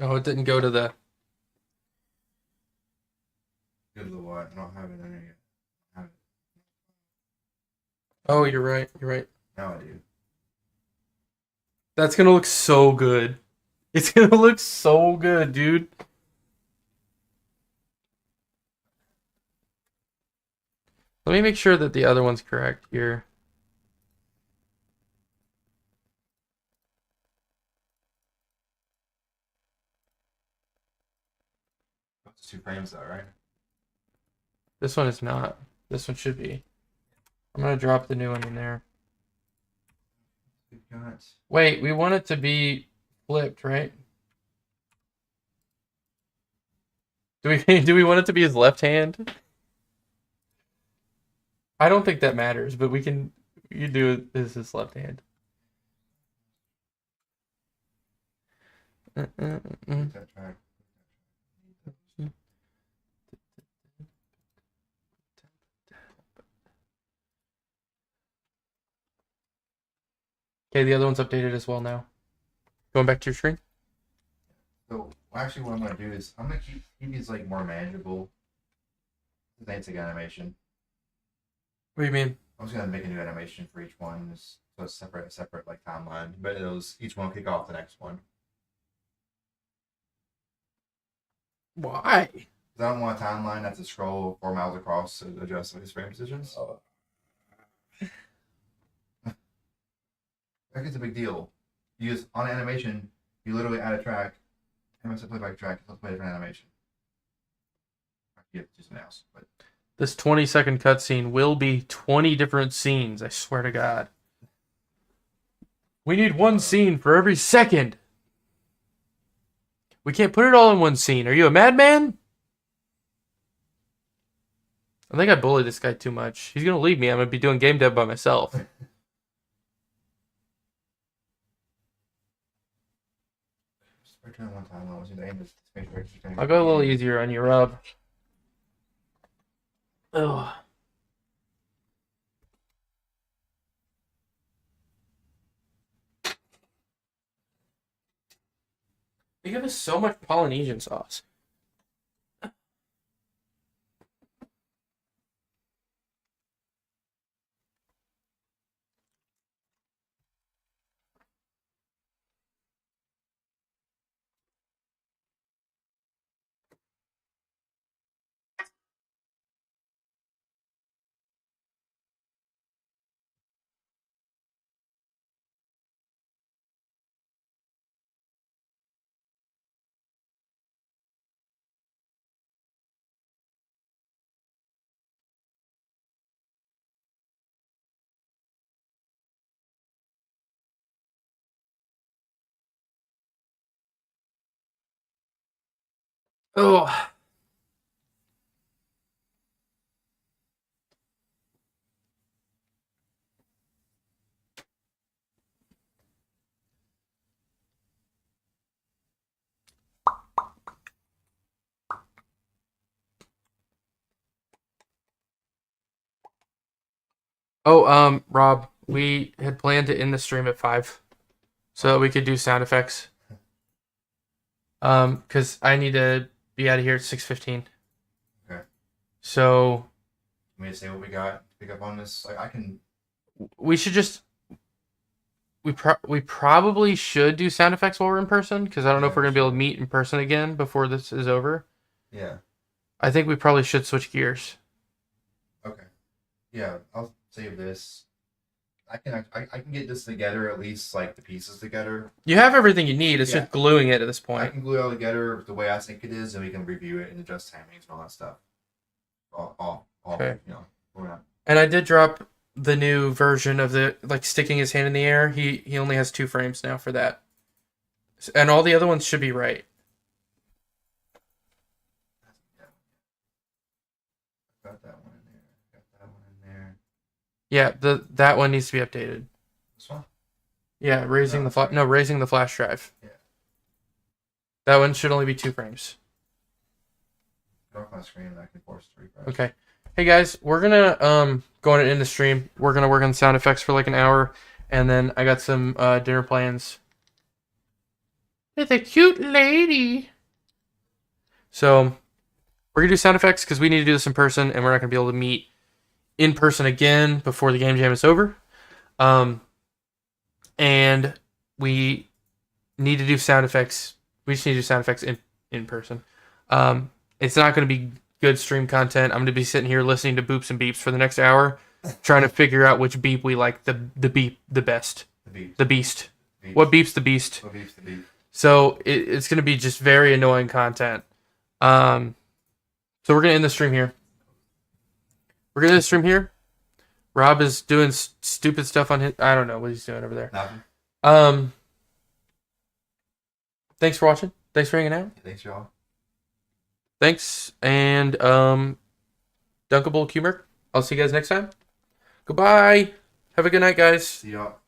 Oh, it didn't go to the... Good to what? I don't have it in there yet. I have it. Oh, you're right. You're right. Now I do. That's gonna look so good. It's gonna look so good, dude. Let me make sure that the other one's correct here. It's 2 frames though, right? This one is not. This one should be. I'm gonna drop the new one in there. We've got. Wait, we want it to be flipped, right? Do we want it to be his left hand? I don't think that matters, but we can do it as his left hand. That track. Okay, the other one's updated as well now. Going back to your screen. So actually, what I'm gonna do is I'm gonna keep these like more manageable. It's like animation. What do you mean? I'm just gonna make a new animation for each one, just so it's separate like timeline. But those each one will kick off the next one. Why? Because I don't want a timeline that's a scroll 4 miles across to adjust his frame positions. Like it's a big deal. You use on animation, you literally add a track, and once I playback track, it'll play a different animation. You have to do something else, but This 20-second cutscene will be 20 different scenes, I swear to God. We need one scene for every second. We can't put it all in one scene. Are you a madman? I think I bullied this guy too much. He's going to leave me. I'm going to be doing game dev by myself. just turn one time. I was aim to make sure it's just I'll go a little easier on you, Rob. Ugh. They give us so much Polynesian sauce. Oh. Oh, Rob, we had planned to end the stream at 5 so that we could do sound effects. Because I need to be out of here at 6:15. Okay. So Let me to say what we got to pick up on this. Like I can. we should just we probably should do sound effects while we're in person because I don't know if we're gonna be able to meet in person again before this is over. Yeah. I think we probably should switch gears. Okay. Yeah, I'll save this. I can get this together, at least like the pieces together. You have everything you need. It's Yeah. just gluing it at this I point. can glue it all together the way I think it is, and we can review it and adjust timings and all that stuff. All Okay. you know, we're not. And I did drop the new version of the like sticking his hand in the air. He only has 2 frames now for that, and all the other ones should be right. Got that one in there. Got that one in there. Yeah, that one needs to be updated. This one? Yeah, raising the flash drive. Yeah. That one should only be 2 frames. Go off my screen and I can force 3 frames. Okay. Hey guys, we're gonna go on and end the stream. We're gonna work on sound effects for like an hour, and then I got some dinner plans. With a cute lady. So we're gonna do sound effects because we need to do this in person, and we're not gonna be able to meet in person again before the game jam is over. And we need to do sound effects. We just need to do sound effects in person. It's not going to be good stream content. I'm going to be sitting here listening to boops and beeps for the next hour, trying to figure out which beep we like the beep the best. The beast. Beeps. What beeps the beast? What beeps the beep? So it's going to be just very annoying content. So we're going to end the stream here. Rob is doing stupid stuff on his... I don't know what he's doing over there. Nothing. Thanks for watching. Thanks for hanging out. Thanks, y'all. Thanks, and Dunkable Cumer. I'll see you guys next time. Goodbye. Have a good night, guys. See y'all.